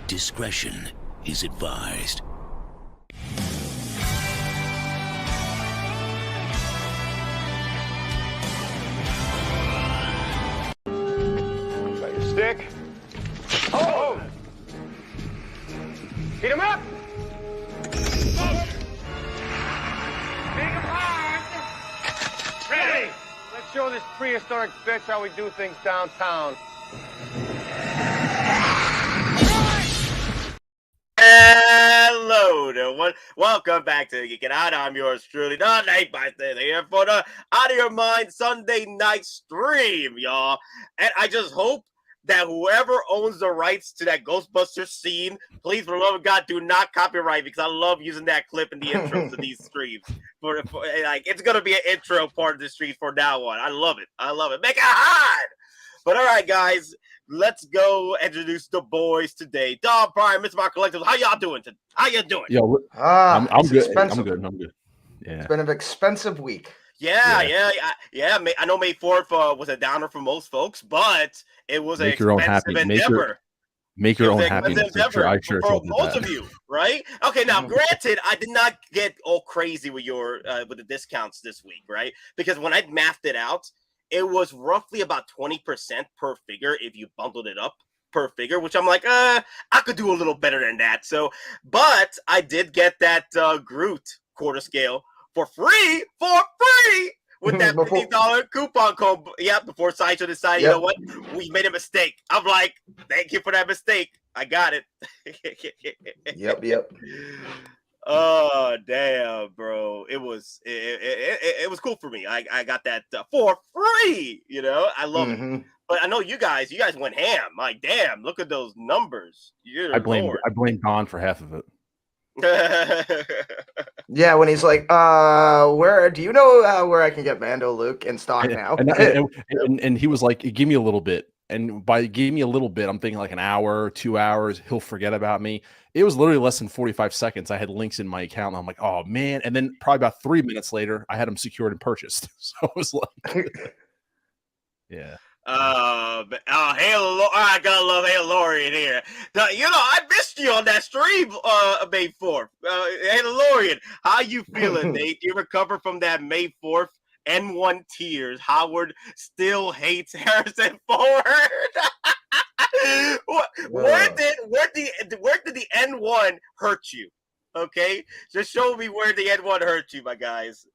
Discretion is advised. Got your stick. Oh! Heat him up! Big apart! Ready! Let's show this prehistoric bitch how we do things downtown. Hello, everyone. Welcome back to Geekin Out. I'm yours truly, the Night by here for the Out of Your Mind Sunday night stream, y'all. And I just hope that whoever owns the rights to that Ghostbusters scene, please, for the love of God, do not copyright, because I love using that clip in the intros of these streams. For like, it's gonna be an intro part of the stream for now on. I love it. I love it. Make it hot. But all right, guys. Let's go introduce the boys today. Dom Prime, Mr. Mark Collectibles. How y'all doing today? How you doing? Yo, I'm good. I'm good. I'm good. Yeah. It's been an expensive week. Yeah. I know May 4th was a downer for most folks, but it was an expensive endeavor. Make your own happiness. For most of you, right? Okay, now granted, I did not get all crazy with with the discounts this week, right? Because when I mathed it out, it was roughly about 20% per figure if you bundled it up per figure, which I'm like, I could do a little better than that. So, but I did get that Groot quarter scale for free with that $50 coupon code. Yeah, before Sideshow decided, you know what, we made a mistake. I'm like, thank you for that mistake. I got it. Yep. Oh damn, bro! It was cool for me. I got that for free. You know, I love it. But I know you guys went ham. Like, damn, look at those numbers. I blame Don for half of it. Yeah, when he's like, where do you know where I can get Mando Luke in stock now? And he was like, give me a little bit. And by give me a little bit, I'm thinking like an hour, 2 hours. He'll forget about me. It was literally less than 45 seconds. I had links in my account. And I'm like, oh, man. And then probably about 3 minutes later, I had them secured and purchased. So it was like, yeah. Halo, I gotta love Halorian here. You know, I missed you on that stream, May 4th. Halorian, how you feeling, Nate? You recover from that May 4th N1 tears? Howard still hates Harrison Ford. Where did the N1 hurt you? Okay, just show me where the N1 hurt you, my guys.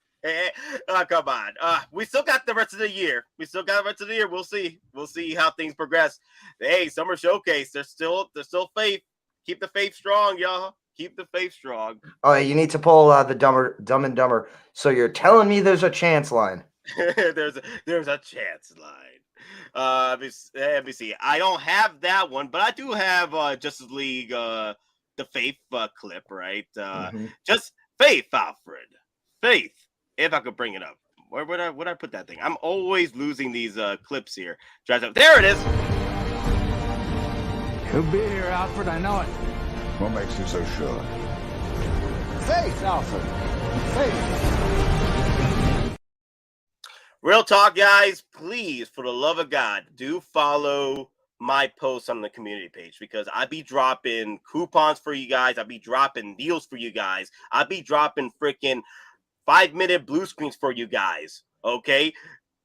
Come on. We still got the rest of the year. We'll see how things progress. Hey, Summer Showcase. There's still faith. Keep the faith strong, y'all. Keep the faith strong. Oh, you need to pull the Dumb and Dumber. So you're telling me there's a chance line? there's a chance line. Let me see. I don't have that one, but I do have Justice League, the Faith clip, right? Just Faith, Alfred. Faith. If I could bring it up. Where would I put that thing? I'm always losing these clips here. There it is. He'll be here, Alfred. I know it. What makes you so sure? Faith, Alfred. Faith. Real talk, guys. Please, for the love of God, do follow my posts on the community page, because I be dropping coupons for you guys. I be dropping deals for you guys. I be dropping freaking 5-minute blue screens for you guys. Okay,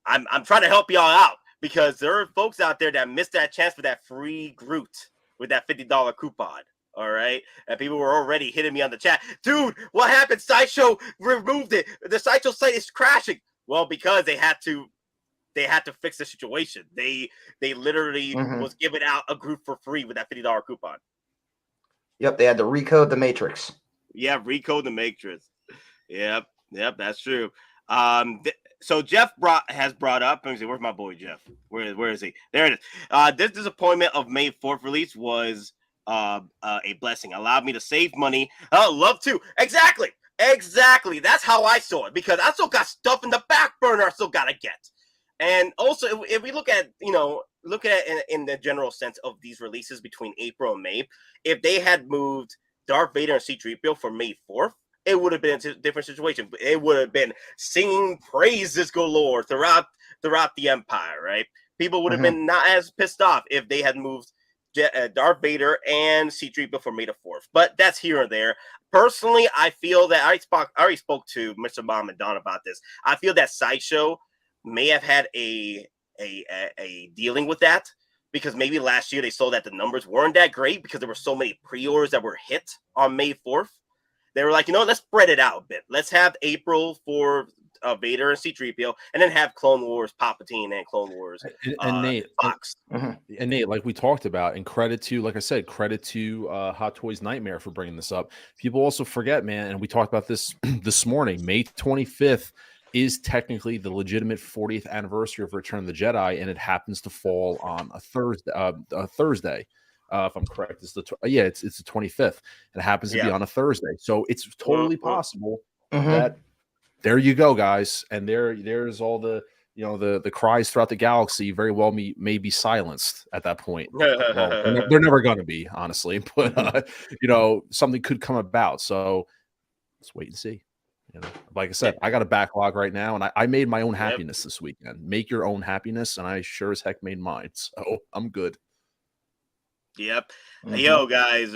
I'm trying to help y'all out, because there are folks out there that missed that chance for that free Groot with that $50 coupon. All right, and people were already hitting me on the chat. Dude, what happened? Sideshow removed it. The Sideshow site is crashing. Well, because they had to fix the situation. They literally was giving out a Groot for free with that $50 coupon. Yep, they had to recode the Matrix. Yeah, recode the Matrix. Yep, that's true. So Jeff has brought up. Let me see, where's my boy Jeff? Where is he? There it is. This disappointment of May 4th release was a blessing. Allowed me to save money. Oh, love to. Exactly. That's how I saw it, because I still got stuff in the back burner I still gotta get. And also, if we look at in the general sense of these releases between April and May, if they had moved Darth Vader and C-3PO for May 4th, it would have been a different situation. It would have been singing praises galore throughout the Empire, right? People would have been not as pissed off if they had moved Darth Vader and C-3PO for May the 4th. But that's here and there. Personally, I feel that I already spoke to Mr. Mom and Don about this. I feel that Sideshow may have had a dealing with that, because maybe last year they saw that the numbers weren't that great because there were so many pre-orders that were hit on May 4th. They were like, let's spread it out a bit. Let's have April for Vader and C-3PO, and then have Clone Wars Palpatine and Clone Wars and Nate Fox. And Nate, like we talked about, and credit to Hot Toys Nightmare for bringing this up. People also forget, man, and we talked about this this morning. May 25th is technically the legitimate 40th anniversary of Return of the Jedi, and it happens to fall on a Thursday. If I'm correct, it's the 25th, and it happens to be on a Thursday. So it's totally possible that there you go, guys, and there's all the the cries throughout the galaxy very well may be silenced at that point. Well, they're never going to be, honestly, but something could come about. So let's wait and see. Like I said, I got a backlog right now, and I made my own happiness this weekend. Make your own happiness, and I sure as heck made mine. So I'm good. Yep. Yo, guys,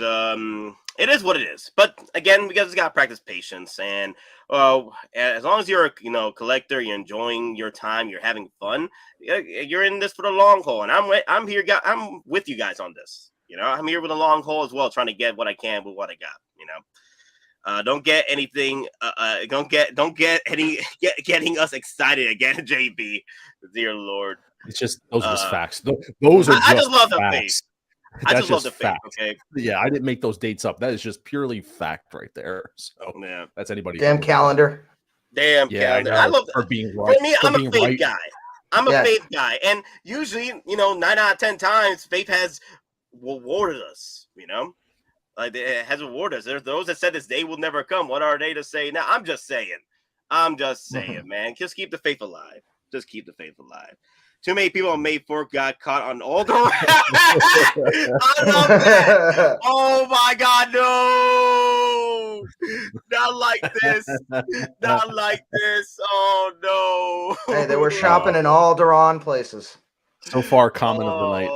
it is what it is. But again, we just gotta practice patience, and as long as you're a collector, you're enjoying your time, you're having fun, you're in this for the long haul, and I'm here. I'm with you guys on this. I'm here with the long haul as well, trying to get what I can with what I got. Don't get anything. Don't get any getting us excited again, JB. Dear Lord, it's just those are just facts. Those are. I just love the facts. face. I just love the fact. Okay. Yeah, I didn't make those dates up. That is just purely fact right there. So that's anybody. Damn calendar. Calendar. I love for being right. For me, I'm a faith guy. I'm a faith guy, and usually, 9 out of 10 times, faith has rewarded us. Like it has rewarded us. There's those that said this day will never come. What are they to say now? I'm just saying, man. Just keep the faith alive. Just keep the faith alive. Too many people on May 4th got caught on all the. I love that. Oh my God, no! Not like this. Not like this. Oh no! Hey, they were shopping in all the wrong places. So far, comment of the night.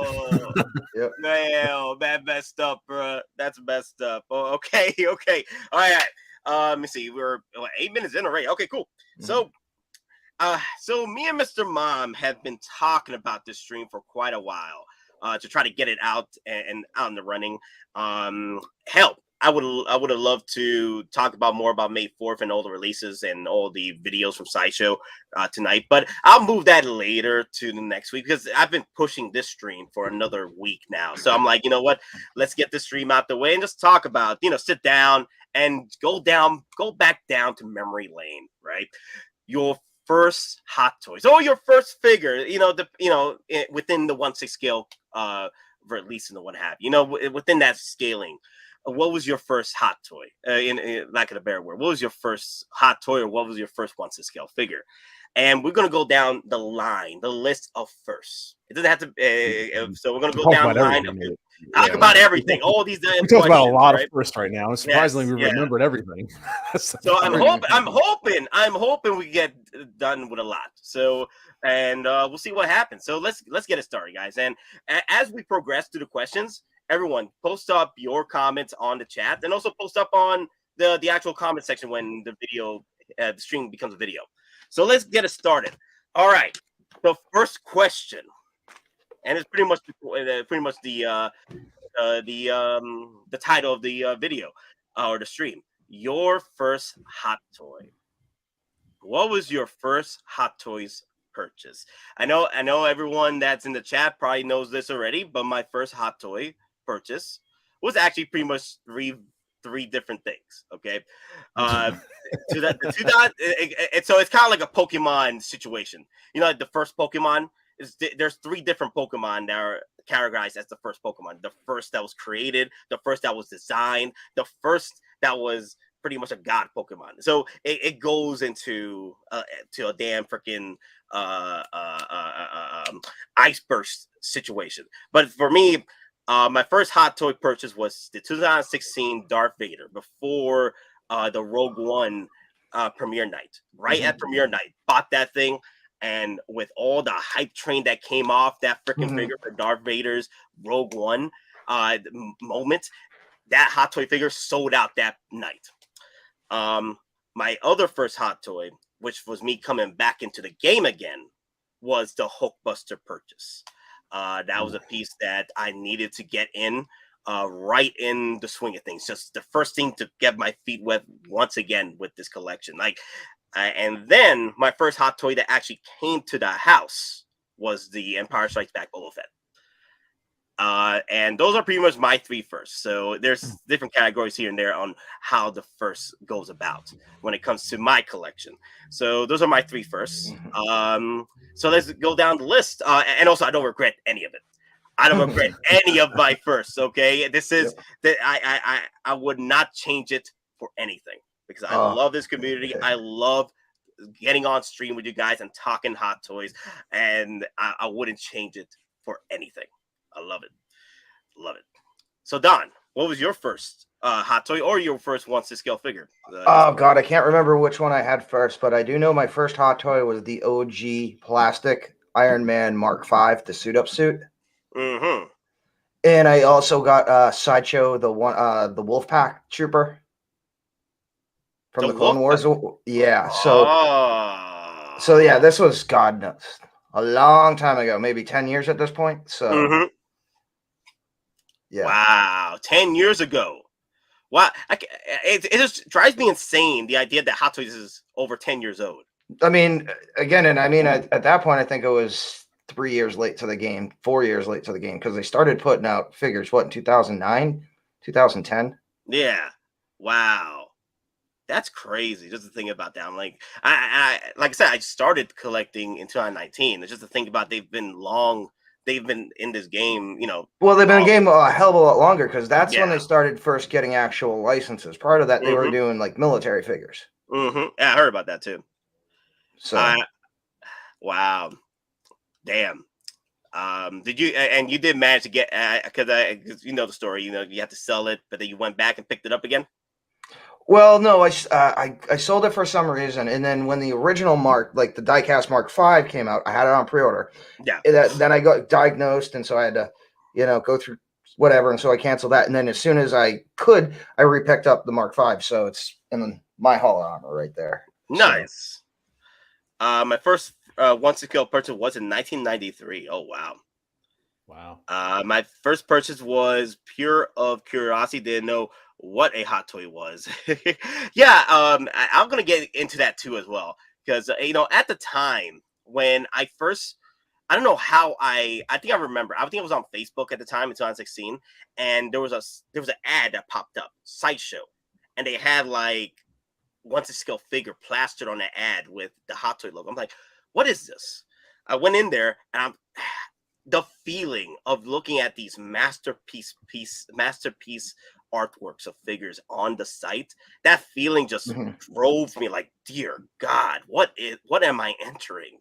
Yep. Man, that messed up, bro. That's messed up. Oh, okay. All right. Let me see. We're 8 minutes in already. Okay, cool. So me and Mr. Mom have been talking about this stream for quite a while to try to get it out and out in the running. Hell, I would have loved to talk about more about May 4th and all the releases and all the videos from Sideshow tonight, but I'll move that later to the next week because I've been pushing this stream for another week now. So I'm like, you know what? Let's get this stream out the way and just talk about, sit down and go back down to memory lane, right? Your first hot toys, your first figure, within the 1/6 scale, release and the what have within that scaling. What was your first hot toy? In lack of a better word, what was your first hot toy, or what was your first 1/6 scale figure? And we're gonna go down the list of firsts. It doesn't have to. So we're gonna go down the line. Talk about everything. All these. We talk about a lot of firsts right now. Surprisingly, we remembered everything. So I'm hoping we get done with a lot. So and we'll see what happens. So let's get it started, guys. And as we progress through the questions, everyone post up your comments on the chat, and also post up on the actual comment section when the video, the stream becomes a video. So let's get it started. All right. The first question, and it's pretty much the title of the video or the stream. Your first hot toy. What was your first Hot Toys purchase? I know everyone that's in the chat probably knows this already, but my first Hot Toy purchase was actually pretty much three different things. Okay, so it's kind of like a Pokemon situation. Like the first Pokemon there's 3 different Pokemon categorized as the first Pokemon, the first that was created, the first that was designed, the first that was pretty much a god Pokemon. So it goes into to a damn freaking ice burst situation. But for me, my first hot toy purchase was the 2016 Darth Vader before the Rogue One premiere night. Right at premiere night, bought that thing. And with all the hype train that came off that freaking figure for Darth Vader's Rogue One moment, that hot toy figure sold out that night. My other first hot toy, which was me coming back into the game again, was the Hulkbuster purchase. That was a piece that I needed to get in right in the swing of things. Just the first thing to get my feet wet once again with this collection. And then my first hot toy that actually came to the house was the Empire Strikes Back Boba Fett. And those are pretty much my three first. So there's different categories here and there on how the first goes about when it comes to my collection. So those are my three first. So let's go down the list. And also, I don't regret any of it. I don't regret any of my firsts. Okay, this is that I would not change it for anything because I love this community. I love getting on stream with you guys and talking hot toys, and I wouldn't change it for anything. I love it. Love it. So, Don, what was your first hot toy or your first 1/6 scale figure? Oh, God, I can't remember which one I had first, but I do know my first hot toy was the OG plastic Iron Man Mark V, the suit-up suit. Mm-hmm. And I also got Sideshow, the Wolfpack Trooper from the Clone Wars. Yeah, so yeah, this was, God knows, a long time ago, maybe 10 years at this point. So, yeah. Wow, 10 years ago. Wow, it just drives me insane, the idea that Hot Toys is over 10 years old. I mean, again, and I mean, at that point, I think it was 3 years late to the game, 4 years late to the game, because they started putting out figures, what, in 2009, 2010? Yeah. Wow. That's crazy. Just to think about that. I'm like, I like I said, I started collecting in 2019. It's just to think about they've been in this game, you know. Well, they've been in the game a hell of a lot longer because that's when they started first getting actual licenses. Prior to that, they were doing like military figures. Yeah, I heard about that too. So, wow, damn. Did you and you did manage to get because you know the story, you know, you have to sell it, but then you went back and picked it up again? Well, no, I sold it for some reason, and then when the original Mark, like the diecast Mark V came out, I had it on pre-order. Yeah. Then I got diagnosed, and so I had to, go through whatever, and so I canceled that. And then as soon as I could, I repicked up the Mark V, so it's in my Hall of Honor right there. Nice. So. My first 1/6 scale purchase was in 1993. Oh wow. Wow. My first purchase was pure of curiosity. Didn't know what a hot toy was. Yeah, I'm gonna get into that too as well because at the time when I don't know how I think I remember. I think it was on Facebook at the time in 2016, and there was an ad that popped up, Sideshow, and they had like 1/6 scale figure plastered on the ad with the hot toy logo. I'm like, what is this? I went in there and the feeling of looking at these masterpiece artworks of figures on the site, that feeling just drove me like, dear God, what am I entering?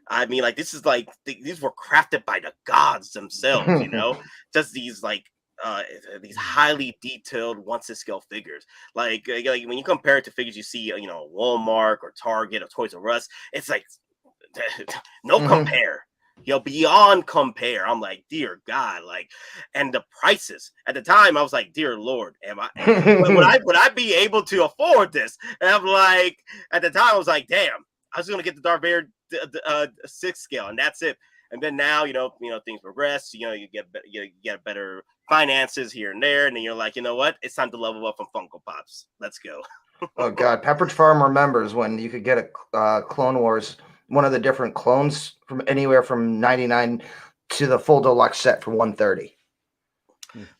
I mean, like, this is like these were crafted by the gods themselves, just these like these highly detailed 1/6 scale figures. Like when you compare it to figures you see, Walmart or Target or Toys R Us, it's like no compare. Beyond compare. I'm like, dear God, and the prices at the time, I was like, dear Lord, would I be able to afford this? And I'm like, at the time, I was like, damn, I was gonna get the Darth Vader 6 scale, and that's it. And then now, things progress. You get better finances here and there, and then you're like, you know what? It's time to level up from Funko Pops. Let's go. Oh God, Pepperidge Farm remembers when you could get a Clone Wars, one of the different clones from anywhere from 99 to the full deluxe set for 130.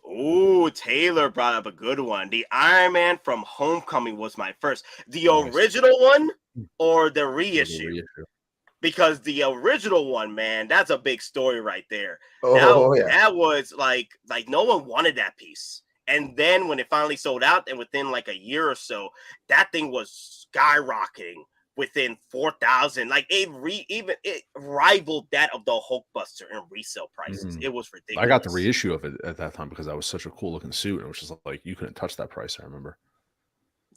Ooh, Taylor brought up a good one. The Iron Man from Homecoming was my first. The original one or the reissue? because the original one, man, that's a big story right there. Oh, yeah. That was like no one wanted that piece. And then when it finally sold out, and within like a year or so, that thing was skyrocketing within 4,000. Like it rivaled that of the Hulkbuster in resale prices. It was ridiculous. I got the reissue of it at that time because that was such a cool looking suit. It was just like you couldn't touch that price. I remember.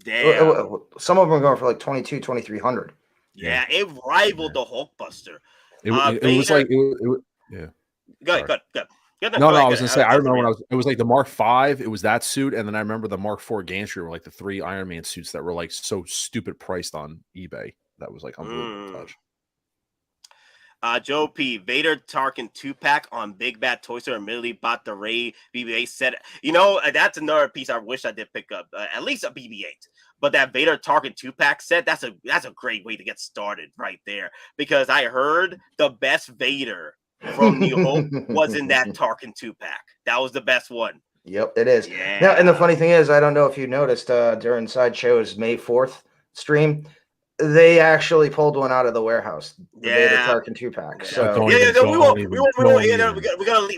Damn. Some of them are going for like 2,200, 2,300. Yeah, it rivaled the Hulkbuster. It was like yeah. Go ahead. No, I was gonna say I remember when it was like the Mark V. It was that suit, and then I remember the Mark IV Gantry were like the 3 Iron Man suits that were like so stupid priced on eBay. That was like unbelievable to touch. Joe P. Vader Tarkin 2-pack on Big Bad Toy Store. Immediately bought the Ray BB-8 set. You know, that's another piece I wish I did pick up. At least a BB-8. But that Vader Tarkin 2-pack set, that's a great way to get started right there. Because I heard the best Vader from New Hope was in that Tarkin 2-pack. That was the best one. Yep, it is. Yeah. Now, and the funny thing is, I don't know if you noticed during Sideshow's May 4th stream, they actually pulled one out of the warehouse. The Vader Tarkin 2-pack. So we're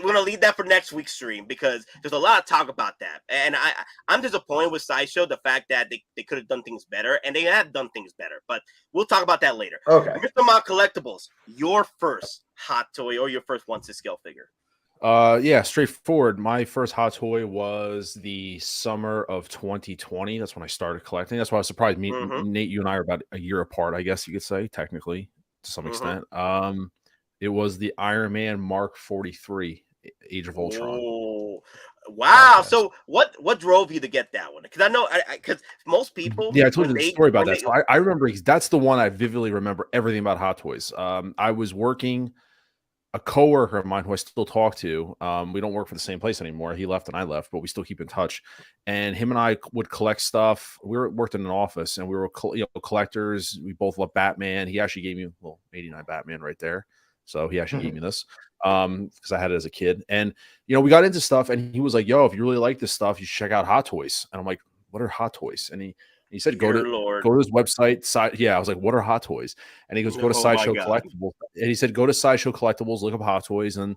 gonna leave that for next week's stream because there's a lot of talk about that. And I'm disappointed with Sideshow, the fact that they could have done things better, and they have done things better. But we'll talk about that later. Okay. Mr. Mott Collectibles, your first hot toy or your first 1/6 scale figure? Yeah, straightforward. My first hot toy was the summer of 2020. That's when I started collecting. That's why I was surprised. Nate, you and I are about a year apart, I guess you could say, technically, to some extent. It was the Iron Man Mark 43, Age of Ultron. Oh, wow! So what drove you to get that one? Because I know, because most people, I told you the story about that. So I remember that's the one I vividly remember everything about Hot Toys. I was working. A coworker of mine who I still talk to, we don't work for the same place anymore. He left and I left, but we still keep in touch. And him and I would collect stuff. We worked in an office, and we were collectors. We both love Batman. He actually gave me 89 Batman right there. So he actually gave me this because I had it as a kid. And we got into stuff, and he was like, "Yo, if you really like this stuff, you should check out Hot Toys." And I'm like, "What are Hot Toys?" And he said, go to his website. I was like, "What are Hot Toys?" And he goes, "Go to Sideshow Collectibles." And he said, "Go to Sideshow Collectibles, look up Hot Toys." And,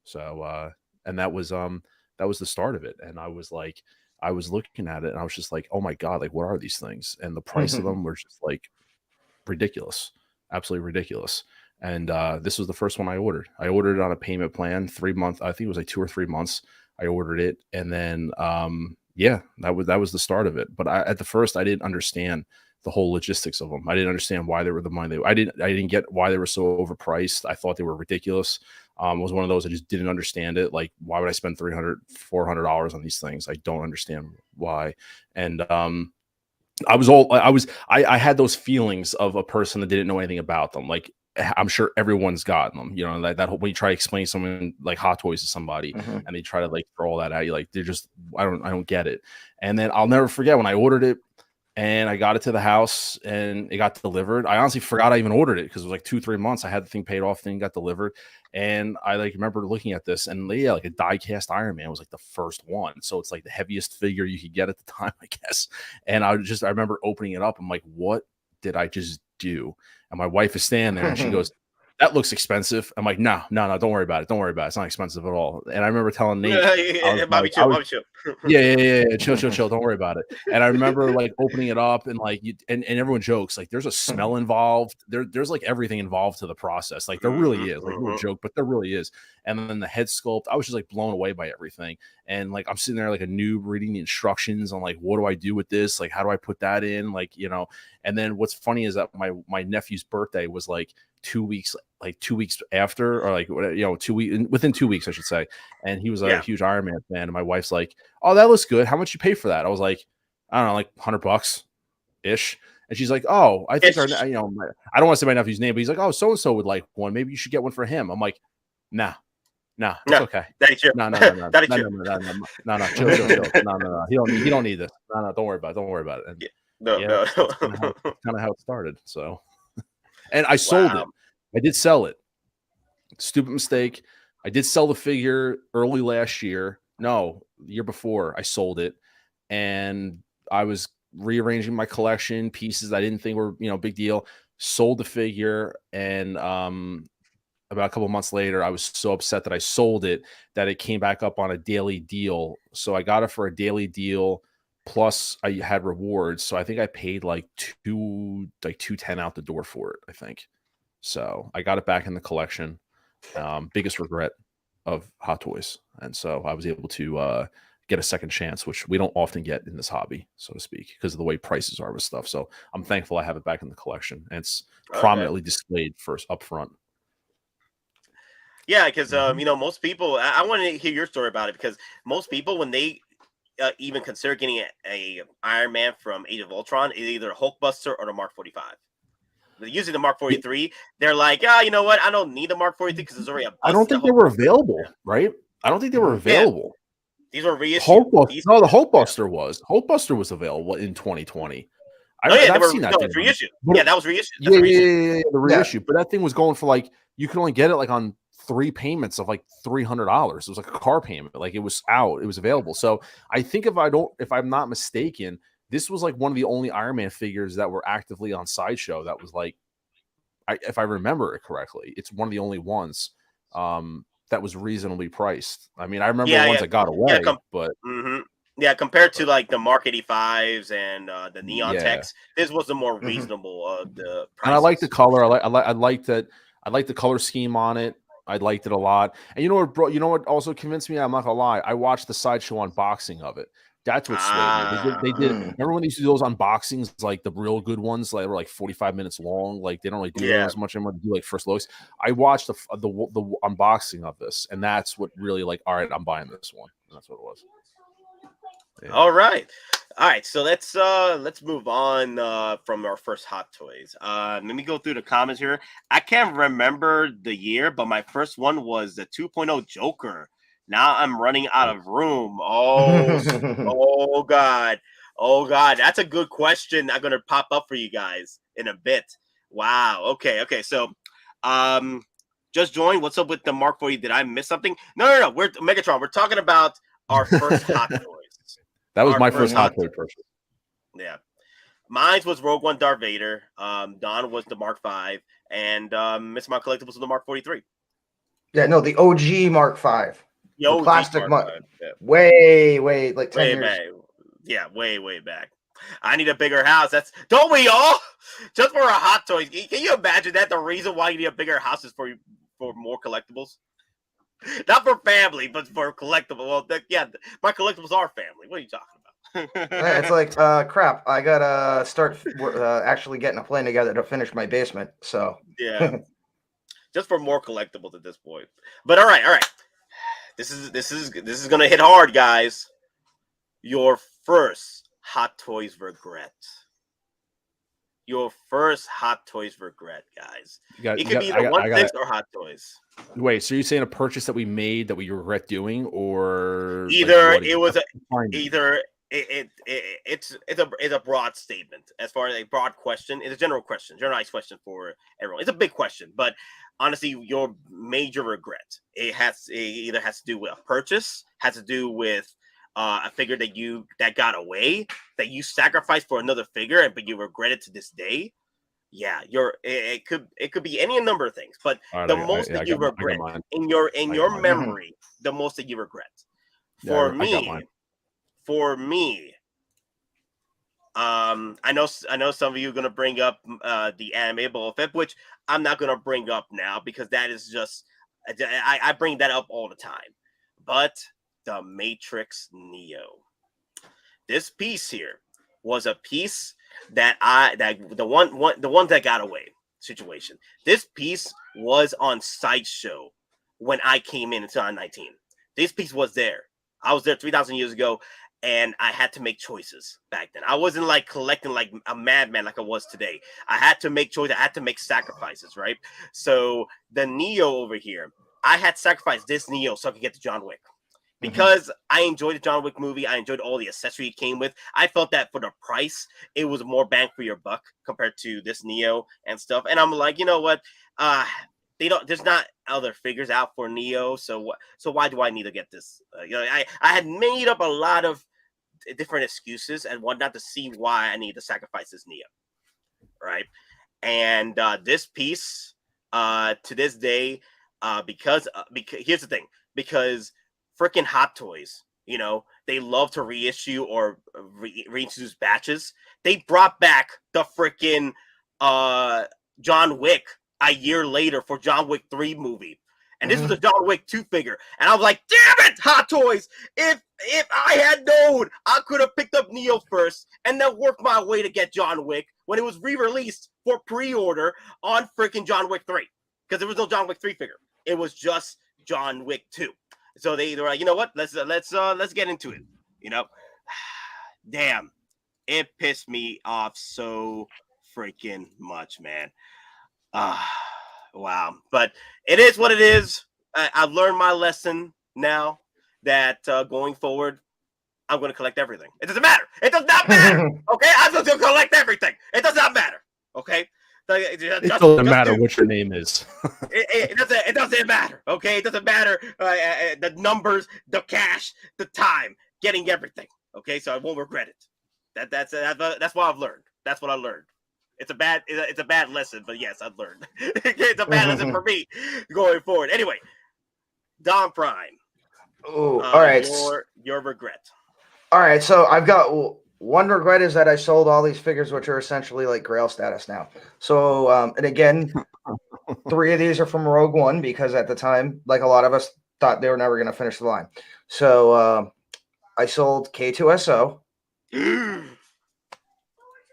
so, and that was the start of it. And I was looking at it, and I was just like, "Oh my God, like, what are these things?" And the price of them were just like ridiculous, absolutely ridiculous. And this was the first one I ordered. I ordered it on a payment plan, 3 months. I think it was like 2 or 3 months. I ordered it, and then that was the start of it. But at the first, I didn't understand the whole logistics of them. I didn't understand why they were the money. I didn't get why they were so overpriced. I thought they were ridiculous. It was one of those I just didn't understand it. Like, why would I spend $300, $400 on these things? I don't understand why. And I had those feelings of a person that didn't know anything about them. Like, I'm sure everyone's gotten them, that when you try to explain something like Hot Toys to somebody and they try to like throw all that at you, like they're just, I don't get it. And then I'll never forget when I ordered it and I got it to the house and it got delivered. I honestly forgot I even ordered it because it was like 2-3 months. I had the thing paid off, thing got delivered. And I remember looking at this, and like a die cast Iron Man was like the first one. So it's like the heaviest figure you could get at the time, I guess. And I remember opening it up. I'm like, what did I just do? And my wife is standing there and she goes, "That looks expensive." I'm like, no, don't worry about it. Don't worry about it. It's not expensive at all. And I remember telling Nate, chill. Yeah, chill. Don't worry about it. And I remember like opening it up and like, and everyone jokes, like there's a smell involved. There's like everything involved to the process. Like there really is, like no joke, but there really is. And then the head sculpt, I was just like blown away by everything. And like, I'm sitting there like a noob reading the instructions on like, what do I do with this? Like, how do I put that in? Like, and then what's funny is that my nephew's birthday was like 2 weeks after, or like, within 2 weeks, I should say. And he was a huge Iron Man fan. And my wife's like, "Oh, that looks good. How much you pay for that?" I was like, "I don't know, like $100 ish." And she's like, "Oh, I think I don't want to say my nephew's name, but he's like, oh, so-and-so would like one. Maybe you should get one for him." I'm like, nah, it's okay. Thank you. No, chill. No. He don't need this. No, don't worry about it. And No. That's kind of how it started. So, and I sold it. I did sell it. Stupid mistake. I did sell the figure early last year. No, the year before I sold it, and I was rearranging my collection, pieces I didn't think were big deal. sold the figure, and about a couple months later, I was so upset that I sold it that it came back up on a daily deal. So I got it for a daily deal. Plus, I had rewards. So I think I paid like $210 out the door for it, I think. So I got it back in the collection. Biggest regret of Hot Toys. And so I was able to get a second chance, which we don't often get in this hobby, so to speak, because of the way prices are with stuff. So I'm thankful I have it back in the collection. And it's prominently displayed first up front. Yeah, because you know, most people. I want to hear your story about it, because most people, when they even consider getting a Iron Man from Age of Ultron, is either a Hulkbuster or the Mark 45. Using the Mark 43, they're like, you know what? I don't need the Mark 43 because there's already a. I don't think they were available, right? I don't think they were available. Yeah. These were reissued. No, the Hulkbuster was. Hulkbuster was available in 2020. I've seen that. No, it's reissued. Yeah, that was reissued. Yeah, the reissue. But that thing was going for like, you could only get it like on 3 payments of like $300. It was like a car payment. Like, it was out. It was available. So I think if I'm not mistaken, this was like one of the only Iron Man figures that were actively on Sideshow. That was like, if I remember it correctly, it's one of the only ones that was reasonably priced. I mean, I remember the ones that got away, but yeah, compared to like the Mark 85s and the Neon Techs, this was the more reasonable of the prices. And I like the color. I like that. I like the color scheme on it. I liked it a lot. And you know what, bro? You know what also convinced me? I'm not gonna lie. I watched the Sideshow unboxing of it. That's what swayed me. They did. Remember when they used to do those unboxings, like the real good ones, like they were like 45 minutes long. Like they don't really do that as much anymore. They do like first looks. I watched the unboxing of this, and that's what really like. All right, I'm buying this one. And that's what it was. Yeah. All right. So let's move on from our first Hot Toys. Let me go through the comments here. I can't remember the year, but my first one was the 2.0 Joker. Now I'm running out of room. Oh God. That's a good question. I'm gonna pop up for you guys in a bit. Wow. Okay. So, just joined. What's up with the Mark 40? Did I miss something? No. We're Megatron. We're talking about our first Hot Toys. That was my first Hot Toy purchase. Yeah. Mine was Rogue One Darth Vader. Don was the Mark 5. And Miss My Collectibles was the Mark 43. Yeah, no, the OG Mark 5. The OG plastic Mark 5. Yeah. Way, like 10 years. Back. Yeah, way back. I need a bigger house. Don't we all? Just for a Hot Toys. Can you imagine that? The reason why you need a bigger house is for more collectibles? Not for family, but for collectible. Well, my collectibles are family. What are you talking about? Yeah, it's like, crap. I gotta start actually getting a plan together to finish my basement. So yeah, just for more collectibles at this point. But all right. This is gonna hit hard, guys. Your first Hot Toys regret. Your first Hot Toys regret, guys. It could be either One Fix or Hot Toys. Wait, so you're saying a purchase that we made that we regret doing, or either it's a broad statement as far as a broad question. It's a general question, generalized question for everyone. It's a big question, but honestly, your major regret it either has to do with a purchase, has to do with a figure that got away, that you sacrificed for another figure, but you regret it to this day. Yeah, it could be any number of things, but the most that you regret in your memory, the most that you regret. For me, I know some of you are gonna bring up the anime Boba Fett, which I'm not gonna bring up now because that is just I bring that up all the time. But the Matrix Neo, this piece here was a piece that the one that got away situation. This piece was on Sideshow when I came in 2019. This piece was there. I was there 3,000 years ago, and I had to make choices back then. I wasn't like collecting like a madman like I was today. I had to make choices. I had to make sacrifices, right? So the Neo over here, I had sacrificed this Neo so I could get to John Wick. Because I enjoyed the John Wick movie, I enjoyed all the accessory it came with. I felt that for the price, it was more bang for your buck compared to this Neo and stuff. And I'm like, you know what? There's not other figures out for Neo, so why do I need to get this? I had made up a lot of different excuses and whatnot to see why I need to sacrifice this Neo, right? And this piece, to this day, because here's the thing, because freaking Hot Toys, you know, they love to reissue or reintroduce batches. They brought back the freaking John Wick a year later for John Wick 3 movie. And this was a John Wick 2 figure. And I was like, damn it, Hot Toys. If I had known, I could have picked up Neo first and then worked my way to get John Wick when it was re-released for pre-order on freaking John Wick 3. Because there was no John Wick 3 figure. It was just John Wick 2. So they were like, you know what? Let's get into it. You know? Damn. It pissed me off so freaking much, man. Wow. But it is what it is. I've learned my lesson now that going forward, I'm going to collect everything. It doesn't matter. It does not matter. Okay? I'm going to collect everything. It does not matter. Okay? It doesn't matter what your name is. It doesn't matter. Okay? It doesn't matter the numbers, the cash, the time, getting everything. Okay? So I won't regret it. That's what I've learned. That's what I learned. It's a bad lesson, but yes, I've learned. It's a bad lesson for me going forward. Anyway, Don Prime. Oh, all right. Your regret. All right, so I've got one regret is that I sold all these figures, which are essentially like Grail status now. So, and again, 3 of these are from Rogue One because at the time, like a lot of us thought they were never going to finish the line. So I sold K2SO.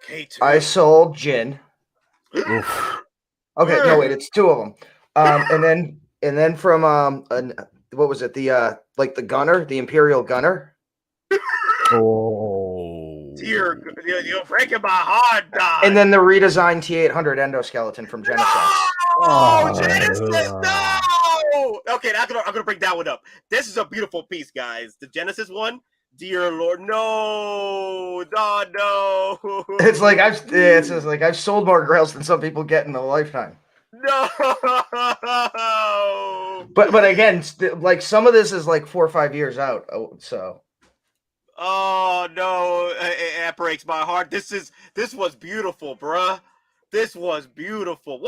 K2. I sold Jin. Okay, no wait, it's 2 of them. And then from what was it? The like the gunner, the Imperial gunner. Oh, You're breaking my heart, Don. And then the redesigned T800 endoskeleton from Genesis. Oh, Genesis, no! Okay, I'm gonna bring that one up. This is a beautiful piece, guys. The Genesis one. Dear Lord, no, Don, no. It's like I've sold more grails than some people get in a lifetime. No. But again, like some of this is like 4 or 5 years out. So. Oh no, it breaks my heart. This was beautiful, bruh. This was beautiful.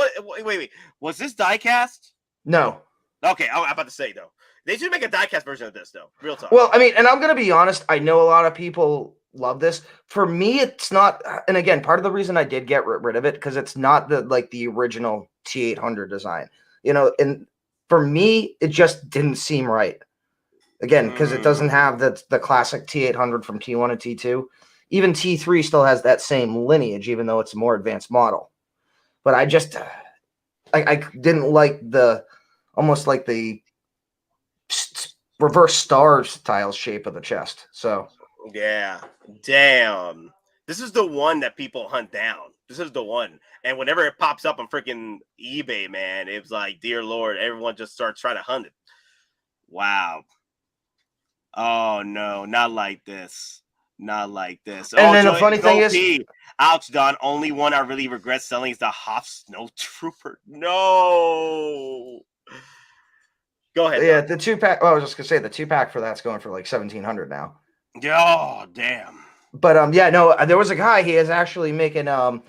Wait. Was this diecast? No. Okay, I'm about to say though. They should make a diecast version of this though. Real talk. Well, I mean, and I'm gonna be honest. I know a lot of people love this. For me, it's not. And again, part of the reason I did get rid of it because it's not the original T800 design. You know, and for me, it just didn't seem right. Again, because it doesn't have the classic T800 from T1 and T2. Even T3 still has that same lineage, even though it's a more advanced model. But I just, I didn't like almost like the reverse star style shape of the chest. So yeah, damn. This is the one that people hunt down. This is the one. And whenever it pops up on freaking eBay, man, it's like, dear Lord, everyone just starts trying to hunt it. Wow. Oh no, not like this. Not like this. And then the funny thing is, ouch, Don. Only one I really regret selling is the Hoff Snow Trooper. No. Go ahead. Yeah, Don. the 2-pack. Well, I was just gonna say the 2-pack for that's going for like $1,700 now. Oh damn. But yeah, no, there was a guy. He is actually making I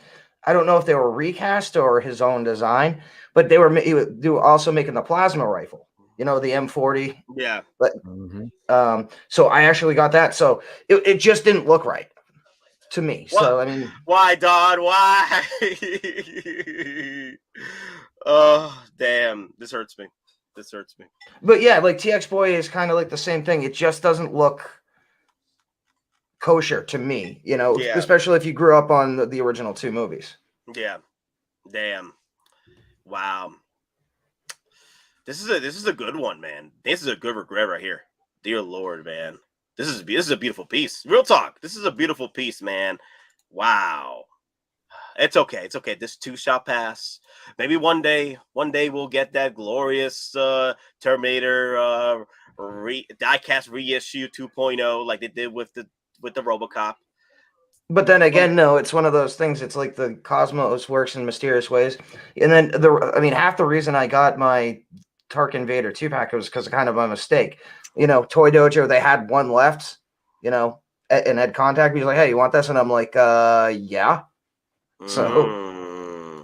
don't know if they were recast or his own design, but they were also making the plasma rifle. You know, the M40. Yeah. But so I actually got that. So it just didn't look right to me. What? So I mean, why, Don? Why? Oh damn! This hurts me. But yeah, like TX Boy is kind of like the same thing. It just doesn't look kosher to me. You know, especially if you grew up on the original 2 movies. Yeah. Damn. Wow. This is a good one, man. This is a good regret right here. Dear Lord, man. This is a beautiful piece. Real talk. This is a beautiful piece, man. Wow. It's okay. It's okay. This too shall pass. Maybe one day we'll get that glorious Terminator diecast reissue 2.0 like they did with the RoboCop. But then again, no, it's one of those things. It's like the cosmos works in mysterious ways. And then half the reason I got my Tark Invader 2-pack was because of kind of a mistake. You know, Toy Dojo, they had one left, you know, and had contact me. He's like, hey, you want this? And I'm like, yeah. So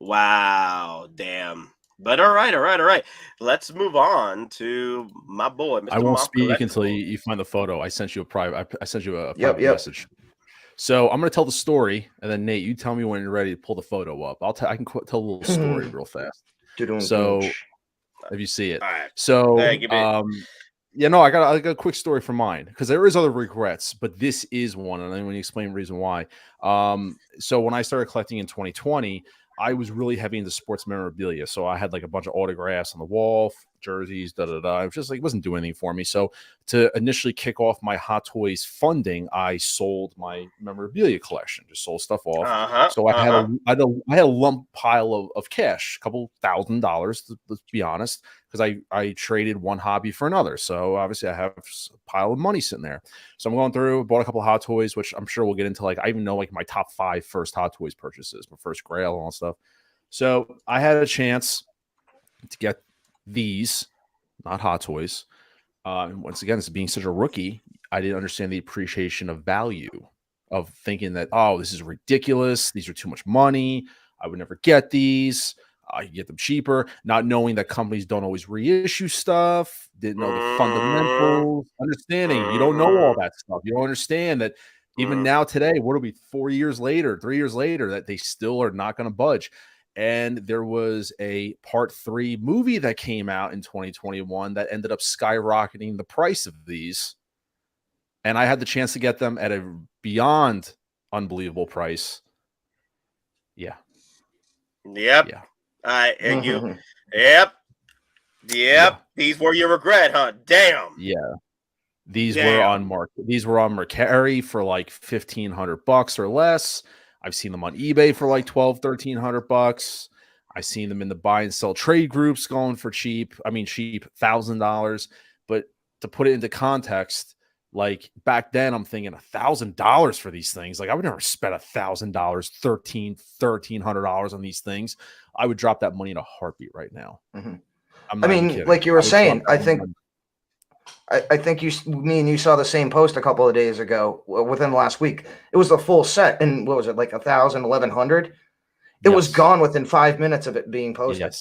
Wow, damn. But all right. Let's move on to my boy, Mr. I won't Mom speak until Collectible. you find the photo. I sent you a private. I sent you a Yep, private yep. message. So I'm going to tell the story, and then Nate, you tell me when you're ready to pull the photo up. I can tell a little story real fast. So if you see it, All right. so Give me yeah, no, I got a quick story for mine because there is other regrets, but this is one, and then when you explain the reason why. So when I started collecting in 2020, I was really heavy into sports memorabilia. So I had like a bunch of autographs on the wall, jerseys, da da da. It was just like it wasn't doing anything for me. So to initially kick off my Hot Toys funding, I sold my memorabilia collection, just sold stuff off. So I had a lump pile of cash, a couple $1,000, let's be honest, because I traded one hobby for another. So obviously I have a pile of money sitting there. So I'm going through, bought a couple of Hot Toys, which I'm sure we'll get into. Like I even know like my top 5 first Hot Toys purchases, my first Grail and all that stuff. So I had a chance to get these, not Hot Toys. And once again, this being such a rookie, I didn't understand the appreciation of value of thinking that, oh, this is ridiculous. These are too much money. I would never get these. I get them cheaper, not knowing that companies don't always reissue stuff, didn't know the fundamentals, understanding you don't know all that stuff. You don't understand that even now today, what are we 4 years later, 3 years later, that they still are not going to budge. And there was a part 3 movie that came out in 2021 that ended up skyrocketing the price of these. And I had the chance to get them at a beyond unbelievable price. Yeah. Yep. Yeah. And you, yep. These were your regret, huh? Damn. Yeah. These were on Mercari for like $1,500 or less. I've seen them on eBay for like $1,200-$1,300. I've seen them in the buy and sell trade groups going for cheap. I mean, cheap, $1,000. But to put it into context, like back then, I'm thinking $1,000 for these things. Like I would never spend $1,000, $1,300 on these things. I would drop that money in a heartbeat right now. I mean, like you were saying, I think me and you saw the same post a couple of days ago within the last week. It was the full set. And what was it? Like 1,000, 1,100. It was gone within 5 minutes of it being posted.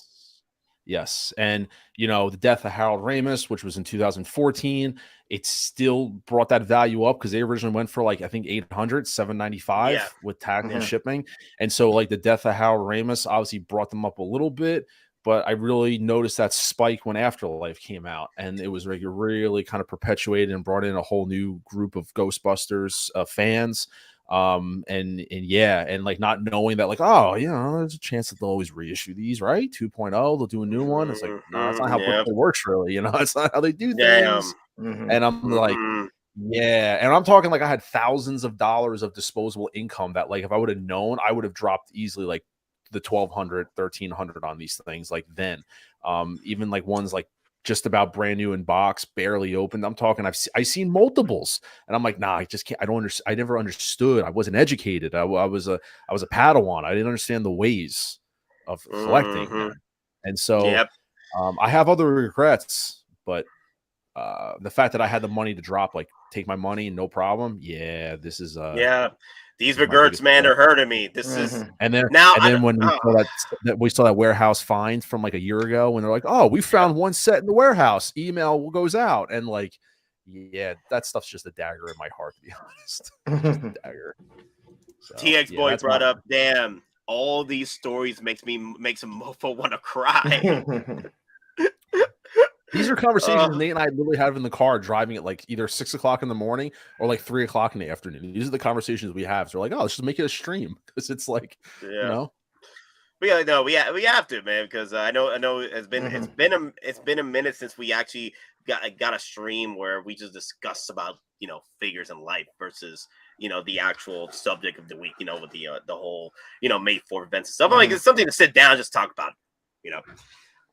Yes. And, you know, the death of Harold Ramis, which was in 2014, it still brought that value up because they originally went for like, I think $795 with tax and shipping. And so like the death of Harold Ramis obviously brought them up a little bit, but I really noticed that spike when Afterlife came out, and it was like really kind of perpetuated and brought in a whole new group of Ghostbusters fans. And like not knowing that, like, oh, you know, there's a chance that they'll always reissue these, right? 2.0, they'll do a new one. It's like, no, that's not how it works, really. You know, it's not how they do things. And I'm like, yeah. And I'm talking like I had thousands of dollars of disposable income that, like, if I would have known, I would have dropped easily like the $1,200, $1,300 on these things. Like then, even like ones like just about brand new in box, barely opened. I'm talking, I've seen multiples, and I'm like, nah, I just can't. I don't understand. I never understood. I wasn't educated. I was a Padawan. I didn't understand the ways of collecting. And so, I have other regrets, but the fact that I had the money to drop, like, take my money and no problem. Yeah, this is these regrets, man, are hurting me. This is and then when we saw that warehouse find from like a year ago, when they're like, "Oh, we found one set in the warehouse." Email goes out, and like, yeah, that stuff's just a dagger in my heart, to be honest. Just a dagger. So, TX boy brought up, damn, all these stories makes a mofo want to cry. These are conversations Nate and I literally have in the car driving at like either 6 o'clock in the morning or like 3 o'clock in the afternoon. These are the conversations we have. So we're like, oh, let's just make it a stream, because it's like, you know. But yeah, no, we have to, man, because I know it's been a minute since we actually got a stream where we just discuss about, you know, figures in life versus, you know, the actual subject of the week, you know, with the whole, you know, May 4th events and stuff. Like, it's something to sit down and just talk about, you know.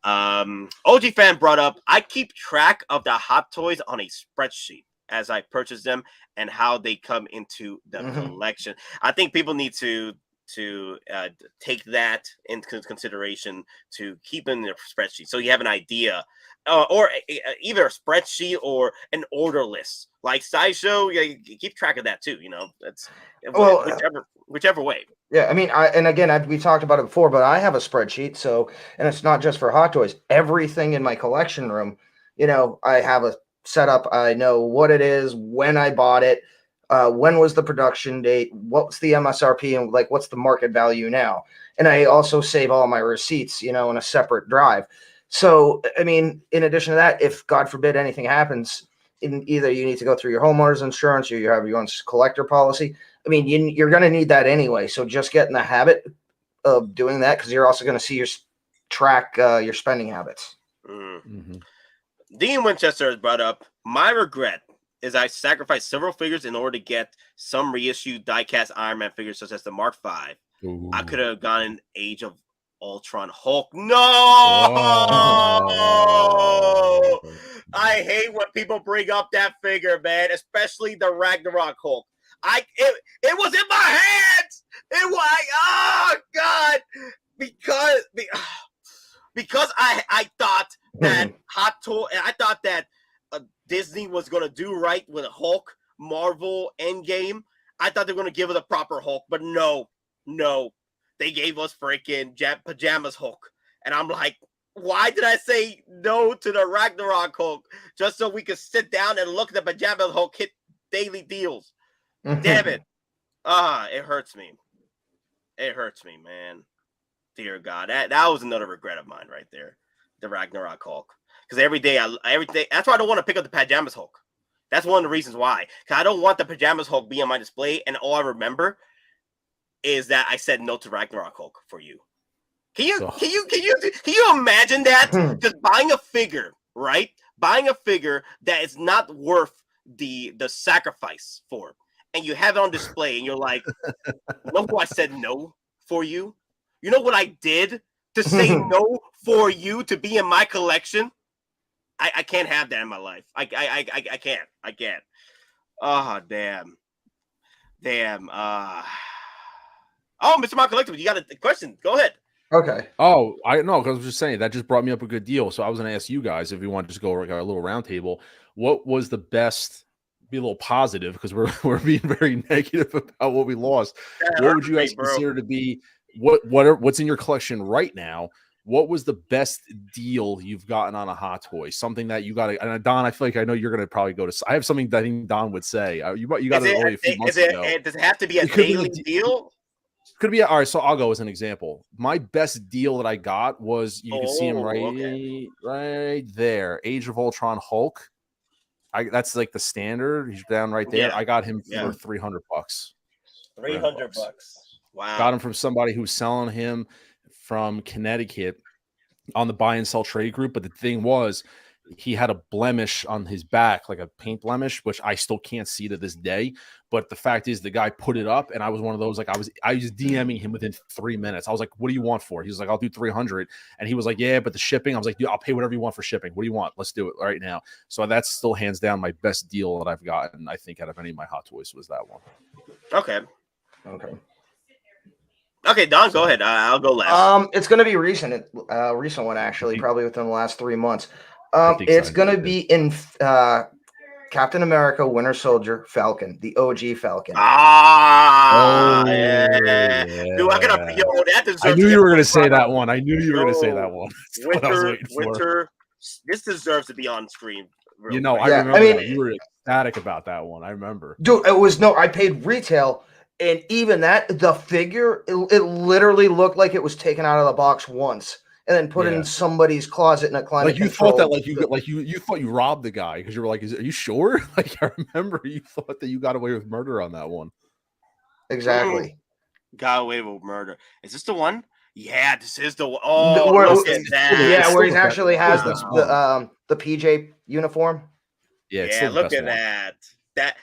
OG fan brought up, I keep track of the Hot Toys on a spreadsheet as I purchase them and how they come into the collection. I think people need to take that into consideration, to keep in their spreadsheet, so you have an idea or either a spreadsheet or an order list. Like Sideshow, you keep track of that too. That's whichever way. Yeah, I mean, we talked about it before, but I have a spreadsheet. So, and it's not just for Hot Toys. Everything in my collection room, I have a setup. I know what it is, when I bought it, when was the production date, what's the MSRP, and like what's the market value now. And I also save all my receipts, in a separate drive. So, I mean, in addition to that, if God forbid anything happens, either you need to go through your homeowner's insurance or you have your own collector policy. I mean, you're going to need that anyway. So just get in the habit of doing that, because you're also going to see your track your spending habits. Mm-hmm. Dean Winchester has brought up, my regret is I sacrificed several figures in order to get some reissued diecast Iron Man figures such as the Mark V. Ooh. I could have gone in Age of Ultron Hulk. No! Oh! I hate when people bring up that figure, man, especially the Ragnarok Hulk. It was in my hands. It was oh God, because I thought that I thought that Disney was gonna do right with Hulk, Marvel, Endgame. I thought they were gonna give it a proper Hulk, but no, they gave us freaking pajamas Hulk, and I'm like, why did I say no to the Ragnarok Hulk just so we could sit down and look at the pajamas Hulk hit daily deals? Damn it. It hurts me. It hurts me, man. Dear God. That was another regret of mine right there. The Ragnarok Hulk. Because every day, that's why I don't want to pick up the Pajamas Hulk. That's one of the reasons why. Because I don't want the Pajamas Hulk be on my display, and all I remember is that I said no to Ragnarok Hulk for you. Can you imagine that? Just buying a figure, right? Buying a figure that is not worth the sacrifice for. And you have it on display, and you're like, you know who I said no for you? You know what I did to say no for you to be in my collection? I can't have that in my life. I can't. Oh, damn. Oh, Mr. My Collectible, you got a question. Go ahead. Okay. Oh, I know, because I was just saying that just brought me up a good deal. So I was going to ask you guys, if you want to just go like a little round table, what was the best? Be a little positive, because we're being very negative about what we lost. What would you guys consider to be what's in your collection right now? What was the best deal you've gotten on a Hot Toy? Something that you got to, and Don, I feel like I know you're going to probably go to. I have something that I think Don would say. You got it only a few months ago. Does it have to be a daily deal? Could be all right. So I'll go as an example. My best deal that I got was you can see him right there. Age of Ultron Hulk. That's like the standard. He's down right there. Yeah. I got him for $300. $300. Wow. Got him from somebody who's selling him from Connecticut on the buy and sell trade group. But the thing was, he had a blemish on his back, like a paint blemish, which I still can't see to this day. But the fact is, the guy put it up, and I was one of those, like I was DMing him within 3 minutes. I was like, "What do you want for it?" He was like, "I'll do 300," and he was like, "Yeah, but the shipping." I was like, "Dude, I'll pay whatever you want for shipping. What do you want? Let's do it right now." So that's still hands down my best deal that I've gotten. I think out of any of my Hot Toys was that one. Okay, Don, go ahead. I'll go last. It's going to be recent one actually, probably within the last 3 months. It's going to be in Captain America, Winter Soldier, Falcon, the OG Falcon. Yeah. Dude, that deserves. I knew you were going to say that one. Winter. This deserves to be on screen. I remember you were ecstatic about that one. I remember. Dude, I paid retail. And even that, the figure, it literally looked like it was taken out of the box once and then put in somebody's closet in a climate control. Thought that you thought you robbed the guy, because you were like, are you sure? Like, I remember you thought that you got away with murder on that one. Exactly. Got away with murder. Is this the one? Yeah, this is the one. Oh, look at that. Yeah, where he actually has the PJ uniform. Yeah, look at that.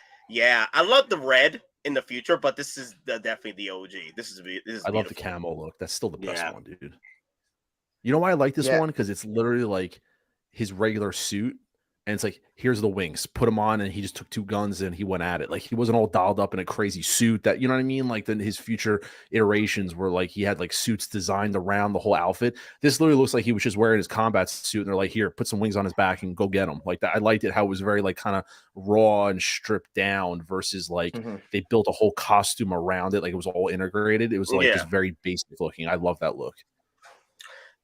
I love the red in the future, but this is definitely the OG. This is I love the camo look. That's still the best one, dude. You know why I like this one? Because it's literally like his regular suit, And it's like, here's the wings, put them on, and he just took 2 guns and he went at it. Like he wasn't all dialed up in a crazy suit that, you know what I mean? Like then his future iterations were like he had like suits designed around the whole outfit. This literally looks like he was just wearing his combat suit, and they're like, here, put some wings on his back and go get him. Like that. I liked it how it was very like kind of raw and stripped down versus like they built a whole costume around it, like it was all integrated. It was like just very basic looking. I love that look.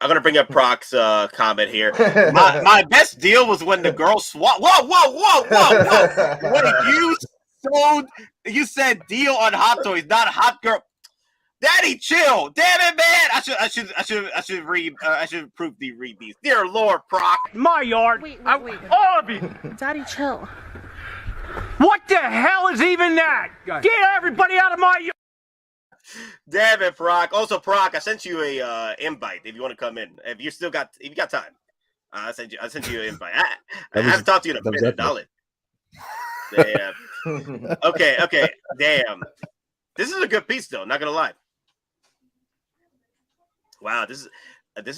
I'm gonna bring up Proc's comment here. My best deal was when the girl swap. Whoa! Wait, you said deal on Hot Toys, not Hot Girl. Daddy, chill. Damn it, man. I should read these. Dear Lord, Proc. My yard. Wait. All of you. Daddy, chill. What the hell is even that? Get everybody out of my yard. Damn it, Proc. Also, Proc, I sent you a invite if you want to come in. If you got time, I sent you an invite. I haven't talked to you in a minute, darling. Damn. Okay. Damn. This is a good piece, though. Not gonna lie. Wow, this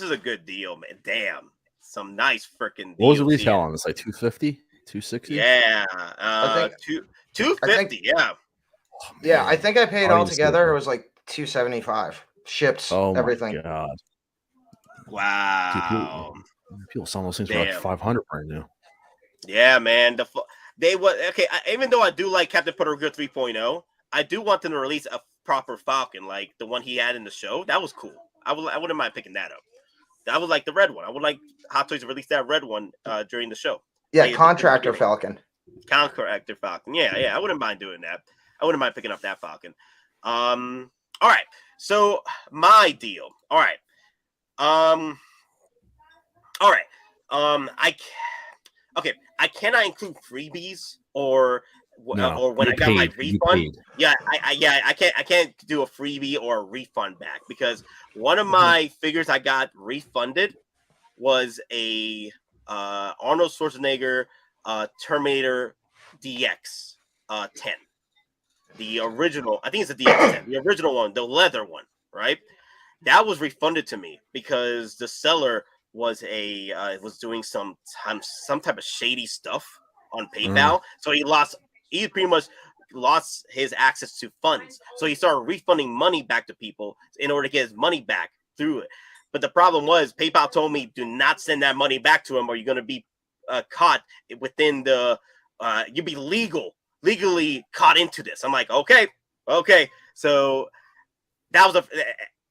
is a good deal, man. Damn, some nice freaking. What was the retail on this? Like 250, 260? Yeah, 250. Yeah. Oh, yeah, I think I paid all together. It was like $275 shipped. Everything. My God. Wow. People selling those things for like 500 right now. Yeah, man. Even though I do like Captain Puerto Rico 3.0, I do want them to release a proper Falcon, like the one he had in the show. That was cool. I wouldn't mind picking that up. That was like the red one. I would like Hot Toys to release that red one during the show. Yeah, Contractor Falcon. Contractor Falcon. Yeah. I wouldn't mind doing that. I wouldn't mind picking up that Falcon. All right. So my deal. All right. I cannot include freebies or when I got my refund. Yeah, I can't do a freebie or a refund back because one of my figures I got refunded was a Arnold Schwarzenegger Terminator DX 10. The original, I think it's a DX10, the original one, the leather one, right? That was refunded to me because the seller was doing some type of shady stuff on PayPal. So he pretty much lost his access to funds. So he started refunding money back to people in order to get his money back through it. But the problem was PayPal told me do not send that money back to him or you're going to be caught within the you'll be legally caught into this. I'm like, okay. So that was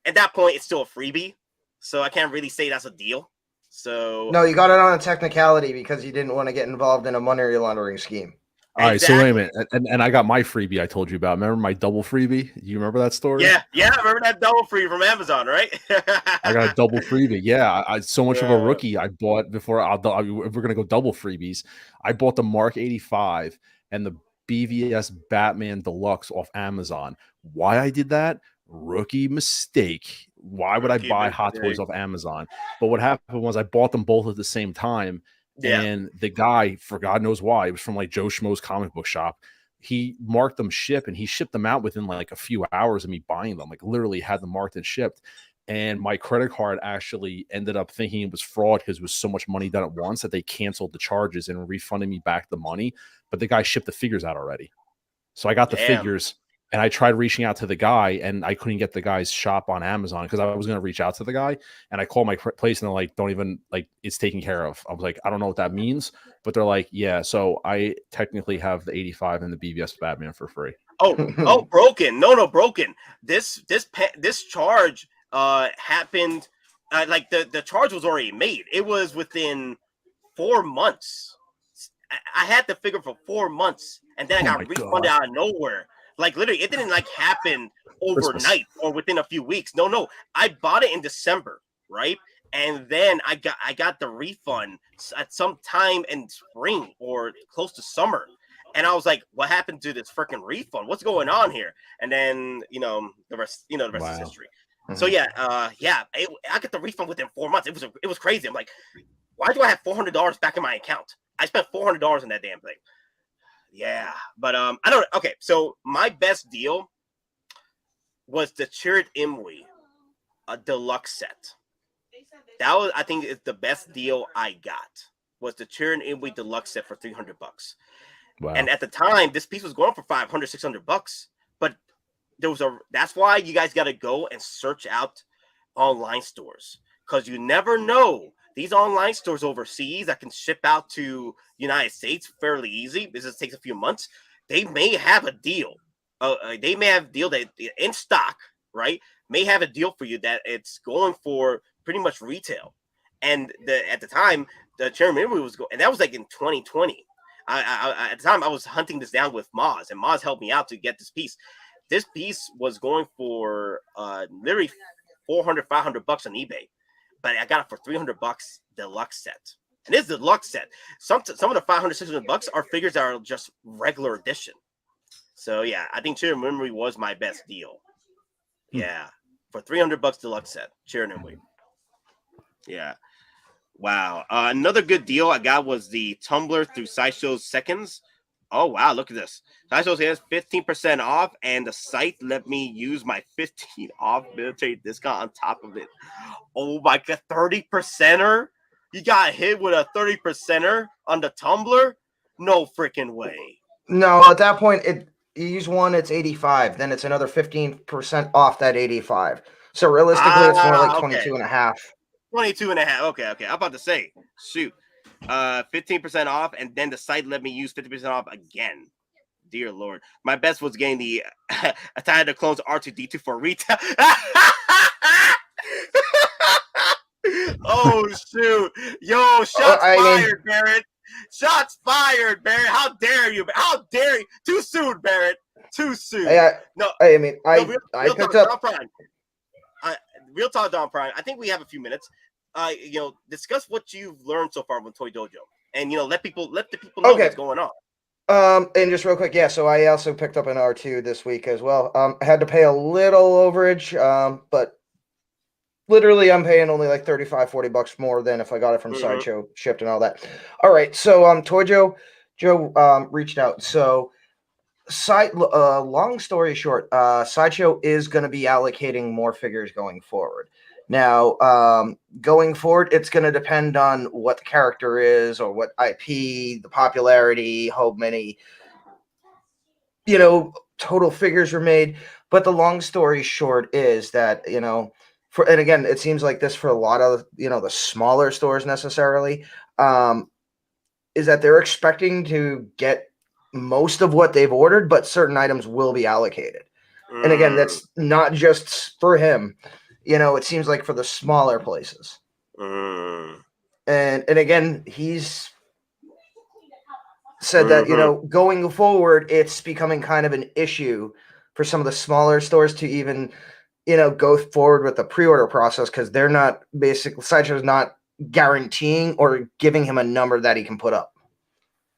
at that point, it's still a freebie. So I can't really say that's a deal. So no, you got it on a technicality because you didn't want to get involved in a money laundering scheme. All right, so wait a minute, and I got my freebie I told you about. Remember my double freebie? You remember that story? Yeah, I remember that double freebie from Amazon, right? I got a double freebie. Yeah, I so much of a rookie. I bought before. We're gonna go double freebies. I bought the Mark 85 and the BVS Batman Deluxe off Amazon. Why I did that? Rookie mistake. Why would I buy Hot Toys off Amazon? But what happened was I bought them both at the same time. Yeah. And the guy, for God knows why, it was from like Joe Schmo's comic book shop. He marked them ship and he shipped them out within like a few hours of me buying them. Like literally had them marked and shipped. And my credit card actually ended up thinking it was fraud because it was so much money done at once that they canceled the charges and refunded me back the money. But the guy shipped the figures out already. So I got the figures and I tried reaching out to the guy and I couldn't get the guy's shop on Amazon because I was going to reach out to the guy. And I called my place and they're like, don't even like it's taken care of. I was like, I don't know what that means. But they're like, yeah. So I technically have the 85 and the BVS Batman for free. Oh, broken. No, broken. This charge happened like the charge was already made. It was within 4 months. I had the figure for 4 months and then I got refunded out of nowhere. Like literally, it didn't like happen overnight or within a few weeks. No, I bought it in December, right? And then I got the refund at some time in spring or close to summer. And I was like, what happened to this freaking refund? What's going on here? And then, the rest is history. Mm-hmm. So I got the refund within 4 months. It was crazy. I'm like, why do I have $400 back in my account? I spent $400 on that damn thing. Yeah, but I don't know. Okay, so my best deal was the Chirrut Imwe, a deluxe set. That was, I think, is the best deal I got. was the Tyrion Inway Deluxe set for $300. Wow. And at the time, this piece was going for $500, $600. But that's why you guys got to go and search out online stores, because you never know. These online stores overseas that can ship out to United States fairly easy. This just takes a few months. They may have a deal. They may have a deal that in stock, right? May have a deal for you that it's going for pretty much retail. And at the time, the Tyrion Inway was going, and that was like in 2020. At the time, I was hunting this down with Moz, and Moz helped me out to get this piece. This piece was going for literally $400, $500 on eBay, but I got it for $300 deluxe set. And this is the deluxe set. Some of the $500, $600 are figures that are just regular edition. So yeah, I think Tyrion Inway was my best deal. Yeah, for $300 deluxe set, Tyrion Inway. Yeah. Wow. Another good deal I got was the Tumbler through Sideshow's Seconds. Oh, wow. Look at this. Sideshow has 15% off, and the site let me use my 15 off military discount on top of it. Oh, my God. 30%er? You got hit with a 30%er on the Tumbler? No freaking way. No, at that point, you use one, it's 85. Then it's another 15% off that 85. So realistically, it's more like 22 and a half. 22 and a half. Okay. I'm about to say, shoot. 15% off, and then the site let me use 50% off again. Dear Lord. My best was getting the Attack of the Clones R2-D2 for retail. Oh, shoot. Yo, shots fired, Barrett. Shots fired, Barrett. How dare you? How dare you? Too soon, Barrett. Too soon. I picked up. Real talk, Don Prime. I think we have a few minutes. Discuss what you've learned so far with Toy Dojo, and let the people know what's going on. And just real quick, yeah. So I also picked up an R2 this week as well. I had to pay a little overage, but literally I'm paying only like $35-$40 more than if I got it from Sideshow shipped and all that. All right, so Toy Joe reached out. So long story short, Sideshow is going to be allocating more figures going forward. Now, going forward, it's going to depend on what the character is or what IP, the popularity, how many, total figures were made. But the long story short is that, and again, it seems like this for a lot of, the smaller stores necessarily, is that they're expecting to get most of what they've ordered, but certain items will be allocated. And again, that's not just for him. It seems like for the smaller places. And again, he's said that, going forward, it's becoming kind of an issue for some of the smaller stores to even, go forward with the pre-order process, because they're not Sideshow's not guaranteeing or giving him a number that he can put up,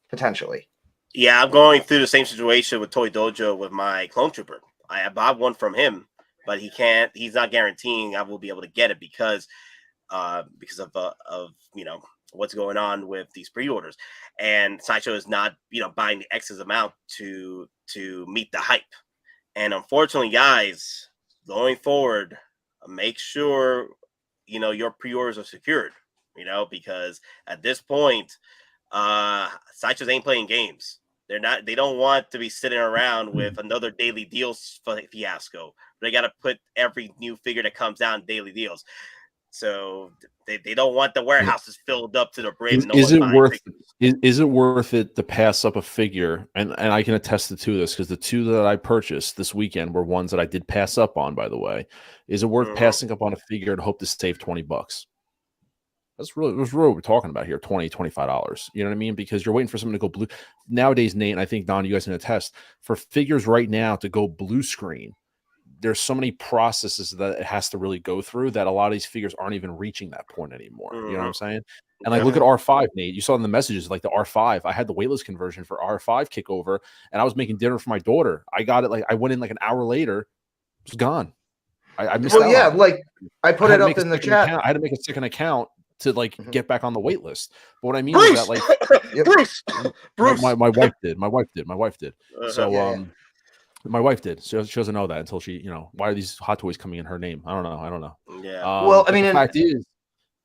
potentially. Yeah, I'm going through the same situation with Toy Dojo with my Clone Trooper. I bought one from him, but he's not guaranteeing I will be able to get it because of what's going on with these pre-orders, and Sideshow is not buying the excess amount to meet the hype. And unfortunately, guys, going forward, make sure your pre-orders are secured, because at this point, Sideshow ain't playing games. They don't want to be sitting around with another daily deals fiasco. They got to put every new figure that comes out in daily deals. So they don't want the warehouses filled up to the brim. Is it worth it to pass up a figure? And I can attest to this, because the two that I purchased this weekend were ones that I did pass up on, by the way. Is it worth passing up on a figure and hope to save $20? That's really what we're talking about here, $20, $25. You know what I mean? Because you're waiting for something to go blue. Nowadays, Nate, and I think, Don, you guys can attest, for figures right now to go blue screen, there's so many processes that it has to really go through that a lot of these figures aren't even reaching that point anymore. You know what I'm saying? And like, look at R5, Nate. You saw in the messages, like the R5. I had the waitlist conversion for R5 kick over, and I was making dinner for my daughter. I got it, I went in like an hour later. It was gone. I missed out. Yeah, like I put it up in the chat. I had to make a second account to get back on the wait list. But what I mean is that, like, Bruce. My wife did. My wife did. So my wife did. So she doesn't know that until she, why are these Hot Toys coming in her name? I don't know. Yeah. Well, I mean,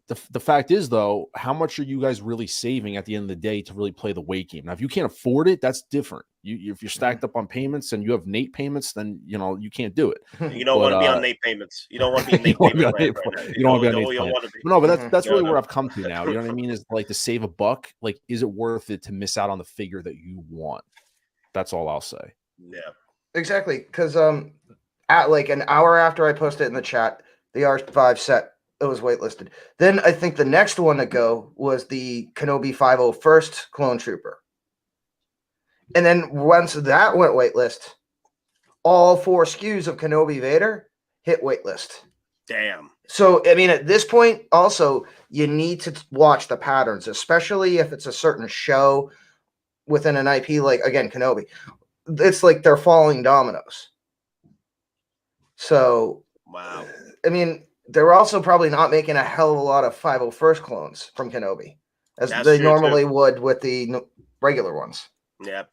the the fact is, though, how much are you guys really saving at the end of the day to really play the weight game? Now, if you can't afford it, that's different. If you're stacked up on payments and you have Nate payments, then you can't do it. You don't want to be on Nate payments. You don't want to be Nate payments. You don't want to be on Nate's plan. No, but that's really where I've come to now. You know what I mean? Is like to save $1, like, is it worth it to miss out on the figure that you want? That's all I'll say. Yeah, exactly. Because at like an hour after I posted it in the chat, the R5 set, it was waitlisted. Then I think the next one to go was the Kenobi 501st Clone Trooper. And then once that went waitlist, all 4 SKUs of Kenobi Vader hit waitlist. Damn. So, I mean, at this point, also, you need to watch the patterns, especially if it's a certain show within an IP, like, again, Kenobi. It's like they're falling dominoes. So, wow. I mean, they're also probably not making a hell of a lot of 501st clones from Kenobi, as they normally would with the regular ones. Yeah,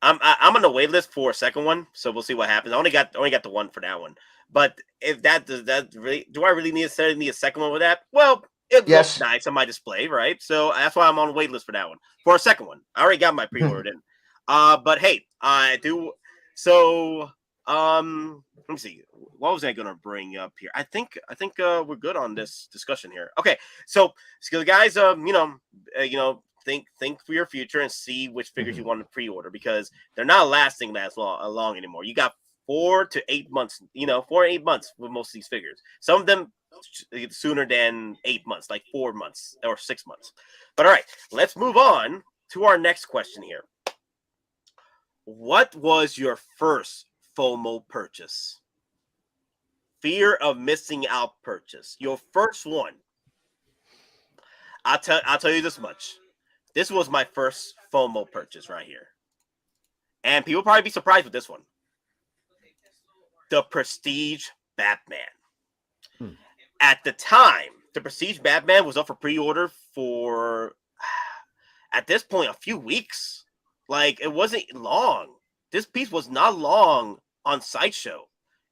I'm on the wait list for a second one, so we'll see what happens. I only got the one for that one, but if does that really, do I really need a second one with that? Well, it looks nice on my display, right? So that's why I'm on the wait list for that one for a second one. I already got my pre-ordered in. But hey, I do. So let me see. What was I going to bring up here? I think we're good on this discussion here. Okay, so guys, think for your future and see which figures you want to pre-order, because they're not lasting that long anymore. You got 4 to 8 months, 4 to 8 months with most of these figures. Some of them sooner than 8 months, like 4 months or 6 months. But all right, let's move on to our next question here. What was your first FOMO purchase? Fear of missing out purchase. Your first one. I'll tell you this much. This was my first FOMO purchase right here. And people probably be surprised with this one. The Prestige Batman. At the time, the Prestige Batman was up for pre-order for, at this point, a few weeks. Like, it wasn't long. This piece was not long on Sideshow.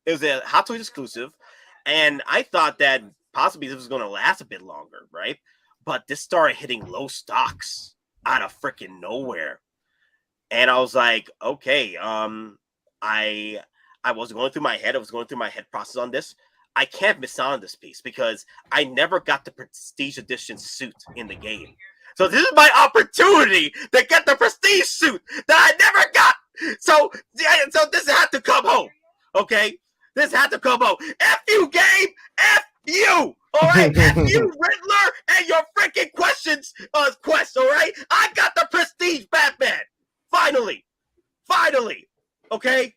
It was a Hot Toys exclusive, and I thought that possibly this was going to last a bit longer, right? But this started hitting low stocks out of freaking nowhere. And I was like, okay, I was going through my head. I was going through my head process on this. I can't miss out on this piece because I never got the Prestige Edition suit in the game. So this is my opportunity to get the Prestige suit that I never got. So this had to come home, okay? This had to come home. F you, game. F you. All right? F you, Riddler, and your freaking quest, all right? I got the Prestige Batman. Finally. Okay?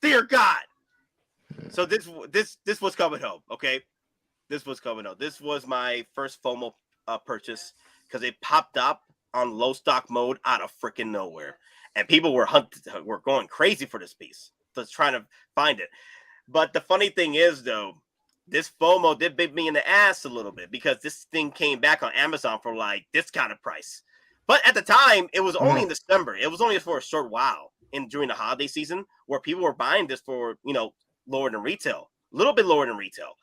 Dear God. So this was coming home, okay? This was coming home. This was my first FOMO purchase because it popped up on low stock mode out of freaking nowhere. And people were going crazy for this piece. Just trying to find it. But the funny thing is, though, this FOMO did bite me in the ass a little bit because this thing came back on Amazon for like this kind of price. But at the time, it was only in December. It was only for a short while during the holiday season where people were buying this for, lower than retail, a little bit lower than retail.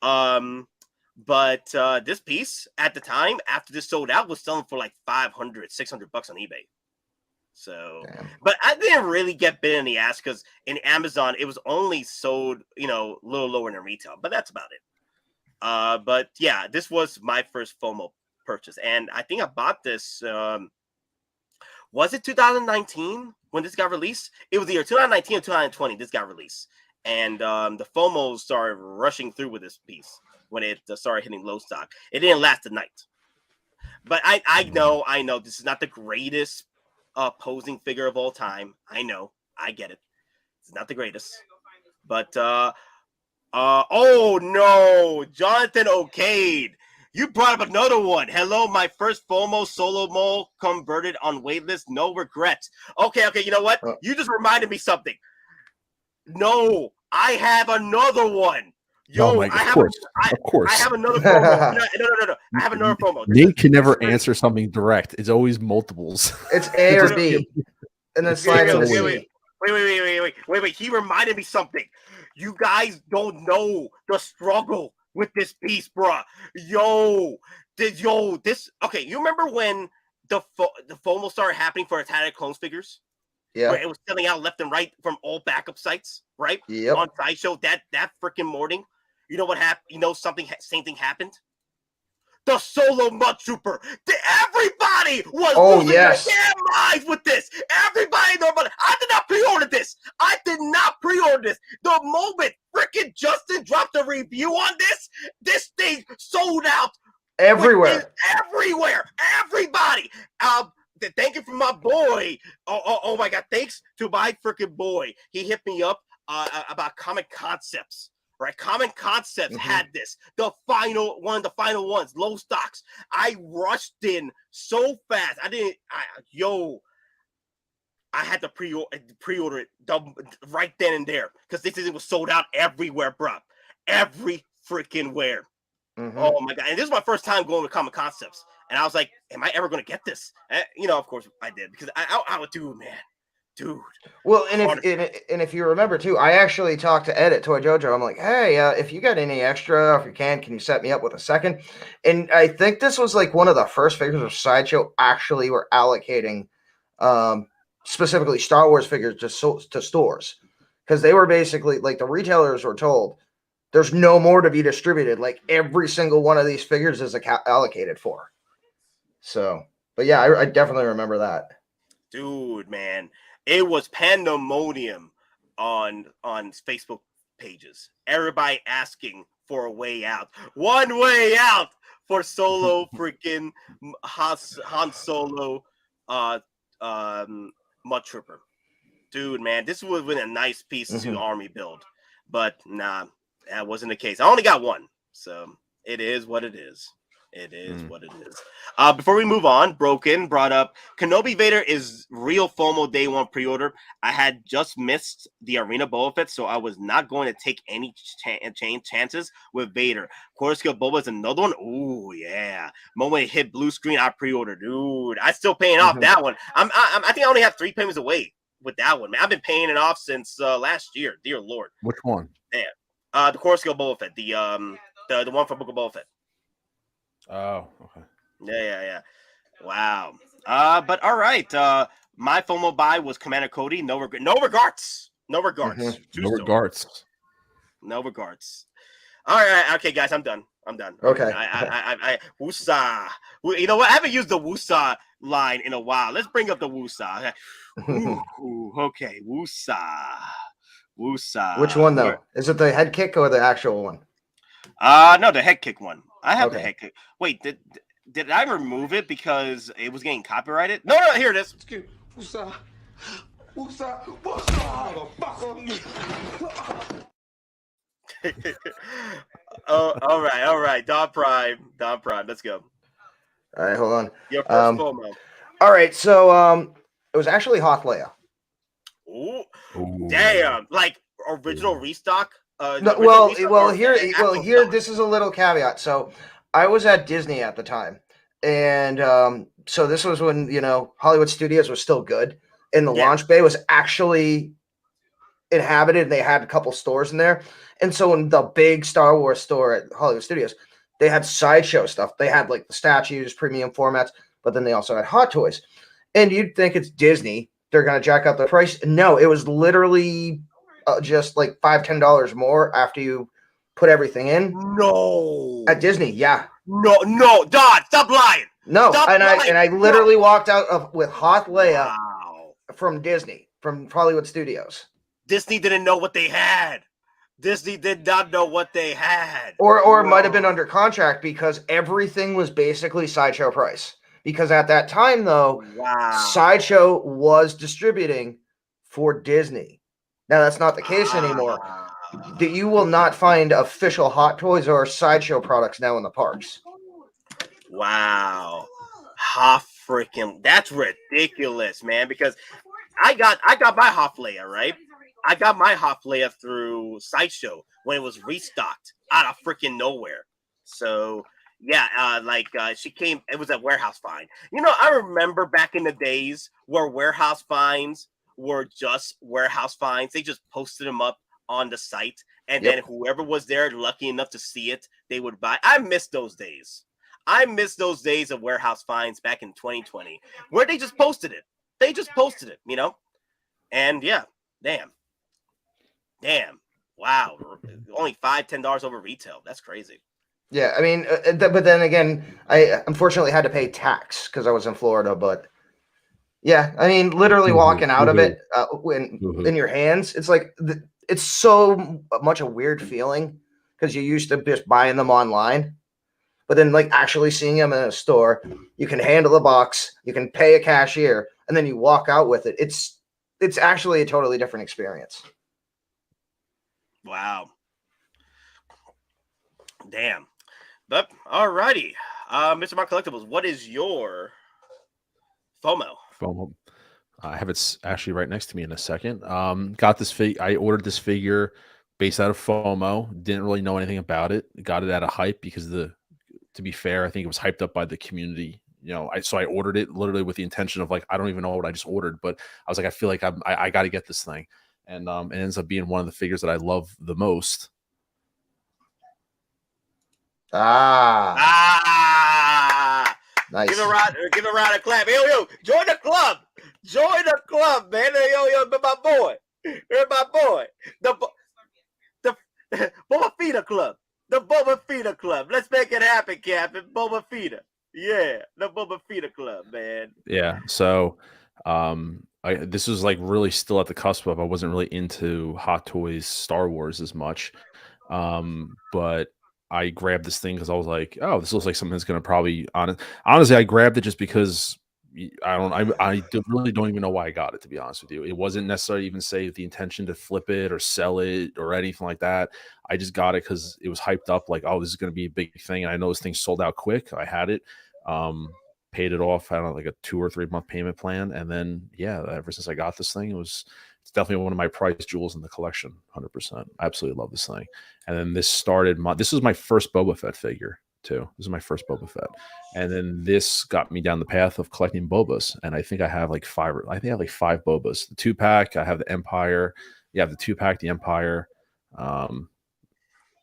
But this piece at the time, after this sold out, was selling for like $500, $600 on eBay. So, but I didn't really get bit in the ass because in Amazon, it was only sold, a little lower than retail, but that's about it. But yeah, this was my first FOMO purchase. And I think I bought this, was it 2019 when this got released? It was either 2019 or 2020, this got released. And the FOMO started rushing through with this piece when it started hitting low stock. It didn't last the night. But I know this is not the greatest posing figure of all time. I know. I get it. It's not the greatest. But, oh no, Jonathan O'Cade. You brought up another one. Hello, my first FOMO solo mole converted on waitlist. No regrets. Okay, you know what? You just reminded me something. No, I have another one. Yo, of course. I have another FOMO. No. I have another FOMO. Nate can never answer something direct. It's always multiples. It's A or B. And then slide in the C. Wait. He reminded me something. You guys don't know the struggle with this piece, bruh. Yo, this okay? You remember when the FOMO started happening for Attack of Clones figures? Yeah. Where it was selling out left and right from all backup sites, right? Yep. On Sideshow that freaking morning. You know what happened? You know same thing happened? The Solo Mud Trooper. Everybody was losing their damn minds with this. Everybody know about it. I did not pre-order this. The moment freaking Justin dropped a review on this thing sold out everywhere. Everybody. Thank you for my boy. Oh my God. Thanks to my freaking boy. He hit me up about Comic Concepts. Right, Common Concepts had this, one of the final ones, low stocks. I rushed in so fast. I had to pre-order it right then and there because this thing was sold out everywhere, bro. Every freaking where. Oh my God! And this is my first time going to Common Concepts, and I was like, "Am I ever going to get this?" And, of course, I did because I would do, man. Dude. Well, and if you remember too, I actually talked to Ed at Toy Jojo. I'm like, hey, if you got any extra, if you can you set me up with a second? And I think this was like one of the first figures of Sideshow actually were allocating specifically Star Wars figures to stores because they were basically like the retailers were told there's no more to be distributed. Like every single one of these figures is allocated for. So, but yeah, I definitely remember that. Dude, man. It was pandemonium on Facebook pages. Everybody asking for a way out. One way out for Solo freaking Han Solo Mud Trooper. Dude, man, this would have been a nice piece to army build. But nah, that wasn't the case. I only got one. So it is what it is. It is what it is. Before we move on, Broken brought up Kenobi Vader is real FOMO day one pre-order. I had just missed the Arena Boba Fett, so I was not going to take any chances with Vader. Coruscant Boba is another one. Ooh, yeah. Moment it hit blue screen, I pre-ordered. Dude, I still paying off that one. I think I only have 3 payments away with that one, man. I've been paying it off since last year. Dear Lord. Which one? Yeah. The Coruscant Boba Fett, the one from Book of Boba Fett. Oh, okay. Yeah. Wow. But all right. My FOMO buy was Commander Cody. No regards. No regards. No regards. No regards. All right. Okay, guys. I'm done. Okay. I woosah. You know what? I haven't used the woosah line in a while. Let's bring up the woosah. Okay. Woosah. Which one though? Is it the head kick or the actual one? No, the head kick one. I have the head kick. Wait, did I remove it because it was getting copyrighted? No, here it is. Woosah. Oh, all right. Don Prime. Let's go. All right, hold on. Your first FOMO. All right, so it was actually Hoth Leia. Ooh, damn! Like original restock. Here, this is a little caveat. So, I was at Disney at the time, and so this was when Hollywood Studios was still good, and the launch bay was actually inhabited, and they had a couple stores in there. And so, in the big Star Wars store at Hollywood Studios, they had Sideshow stuff. They had like the statues, premium formats, but then they also had Hot Toys. And you'd think it's Disney; they're going to jack up the price. No, it was literally just like $5-10 more after you put everything in. No, at Disney, yeah. No, Don, stop lying. No, stop and lying. I literally walked out with Hoth Leia from Disney, from Hollywood Studios. Disney didn't know what they had. Disney did not know what they had. Or it might have been under contract because everything was basically Sideshow price. Because at that time, though, Sideshow was distributing for Disney. Now, that's not the case anymore. You will not find official Hot Toys or Sideshow products now in the parks. Wow. That's ridiculous, man. Because I got my Hoth Leia, right? I got my Hoth Leia through Sideshow when it was restocked out of freaking nowhere. So, yeah, she came, it was a warehouse find. I remember back in the days where warehouse finds were just warehouse finds. They just posted them up on the site, and then whoever was there lucky enough to see it, they would buy. I miss those days. I miss those days of warehouse finds back in 2020 where they just posted it. They just posted it, you know? And yeah, damn. Wow. Only $5-10 over retail. That's crazy. Yeah, I mean, but then again, I unfortunately had to pay tax because I was in Florida. But yeah, I mean, literally walking out of it in your hands, it's like it's so much a weird feeling because you're used to just buying them online, but then like actually seeing them in a store, you can handle the box, you can pay a cashier, and then you walk out with it. It's actually a totally different experience. Wow. Damn. But alrighty. Mr. Mark Collectibles, what is your FOMO? FOMO. I have it actually right next to me in a second. Got this I ordered this figure based out of FOMO. Didn't really know anything about it. Got it at a hype because to be fair, I think it was hyped up by the community. You know, so I ordered it literally with the intention of like, I don't even know what I just ordered, but I was like, I feel like I got to get this thing. And it ends up being one of the figures that I love the most. Nice. Give a round of clap. Yo, join the club. Join the club, man. Yo, my boy. You're my boy. The Boba Fett Club. The Boba Fett Club. Let's make it happen, Captain. Boba Fett. Yeah, the Boba Fett Club, man. Yeah. So, this was like really still at the cusp of I wasn't really into Hot Toys Star Wars as much, but I grabbed this thing because I was like, oh, this looks like something that's going to probably honestly, I grabbed it just because I really don't even know why I got it, to be honest with you. It wasn't necessarily even say the intention to flip it or sell it or anything like that. I just got it because it was hyped up like, oh, this is going to be a big thing. And I know this thing sold out quick. I had it, paid it off. I don't know, like a 2 or 3 month payment plan. And then, yeah, ever since I got this thing, it's definitely one of my prized jewels in the collection. 100%. I absolutely love this thing. And then this was my first Boba Fett figure too. This is my first Boba Fett. And then this got me down the path of collecting Bobas. And I think I have like 5 Bobas. The 2-pack, I have the Empire. Yeah, the 2-pack, the Empire. And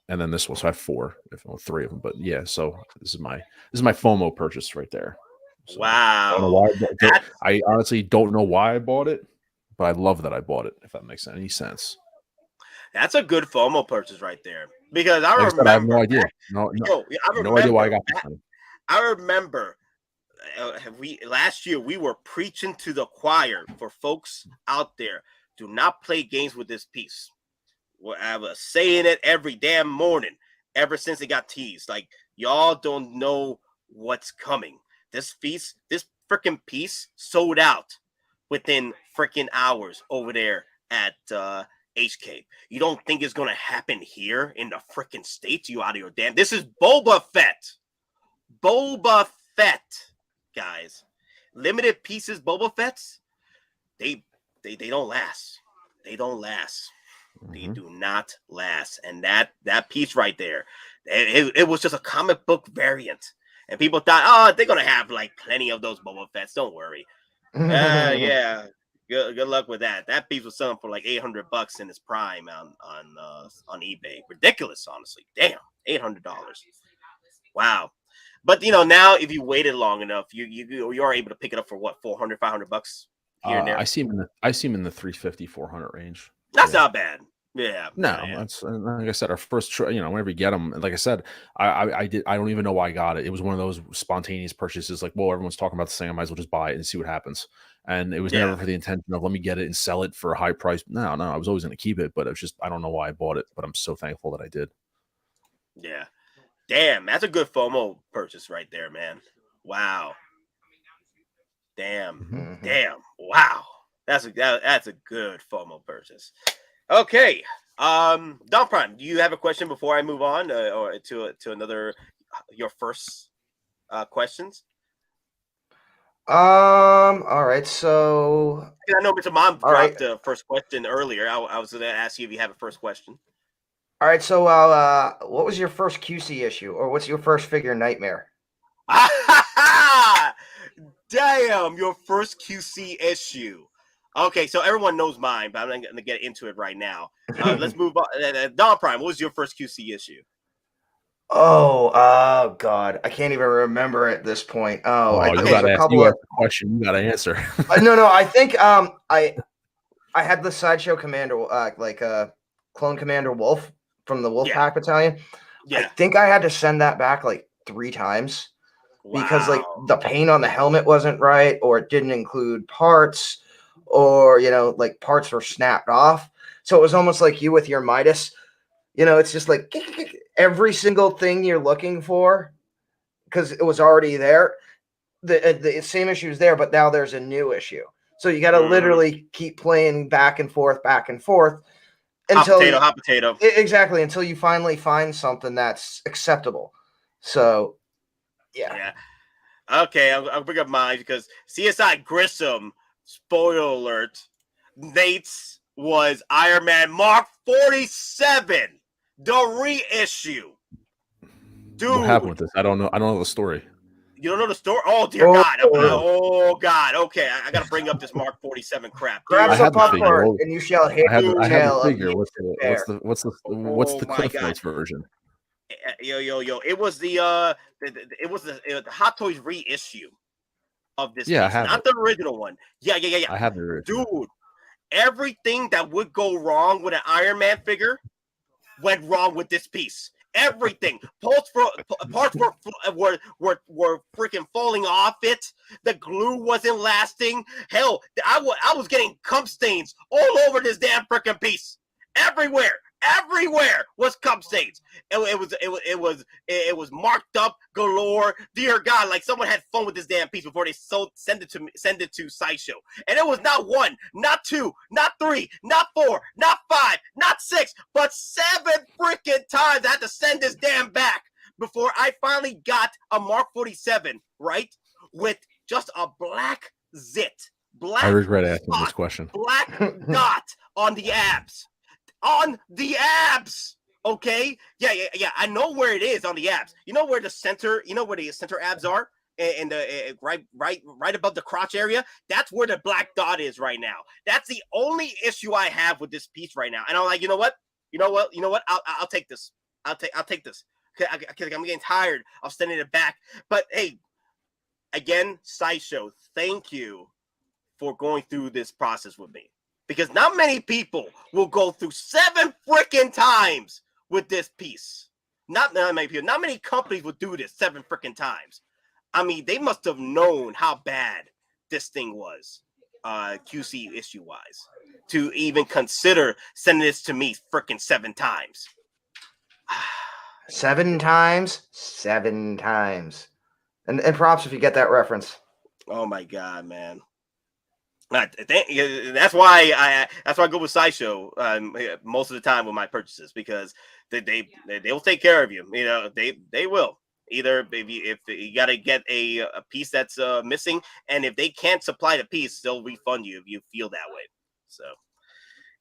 then this one. So I have 4, if not 3 of them. But yeah, so this is my FOMO purchase right there. So wow. I don't know why I honestly don't know why I bought it, but I love that I bought it, if that makes any sense. That's a good FOMO purchase right there. Because I remember. I have no idea. No idea why I got this thing. I remember last year we were preaching to the choir for folks out there. Do not play games with this piece. I was saying it every damn morning ever since it got teased. Like, y'all don't know what's coming. This freaking piece sold out within freaking hours over there at HK. You don't think it's going to happen here in the freaking States? You out of your damn. This is Boba Fett. Boba Fett, guys. Limited pieces Boba Fett's, they don't last. They don't last. They do not last. And that piece right there, it was just a comic book variant. And people thought, oh, they're going to have like plenty of those Boba Fett's. Don't worry. Yeah. Good luck with that. That piece was selling for like $800 in its prime on eBay. Ridiculous, honestly. Damn, $800. Wow. But now if you waited long enough, you are able to pick it up for what, $400, $500 here and there. I see him in the 350, 400 range. That's not bad. Yeah. No, that's like I said, our first whenever you get them, like I said, I don't even know why I got it. It was one of those spontaneous purchases, like, well, everyone's talking about this thing, I might as well just buy it and see what happens. And it was never for the intention of let me get it and sell it for a high price. No, I was always going to keep it, but it's just I don't know why I bought it, but I'm so thankful that I did. Yeah. Damn, that's a good FOMO purchase right there, man. Wow. Damn. Wow. That's a good FOMO purchase. Okay. Don Prime, do you have a question before I move on or to another your first questions? All right. So I know Mr. Mom dropped the first question earlier. I was going to ask you if you have a first question. All right. So, what was your first QC issue, or what's your first figure nightmare? Damn, your first QC issue. Okay, so everyone knows mine, but I'm not going to get into it right now. Let's move on. Don Prime, what was your first QC issue? Oh, God, I can't even remember at this point. I think you it was gotta a ask, couple you of. ask the question. You gotta answer. No, I think I had the Sideshow Commander, Clone Commander Wolf from the Wolf Yeah. Pack Battalion. I Yeah. think I had to send that back like 3 times because like Wow. the paint on the helmet wasn't right, or it didn't include parts, or like parts were snapped off. So it was almost like you with your Midas. It's just like every single thing you're looking for because it was already there. The same issue is there, but now there's a new issue. So you got to literally keep playing back and forth until hot potato. Exactly, until you finally find something that's acceptable. So, yeah. Okay, I'll bring up mine because CSI Grissom, spoiler alert, Nate's was Iron Man Mark 47, the reissue. Dude, What happened with this? I don't know. I don't know the story. You don't know the story? Oh dear God! Oh God! Okay, I got to bring up this Mark 47 crap. Grab I some have the figure. popcorn, and you shall hit I have the figure. of What's the Cliff God. Notes version? Yo! It was the Hot Toys reissue of this. Yeah, piece, I have not it. the original one. Yeah. I have the original. Dude, everything that would go wrong with an Iron Man figure went wrong with this piece. Everything. Parts were freaking falling off it. The glue wasn't lasting. Hell, I was getting cum stains all over this damn freaking piece. Everywhere was cum stains. It was marked up galore. Dear God, like someone had fun with this damn piece before they send it to Sideshow. And it was not 1, not 2, not 3, not 4, not 5, not 6, but 7 freaking times I had to send this damn back before I finally got a Mark 47, right? With just a black zit. I regret asking this question. Black dot on the abs. Okay? Yeah. I know where it is on the abs. You know where the center abs are? And right above the crotch area? That's where the black dot is right now. That's the only issue I have with this piece right now. And I'm like, you know what? I'll take this. I'll take this. I'm getting tired of sending it back. But hey, again, Sideshow, thank you for going through this process with me. Because not many people will go through 7 freaking times with this piece. Not many people. Not many companies will do this 7 freaking times. I mean, they must have known how bad this thing was, QC issue wise, to even consider sending this to me freaking 7 times. 7 times, 7 times, and props if you get that reference. Oh my God, man. That's why I go with Sideshow most of the time with my purchases, because they will take care of you. They will. Either if you got to get a piece that's missing, and if they can't supply the piece, they'll refund you if you feel that way. So,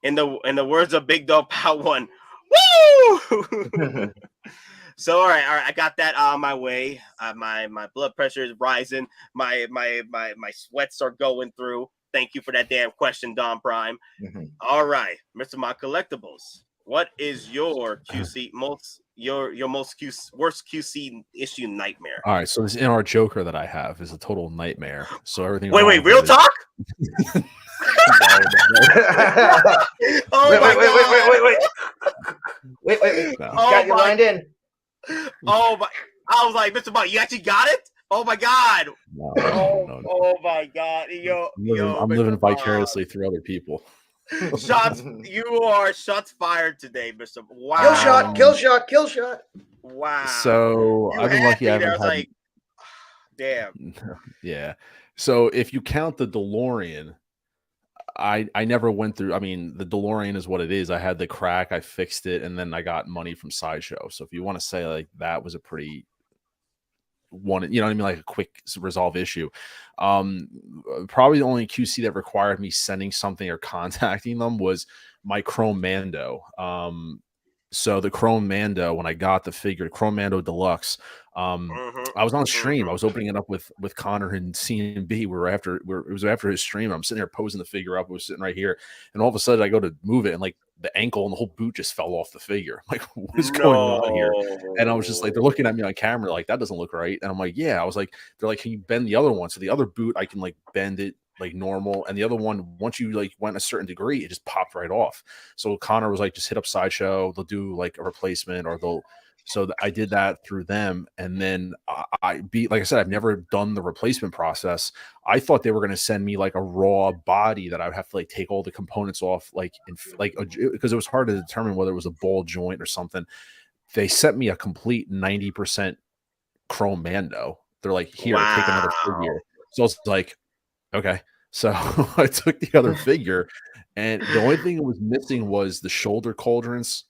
in the words of Big Dog Pow 1, woo! So all right, I got that on my way. My blood pressure is rising. My sweats are going through. Thank you for that damn question, Don Prime. Mm-hmm. All right, Mr. My Collectibles, what is your QC worst QC issue nightmare? All right, so this NR Joker that I have is a total nightmare. So everything. Wait, real talk? Wait. No. Got you lined in. Oh my! I was like, Mr. Mike, you actually got it? Oh my God! No. Oh my God! I'm living vicariously through other people. Shots fired today, Mr. Wow! Kill shot! Wow! So I've been lucky. I was like, damn. Yeah. So if you count the DeLorean, I never went through. I mean, the DeLorean is what it is. I had the crack, I fixed it, and then I got money from Sideshow. So if you want to say like that was a pretty one, you know what I mean, like a quick resolve issue. Probably the only QC that required me sending something or contacting them was my Chrome Mando. So the Chrome Mando, when I got the figure, Chrome Mando Deluxe, I was on stream. I was opening it up with Connor and CNB. It was after his stream. I'm sitting there posing the figure up. It was sitting right here, and all of a sudden I go to move it, and like the ankle and the whole boot just fell off the figure. I'm like, what is going on here? And I was just like, they're looking at me on camera, like that doesn't look right. And I'm like, yeah. I was like, they're like, can you bend the other one? So the other boot, I can like bend it like normal, and the other one, once you like went a certain degree, it just popped right off. So Connor was like, just hit up Sideshow, they'll do like a replacement, or they'll. So I did that through them, and then like I said, I've never done the replacement process. I thought they were going to send me like a raw body that I would have to like take all the components off, like because it was hard to determine whether it was a ball joint or something. They sent me a complete 90% Chrome Mando. They're like, here, take another figure. So it's like, okay. So I took the other figure, and the only thing that was missing was the shoulder cauldrons.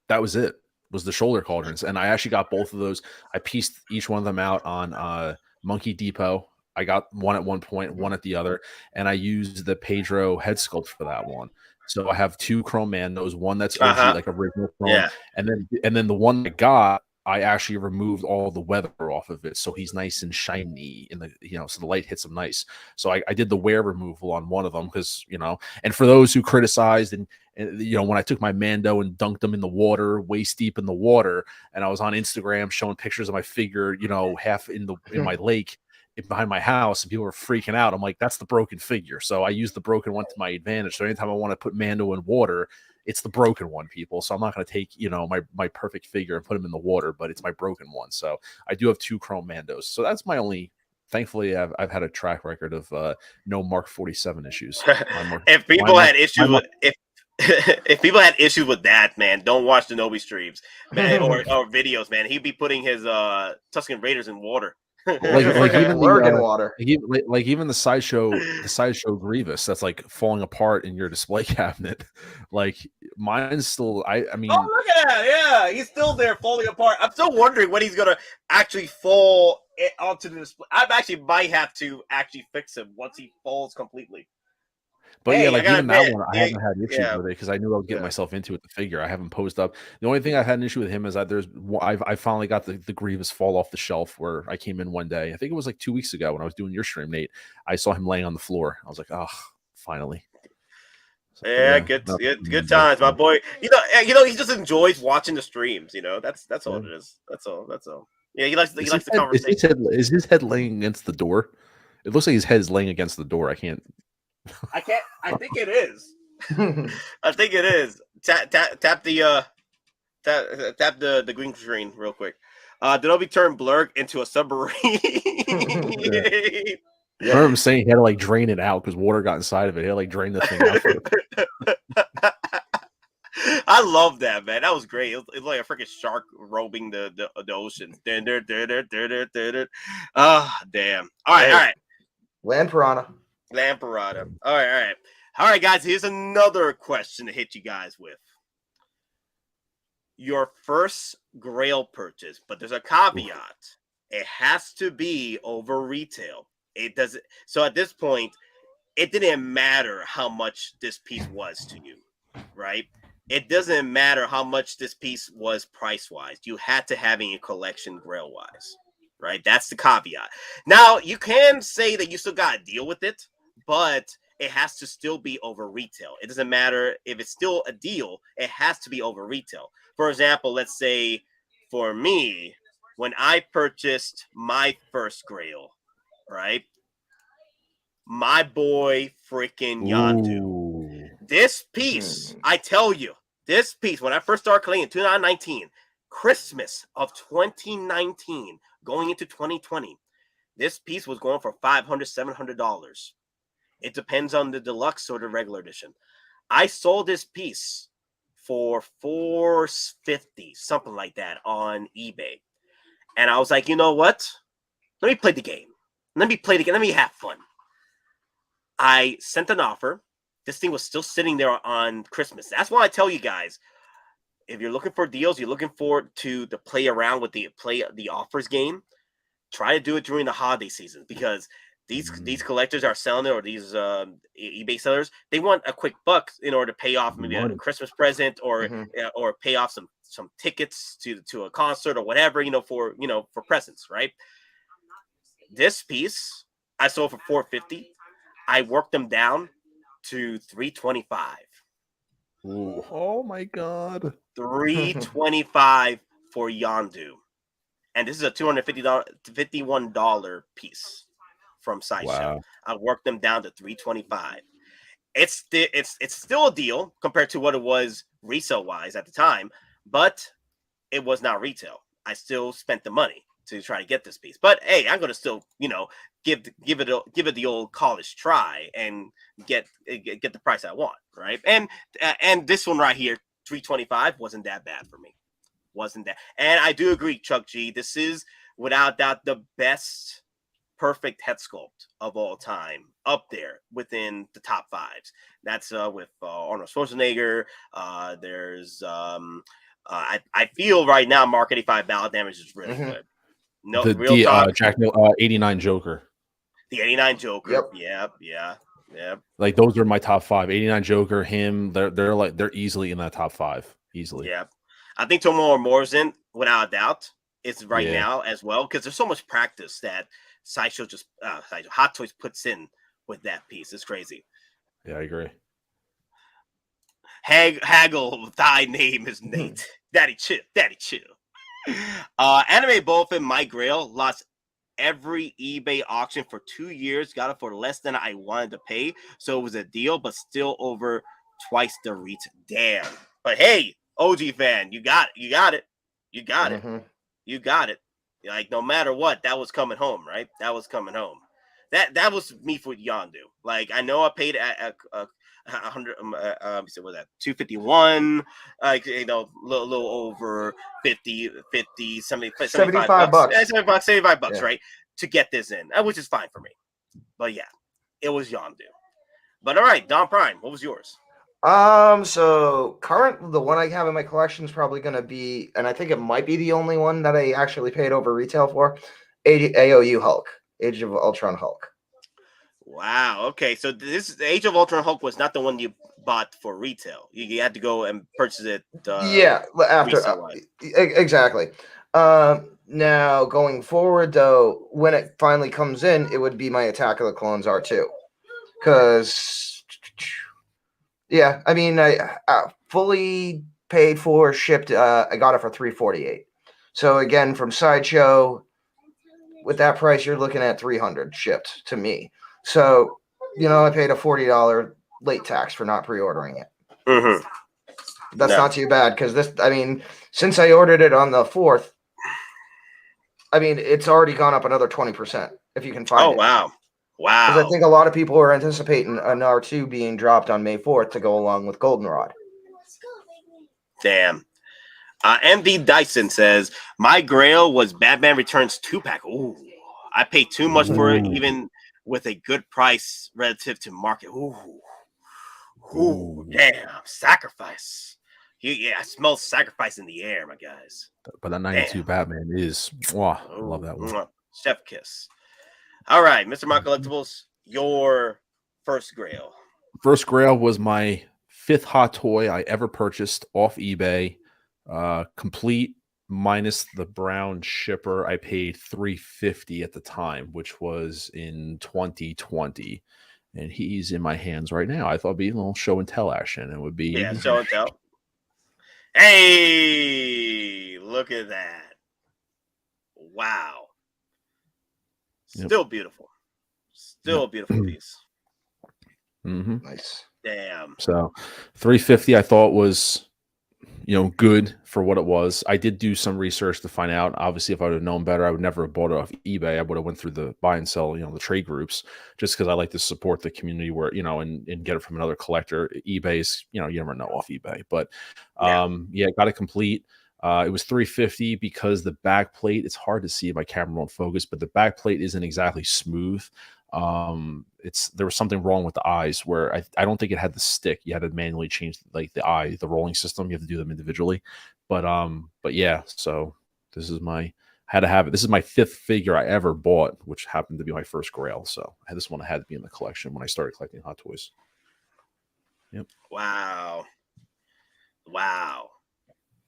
That was it. Was the shoulder cauldrons, and I actually got both of those. I pieced each one of them out on Monkey Depot. I got one at one point, one at the other, and I used the Pedro head sculpt for that one. So I have two Chrome Mandos, one that's OG, like original Chrome, and then the one I got, I actually removed all the weather off of it, so he's nice and shiny in the, so the light hits him nice. So I did the wear removal on one of them because, and for those who criticized and when I took my Mando and dunked them in the water, waist deep in the water, and I was on Instagram showing pictures of my figure, half in my lake behind my house, and people were freaking out. I'm like, that's the broken figure. So I used the broken one to my advantage. So anytime I want to put Mando in water, it's the broken one, people. So I'm not going to take, my perfect figure and put him in the water, but it's my broken one. So I do have two Chrome Mandos. So that's my only. Thankfully, I've had a track record of no Mark 47 issues. If people had issues with if people had issues with that, man, don't watch the Nobi streams, man, or videos, man. He'd be putting his Tuscan Raiders in water. like even the water. Even the sideshow Grievous that's like falling apart in your display cabinet. Like mine's still. I mean, oh, look at that! Yeah, he's still there, falling apart. I'm still wondering when he's gonna actually fall onto the display. I actually might have to actually fix him once he falls completely. But yeah, like even that one, I haven't had issues with it because I knew I was getting myself into it. The figure, I haven't posed up. The only thing I had an issue with him is that I finally got the Grievous fall off the shelf where I came in one day. I think it was like 2 weeks ago when I was doing your stream, Nate. I saw him laying on the floor. I was like, oh, finally. So, yeah, good times, my boy. He just enjoys watching the streams. That's all it is. That's all. Yeah, he likes the conversation. Is his head laying against the door? It looks like his head is laying against the door. I can't. I think it is. I think it is. Tap the green screen real quick. Denobi turned Blurg into a submarine. I remember him saying he had to like drain it out because water got inside of it. He had to like drain the thing out. I love that, man. That was great. It was like a freaking shark roaming the oceans. Ah, damn. All right. Land piranha. Lamparada. All right, guys. Here's another question to hit you guys with. Your first Grail purchase, but there's a caveat. It has to be over retail. It doesn't. So at this point, it didn't matter how much this piece was to you, right? It doesn't matter how much this piece was price-wise. You had to have in your collection Grail-wise, right? That's the caveat. Now, you can say that you still got to deal with it, but it has to still be over retail. It doesn't matter if it's still a deal. It has to be over retail. For example, let's say for me, when I purchased my first Grail, right? My boy freaking Yondu. This piece, I tell you, this piece, when I first started collecting in 2019, Christmas of 2019, going into 2020, this piece was going for $500, $700. It depends on the deluxe or the regular edition. I sold this piece for $450, something like that, on eBay. And I was like, you know what? Let me play the game. Let me have fun. I sent an offer. This thing was still sitting there on Christmas. That's why I tell you guys, if you're looking for deals, you're looking forward to play around with the offers game, try to do it during the holiday season because These collectors are selling it, or these eBay sellers, they want a quick buck in order to pay off maybe a Christmas present, or pay off some tickets to a concert or whatever, for presents, right? This piece I sold for $450. I worked them down to $325. Ooh. Oh my god. $325 for Yondu. And this is a $251 piece from Sideshow. Wow. I worked them down to $325. It's still a deal compared to what it was resale wise at the time, but it was not retail. I still spent the money to try to get this piece. But hey, I'm gonna still, give it the old college try and get the price I want, right? And this one right here, $325, wasn't that bad for me. Wasn't that? And I do agree, Chuck G. This is without doubt the best perfect head sculpt of all time, up there within the top fives. That's with Arnold Schwarzenegger. There's I feel right now Mark 85 Battle Damage is really good. No, real talk. Jack 89 Joker. The 89 Joker. Yep. Like those are my top 5. 89 Joker, him. They're easily in that top 5. Easily. Yeah. I think Tomohiro Morrison, without a doubt, is right now as well, because there's so much practice that Sideshow just Hot Toys puts in with that piece. It's crazy. Yeah, I agree. Haggle, thy name is Nate. Daddy chill. Anime Bullfin Mike Grail lost every eBay auction for 2 years. Got it for less than I wanted to pay, so it was a deal, but still over twice the retail. Damn. But hey, OG fan, you got it. Like, no matter what, that was coming home, right? That was coming home. That was me for Yondu. Like, I know I paid a 100. What was that? 251. Like, little over 50, 75 bucks. Yeah, 75 bucks, Yeah. right? To get this in, which is fine for me. But yeah, it was Yondu. But all right, Don Prime, what was yours? So the one I have in my collection is probably going to be, and I think it might be the only one that I actually paid over retail for, AOU Hulk, Age of Ultron Hulk. Wow. Okay, so this Age of Ultron Hulk was not the one you bought for retail. You had to go and purchase it. After exactly. Now going forward, though, when it finally comes in, it would be my Attack of the Clones R2, because. Yeah, I mean, I fully paid for, shipped. I got it for $348. So again, from Sideshow, with that price, you're looking at $300 shipped to me. So, I paid a $40 late tax for not pre-ordering it. Mm-hmm. That's not too bad, because since I ordered it on the 4th, it's already gone up another 20% if you can find it. Oh, wow. Wow. Because I think a lot of people are anticipating an R2 being dropped on May 4th to go along with Goldenrod. Damn. MV Dyson says, my grail was Batman Returns 2-pack. Ooh, I paid too much for it, even with a good price relative to market. Ooh, damn. Sacrifice. I smell sacrifice in the air, my guys. But that 92 Batman is, I love that one. Chef kiss. All right, Mr. My Collectibles, your first grail. First grail was my 5th hot toy I ever purchased off eBay. Complete minus the brown shipper. I paid $350 at the time, which was in 2020. And he's in my hands right now. I thought it'd be a little show and tell action. It would be show and tell. Hey, look at that. Wow. Still beautiful. Still a beautiful piece. Mm-hmm. Nice. Damn. So $350 I thought was, good for what it was. I did do some research to find out. Obviously, if I would have known better, I would never have bought it off eBay. I would have went through the buy and sell, the trade groups, just because I like to support the community where, and get it from another collector. eBay's, you never know off eBay. But got it complete. It was $350 because the back plate, it's hard to see if my camera won't focus, but the back plate isn't exactly smooth. There was something wrong with the eyes where I don't think it had the stick. You had to manually change the rolling system. You have to do them individually. But yeah, so this is my Had to have it. This is my 5th figure I ever bought, which happened to be my first Grail. So I had this one. I had to be in the collection when I started collecting Hot Toys. Yep. Wow.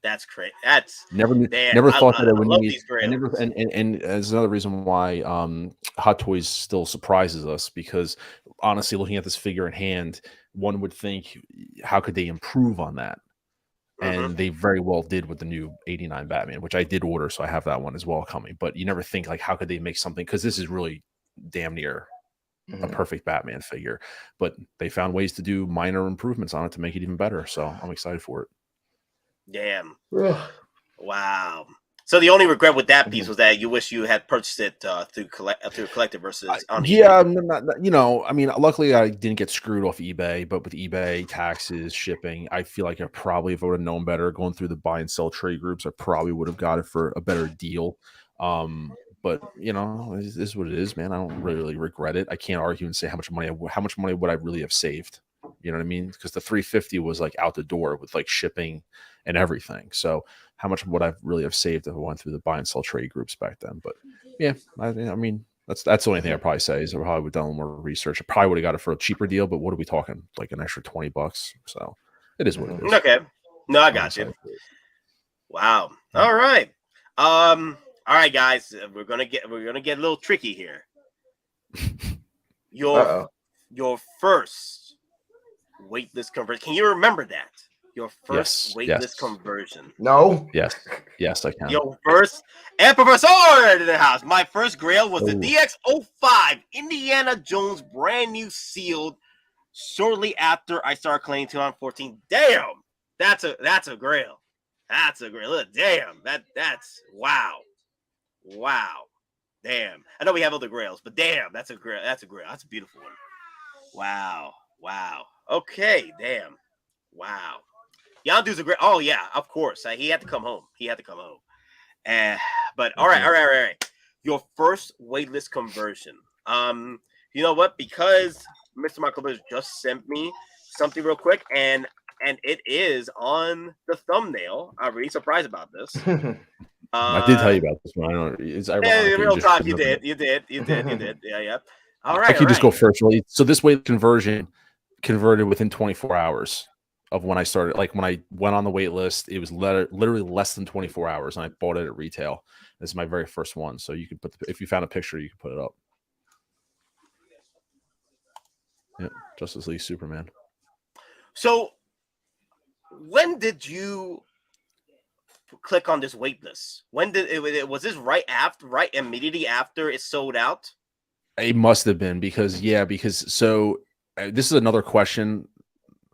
That's great. That's never thought that I would need these Grails. And there's another reason why Hot Toys still surprises us, because honestly, looking at this figure in hand, one would think, how could they improve on that? And they very well did with the new 89 Batman, which I did order, so I have that one as well coming. But you never think, like, how could they make something? Because this is really damn near a perfect Batman figure. But they found ways to do minor improvements on it to make it even better. So I'm excited for it. Damn. Wow. So the only regret with that piece was that you wish you had purchased it through collector versus on eBay. I mean, luckily I didn't get screwed off eBay, but with eBay, taxes, shipping, I feel like I probably, if I would have known better going through the buy and sell trade groups, I probably would have got it for a better deal. But it is what it is, man. I don't really regret it. I can't argue and say how much money would I really have saved. You know what I mean? Because the 350 was like out the door with like shipping and everything. So how much would I really have saved if I went through the buy and sell trade groups back then? But yeah, I mean, that's the only thing I probably say is I probably would have done more research. I probably would have got it for a cheaper deal, but what are we talking? Like an extra $20. So it is what it is. Okay. No, I got you. Wow. All right. All right, guys. We're gonna get a little tricky here. Your first waitlist conversion. Can you remember that? Your first waitlist conversion. No. Yes, I can. Your first and Professor in the house. My first Grail was the DX05 Indiana Jones, brand new sealed. Shortly after I started collecting 2014. Damn, that's a Grail. That's a Grail. Look, damn, that's wow. Damn. I know we have other Grails, but damn, that's a Grail. That's a Grail. That's a beautiful one. Wow. Okay, damn. Wow. Yondu's a great. Oh yeah, of course. He had to come home. But all right. Your first waitlist conversion. You know what? Because Mr. Michael Bush just sent me something real quick, and it is on the thumbnail. I'm really surprised about this. I did tell you about this one. I don't know. It's ironic. Real talk. You did. Yeah. All right. I could just go first. Really. So this wait conversion converted within 24 hours of when I started. Like when I went on the wait list, it was literally less than 24 hours, and I bought it at retail. This is my very first one. So you could put if you found a picture, you could put it up. Yep, Justice League Superman. So when did you click on this wait list? When did it was this right immediately after it sold out? It must have been because so this is another question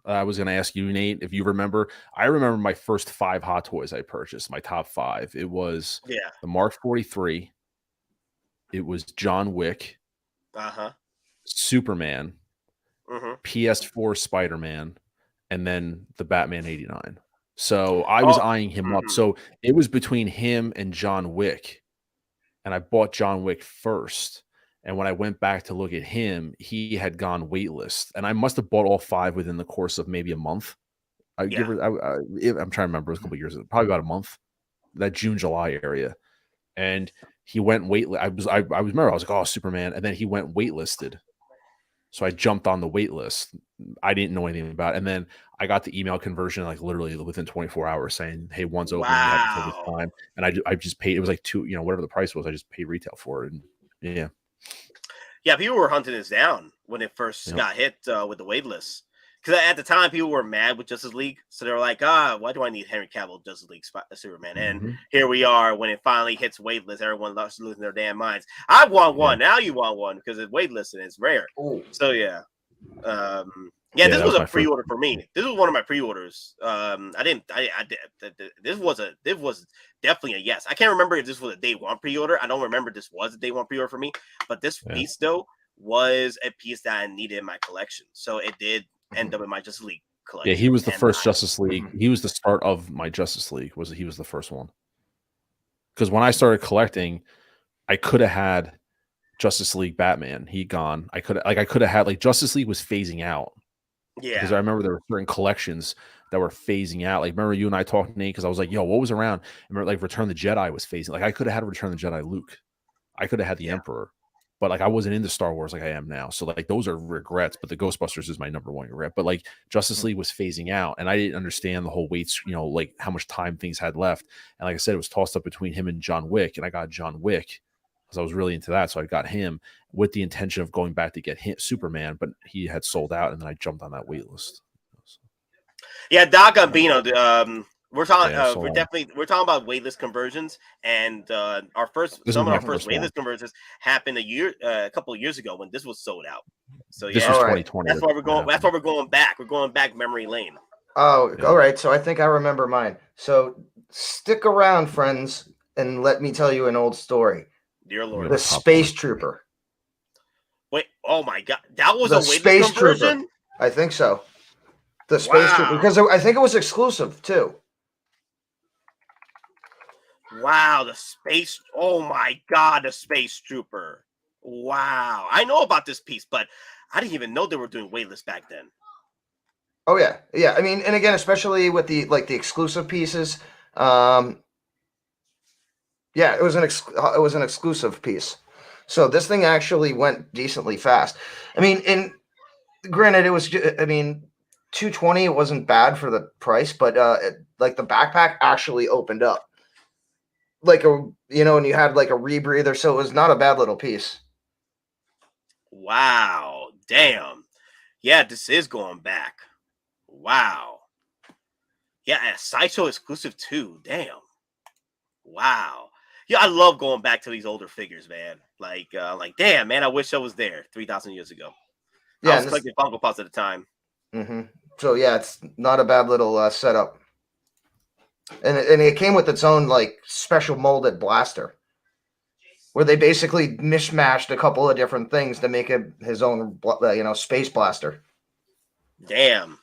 I was going to ask you, Nate, if you remember. I remember my first 5 Hot Toys I purchased, my top 5. It was the Mark 43. It was John Wick. Superman. PS4 Spider-Man, and then the Batman 89. So I was eyeing him up. So it was between him and John Wick, and I bought John Wick first. And when I went back to look at him, he had gone waitlist, and I must have bought all 5 within the course of maybe a month. I'm trying to remember. It was a couple of years, probably about a month, that June, July area. And he went waitlist. I remember I was like, oh, Superman, and then he went waitlisted. So I jumped on the wait list. I didn't know anything about it. And then I got the email conversion like literally within 24 hours saying, hey, one's open. You have until this time. And I just paid. It was like $2, whatever the price was. I just paid retail for it. And yeah, people were hunting this down when it first got hit with the wait list. Because at the time, people were mad with Justice League. So they were like, why do I need Henry Cavill Justice League Superman? And here we are when it finally hits waitlist. Everyone loves losing their damn minds. I want one. Now you want one because it's waitlisted and it's rare. Ooh. So, yeah. This was a pre-order for me. This was one of my pre-orders. This was definitely a yes. I can't remember if this was a day one pre-order. I don't remember this was a day one pre-order for me. But this piece, though, was a piece that I needed in my collection. So it did end up in my Justice League collection. Yeah, he was the first Justice League. He was the start of my Justice League. He was the first one. Because when I started collecting, I could have had Justice League Batman. He gone. I could have had Justice League was phasing out. Yeah. Because I remember there were certain collections that were phasing out. Like, remember you and I talked, Nate, because I was like, yo, what was around? Remember, like, Return of the Jedi was phasing. Like, I could have had Return of the Jedi Luke. I could have had the Emperor. But like I wasn't into Star Wars like I am now. So like those are regrets, but the Ghostbusters is my number one regret. But like Justice League was phasing out and I didn't understand the whole weights, like how much time things had left. And like I said, it was tossed up between him and John Wick. And I got John Wick because I was really into that. So I got him with the intention of going back to get Superman, but he had sold out and then I jumped on that wait list. Yeah, Doc Gambino, we're talking. Yeah, we're talking about waitlist conversions, and some of our first waitlist conversions happened a couple of years ago when this was sold out. So this was 2020. That's why we're going. That's why we're going back. We're going back memory lane. Oh, all right. So I think I remember mine. So stick around, friends, and let me tell you an old story. Dear Lord, the Space Trooper. Wait! Oh my God, that was the a waitlist Space conversion. Trooper. I think so. The Space Trooper, because I think it was exclusive too. Wow, the Space. Oh my God, the Space Trooper. Wow, I know about this piece, but I didn't even know they were doing waitlists back then. Oh yeah, yeah. I mean, and again, especially with the exclusive pieces. Yeah, it was an exclusive piece. So this thing actually went decently fast. I mean, granted, it was. I mean, $220. It wasn't bad for the price, but like the backpack actually opened up. Like and you had like a rebreather, so it was not a bad little piece. Wow, damn. Yeah, this is going back. Wow. Yeah, a Sideshow exclusive too. Damn. Wow. Yeah, I love going back to these older figures, man. Like damn, man, I wish I was there 3,000 years ago. Yeah, I was collecting Funko Pops at the time. Mm-hmm. So yeah, it's not a bad little setup. And it came with its own like special molded blaster, where they basically mishmashed a couple of different things to make it his own, space blaster. Damn.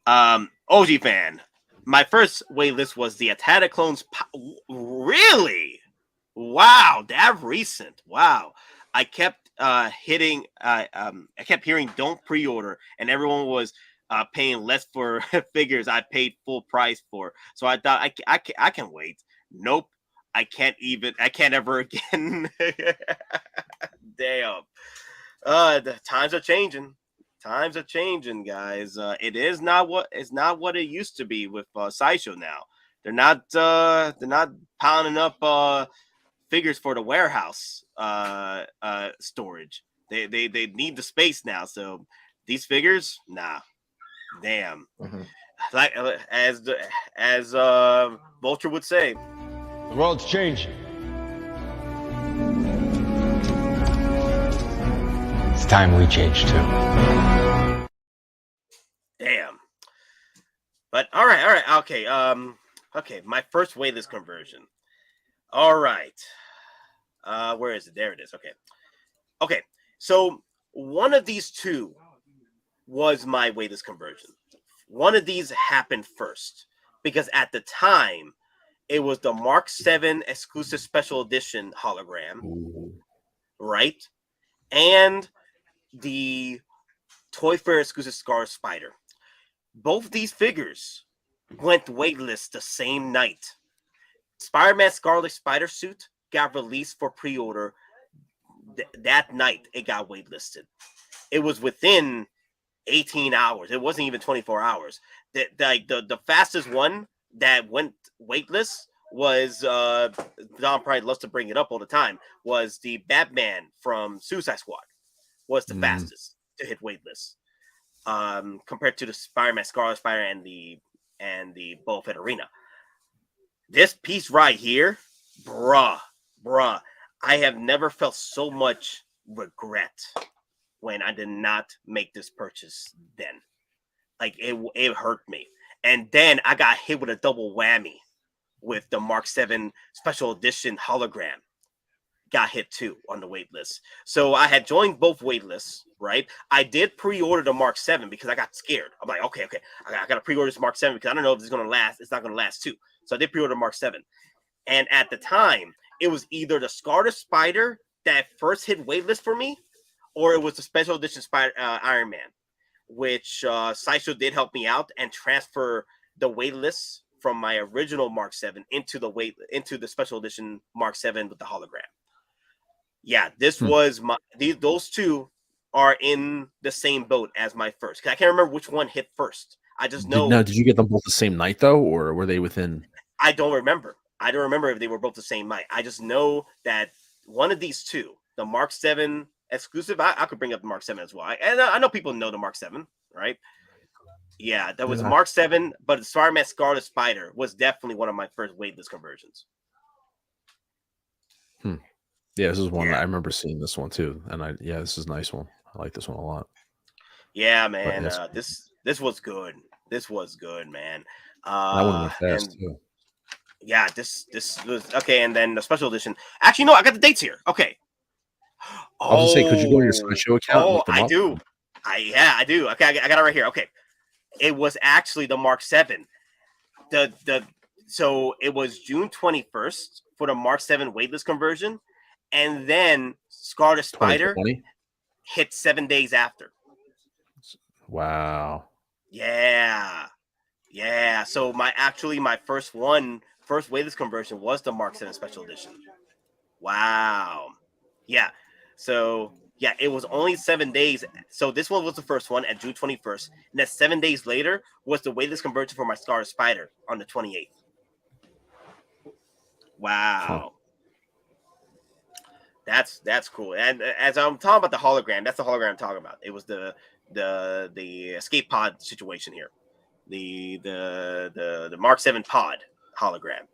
OG fan. My first waitlist was the Attack of Clones. Really? Wow, that recent. Wow. I kept hitting. I kept hearing "don't pre-order," and everyone was paying less for figures I paid full price for. So I thought I can wait. Nope, I can't ever again. Damn. The times are changing. Times are changing, guys. It is not what it used to be with Sideshow now. They're not pounding up figures for the warehouse storage. They need the space now. So these figures, nah. Damn. Mm-hmm. Like as Vulture would say, the world's changing. It's time we change too. Damn. But all right. Okay. Okay. My first waitlist conversion. All right. Where is it? There it is. Okay. So one of these two was my waitlist conversion. One of these happened first because at the time it was the Mark 7 exclusive special edition hologram, right? And the Toy Fair exclusive Scar Spider. Both these figures went waitlist the same night. Spider-Man Scarlet Spider suit got released for pre-order that night. It got waitlisted. It was within 18 hours. It wasn't even 24 hours. The fastest one that went waitlist was Don probably loves to bring it up all the time, was the Batman from Suicide Squad. Was the fastest to hit waitlist. Compared to the Spider-Man Scarlet Spider and the Boba Fett Arena. This piece right here, bruh, I have never felt so much regret when I did not make this purchase then. Like it hurt me. And then I got hit with a double whammy with the Mark 7 special edition hologram. Got hit too on the wait list. So I had joined both wait lists, right? I did pre-order the Mark 7 because I got scared. I'm like, okay. I got to pre-order this Mark 7 because I don't know if it's going to last. It's not going to last too. So I did pre-order Mark 7. And at the time, it was either the Scarlet Spider that first hit waitlist for me, or it was the special edition Spider Iron Man. which Sideshow did help me out and transfer the waitlist from my original Mark 7 into the special edition Mark 7 with the hologram. Yeah, this was those two are in the same boat as my first. 'Cause I can't remember which one hit first. I just know. Now, did you get them both the same night though, or were they within? I don't remember. I don't remember if they were both the same night. I just know that one of these two, the Mark 7 exclusive, I could bring up the Mark 7 as well. And I know people know the Mark 7, right? Yeah, that was Mark 7, but Spider-Man Scarlet Spider was definitely one of my first waitlist conversions. Yeah, this is one I remember seeing this one too, and this is a nice one. I like this one a lot. Yeah, man, this was good. This was good, man. That one went fast too. Yeah, this was okay, and then the special edition. Actually, no, I got the dates here. Okay. I was gonna say, could you go to your Sideshow account? Oh, I do. I do. Okay, I got it right here. Okay, it was actually the Mark 7. So it was June 21st for the Mark 7 waitlist conversion, and then Scarlet Spider 2020? hit 7 days after. Wow. Yeah. So my first waitlist conversion was the Mark 7 special edition. Wow. Yeah. So yeah, it was only 7 days. So this one was the first one at June 21st, and then 7 days later was the waitlist conversion for my Scarlet Spider on the 28th. Wow. That's cool. And as I'm talking about the hologram, that's the hologram I'm talking about. It was the escape pod situation here. The Mark 7 pod hologram.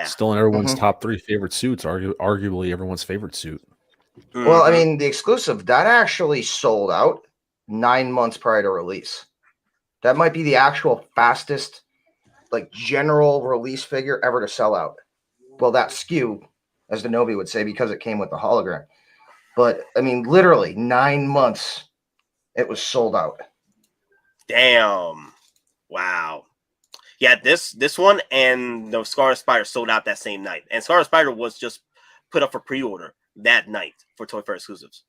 Still in everyone's top 3 favorite suits, arguably everyone's favorite suit. Well, I mean, the exclusive that actually sold out 9 months prior to release. That might be the actual fastest, like, general release figure ever to sell out. Well, that SKU, as Denobi would say, because it came with the hologram. But I mean, literally 9 months, it was sold out. Damn! Wow. Yeah, this one and the Scarlet Spider sold out that same night, and Scarlet Spider was just put up for pre-order that night for Toy Fair exclusives.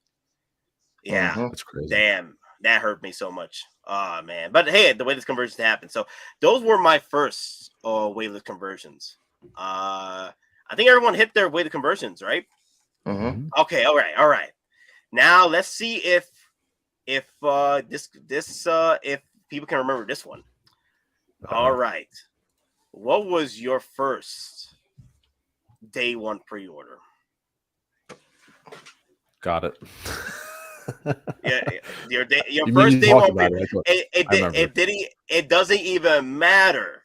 Yeah, that's crazy. Damn, that hurt me so much. Oh man, but hey, the waitlist conversions happened. So those were my first waitlist conversions. I think everyone hit their waitlist conversions, right? Okay, all right. Now let's see if people can remember this one. All right, what was your first day one pre-order? Got it. Your first day one pre-order. It doesn't even matter.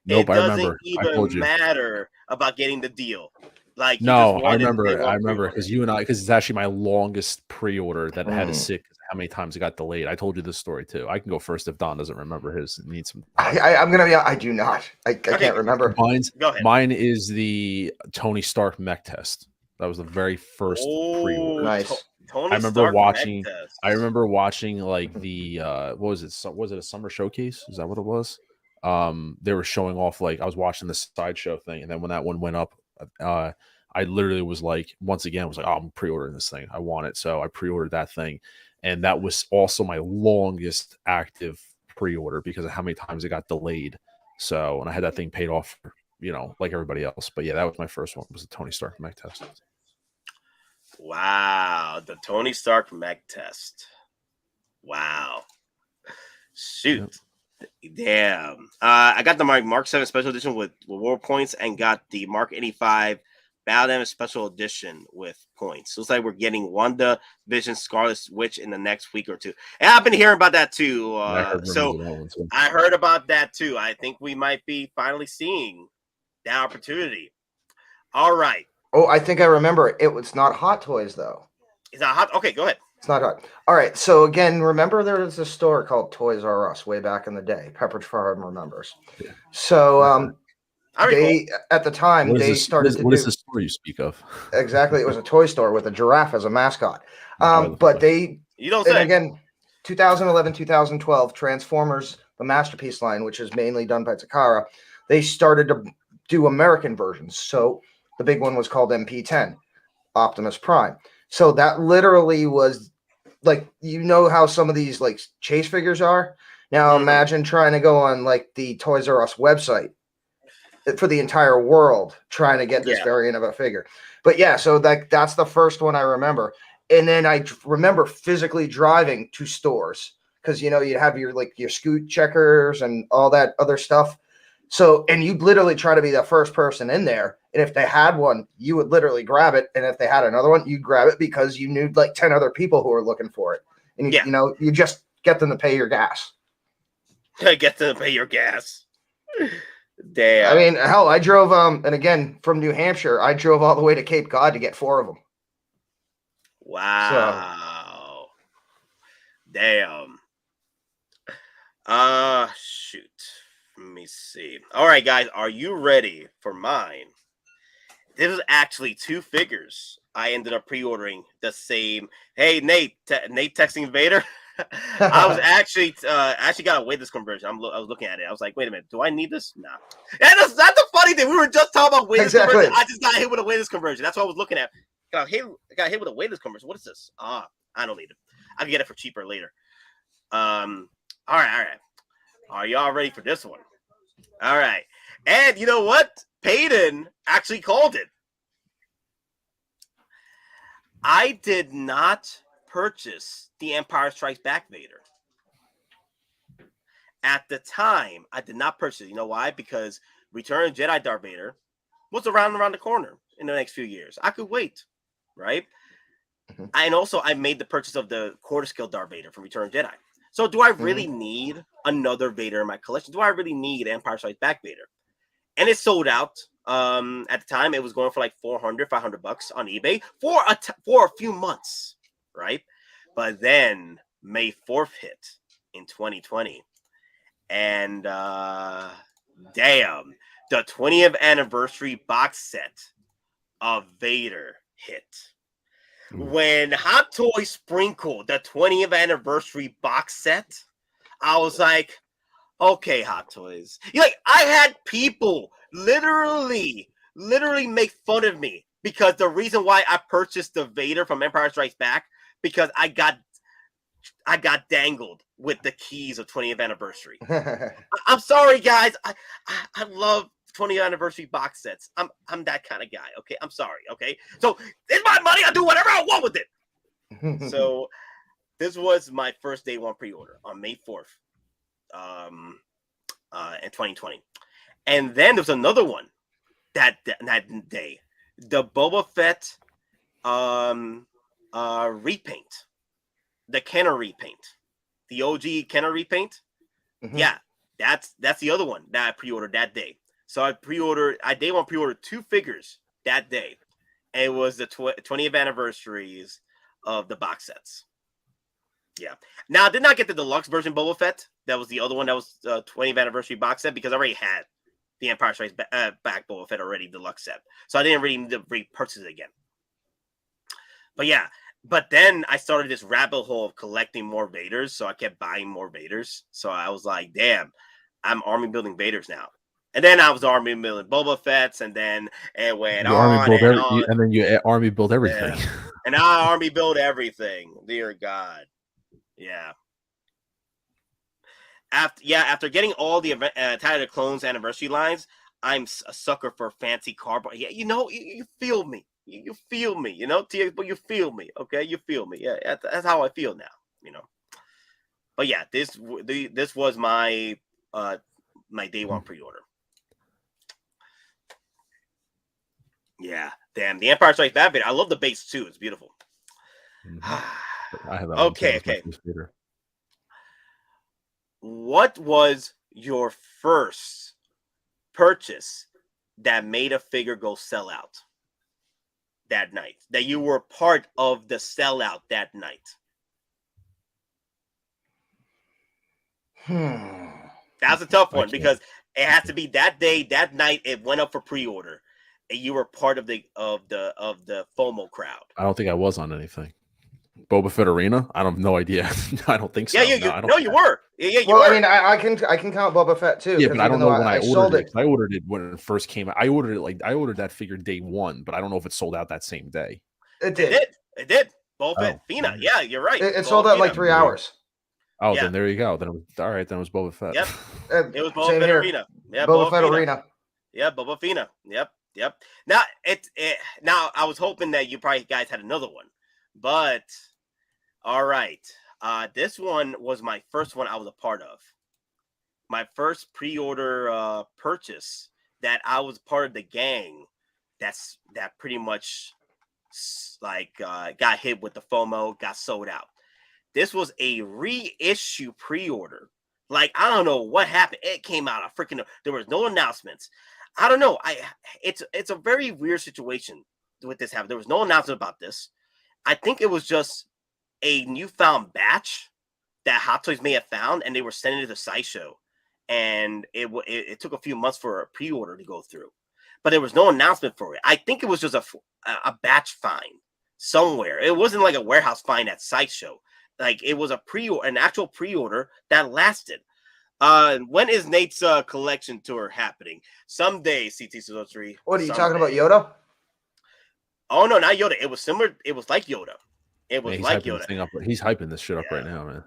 Nope, it doesn't even matter about getting the deal. Like, no, I remember because it's actually my longest pre-order that I had to sit. How many times it got delayed? I told you this story too. I can go first if Don doesn't remember his. Needs some. I do not. I can't remember. Go ahead. Mine is the Tony Stark mech test. That was the very first pre-order. Nice. I remember watching like the what was it? Was it a summer showcase? Is that what it was? They were showing off, like, I was watching the Sideshow thing, and then when that one went up, I literally was like, once again, oh, I'm pre-ordering this thing. I want it. So I pre-ordered that thing. And that was also my longest active pre-order because of how many times it got delayed. So, and I had that thing paid off, like everybody else. But yeah, that was my first one, was the Tony Stark mech test. Wow. The Tony Stark mech test. Wow. Shoot. Yep. Damn. I got the Mark 7 special edition with reward points and got the Mark 85 Battle Damage special edition with points. Looks like we're getting Wanda, Vision, Scarlet Witch in the next week or two. And I've been hearing about that too. I heard about that too. I think we might be finally seeing that opportunity. All right. Oh, I think I remember. It's not Hot Toys though. It's not hot. Okay, go ahead. It's not hot. All right. So again, remember there was a store called Toys R Us way back in the day. Pepperidge Farm remembers. So at the time they started to. What is the store you speak of? Exactly, it was a toy store with a giraffe as a mascot. But they, you don't say. Again, 2011, 2012, Transformers, the Masterpiece line, which is mainly done by Takara, they started to do American versions. So the big one was called MP10, Optimus Prime. So that literally was like, you know how some of these like chase figures are. Now imagine trying to go on like the Toys R Us website for the entire world trying to get this variant of a figure. But yeah, so that's the first one I remember. And then I remember physically driving to stores because, you know, you have your like your scoot checkers and all that other stuff. So, and you'd literally try to be the first person in there. And if they had one, you would literally grab it. And if they had another one, you'd grab it because you knew like 10 other people who were looking for it. And you know, you just get them to pay your gas. Get them to pay your gas. Damn. I mean, hell, I drove, and again, from New Hampshire, I drove all the way to Cape Cod to get 4 of them. Wow. So. Damn. Shoot. Let me see. All right, guys, are you ready for mine? This is actually 2 figures. I ended up pre-ordering the same. Hey, Nate. Nate texting Vader. I was actually got a waitlist conversion. I was looking at it. I was like, wait a minute, do I need this? Nah. And that's the funny thing. We were just talking about waitlist conversion. I just got hit with a waitlist conversion. That's what I was looking at. Got hit with a waitlist conversion. What is this? I don't need it. I can get it for cheaper later. All right. Are y'all ready for this one? All right. And you know what? Peyton actually called it. I did not purchase the Empire Strikes Back Vader. At the time, I did not purchase it. You know why? Because Return of Jedi Darth Vader was around the corner in the next few years. I could wait, right? And also, I made the purchase of the quarter scale Darth Vader from Return of Jedi. So do I really need another Vader in my collection? Do I really need Empire Strikes Back Vader? And it sold out. At the time, it was going for like $400, $500 on eBay for a few months, right? But then May 4th hit in 2020. And damn, the 20th anniversary box set of Vader hit. When Hot Toys sprinkled the 20th anniversary box set, I was like, okay, Hot Toys. I had people literally make fun of me because the reason why I purchased the Vader from Empire Strikes Back, because I got dangled with the keys of 20th anniversary. I'm sorry, guys. I love 20th anniversary box sets. I'm that kind of guy. Okay, I'm sorry. Okay, so it's my money. I do whatever I want with it. So this was my first day 1 pre-order on May 4th, in 2020, and then there's another one that day, the Boba Fett repaint, the Kenner repaint, the OG Kenner repaint. Yeah, that's the other one that I pre-ordered that day. So I day 1 pre-ordered 2 figures that day. And it was the 20th anniversaries of the box sets. Yeah. Now I did not get the deluxe version Boba Fett. That was the other one that was 20th anniversary box set because I already had the Empire Strikes Back Boba Fett already deluxe set. So I didn't really need to repurchase it again. But yeah. But then I started this rabbit hole of collecting more Vaders. So I kept buying more Vaders. So I was like, damn, I'm army building Vaders now. And then I was army building Boba Fett's, and then it went on and on. And then you army build everything. Yeah. And I army build everything. Dear God. Yeah. After getting all the Attack of the Clones anniversary lines, I'm a sucker for fancy cardboard. Yeah, you know, you feel me. You feel me, you know, but you feel me, okay? You feel me. Yeah, that's how I feel now, you know. But yeah, this was my my day 1 pre-order. Yeah, damn, the Empire Strikes Back Vader. I love the base too. It's beautiful. I have that okay. What was your first purchase that made a figure go sell out that night? That you were part of the sellout that night? That's a tough one because it has to be that day, that night. It went up for pre-order, and you were part of the FOMO crowd. I don't think I was on anything. Boba Fett Arena? I have no idea. I don't think so. Yeah, you were. Yeah, you were. I mean, I can count Boba Fett too. Yeah, but I don't know when I ordered it. I ordered it when it first came out. I ordered that figure day 1, but I don't know if it sold out that same day. It did. It did. Boba Fett, Fina. Yeah, you're right. It sold out in like 3 hours. Oh, Yeah. then there you go. Then it was all right. Then it was Boba Fett. Yep. It was Boba Same Fett here. Arena. Yeah, Boba Fett Fina. Arena. Yeah, Boba Fina. Yep. Now now I was hoping that you probably guys had another one, but all right. This one was my first one I was a part of. My first pre-order purchase that I was part of the gang. That pretty much like got hit with the FOMO, got sold out. This was a reissue pre-order. Like, I don't know what happened. It came out of freaking. There was no announcements. I don't know. It's a very weird situation with this happening. There was no announcement about this. I think it was just a newfound batch that Hot Toys may have found, and they were sending it to the sideshow. And it took a few months for a pre-order to go through, but there was no announcement for it. I think it was just a batch find somewhere. It wasn't like a warehouse find at sideshow. Like, it was an actual pre-order that lasted. When is Nate's collection tour happening? Someday, CT03. What are you talking about, Yoda? Oh no, not Yoda. It was similar. It was like Yoda. It was like Yoda. He's hyping this shit up right now, man.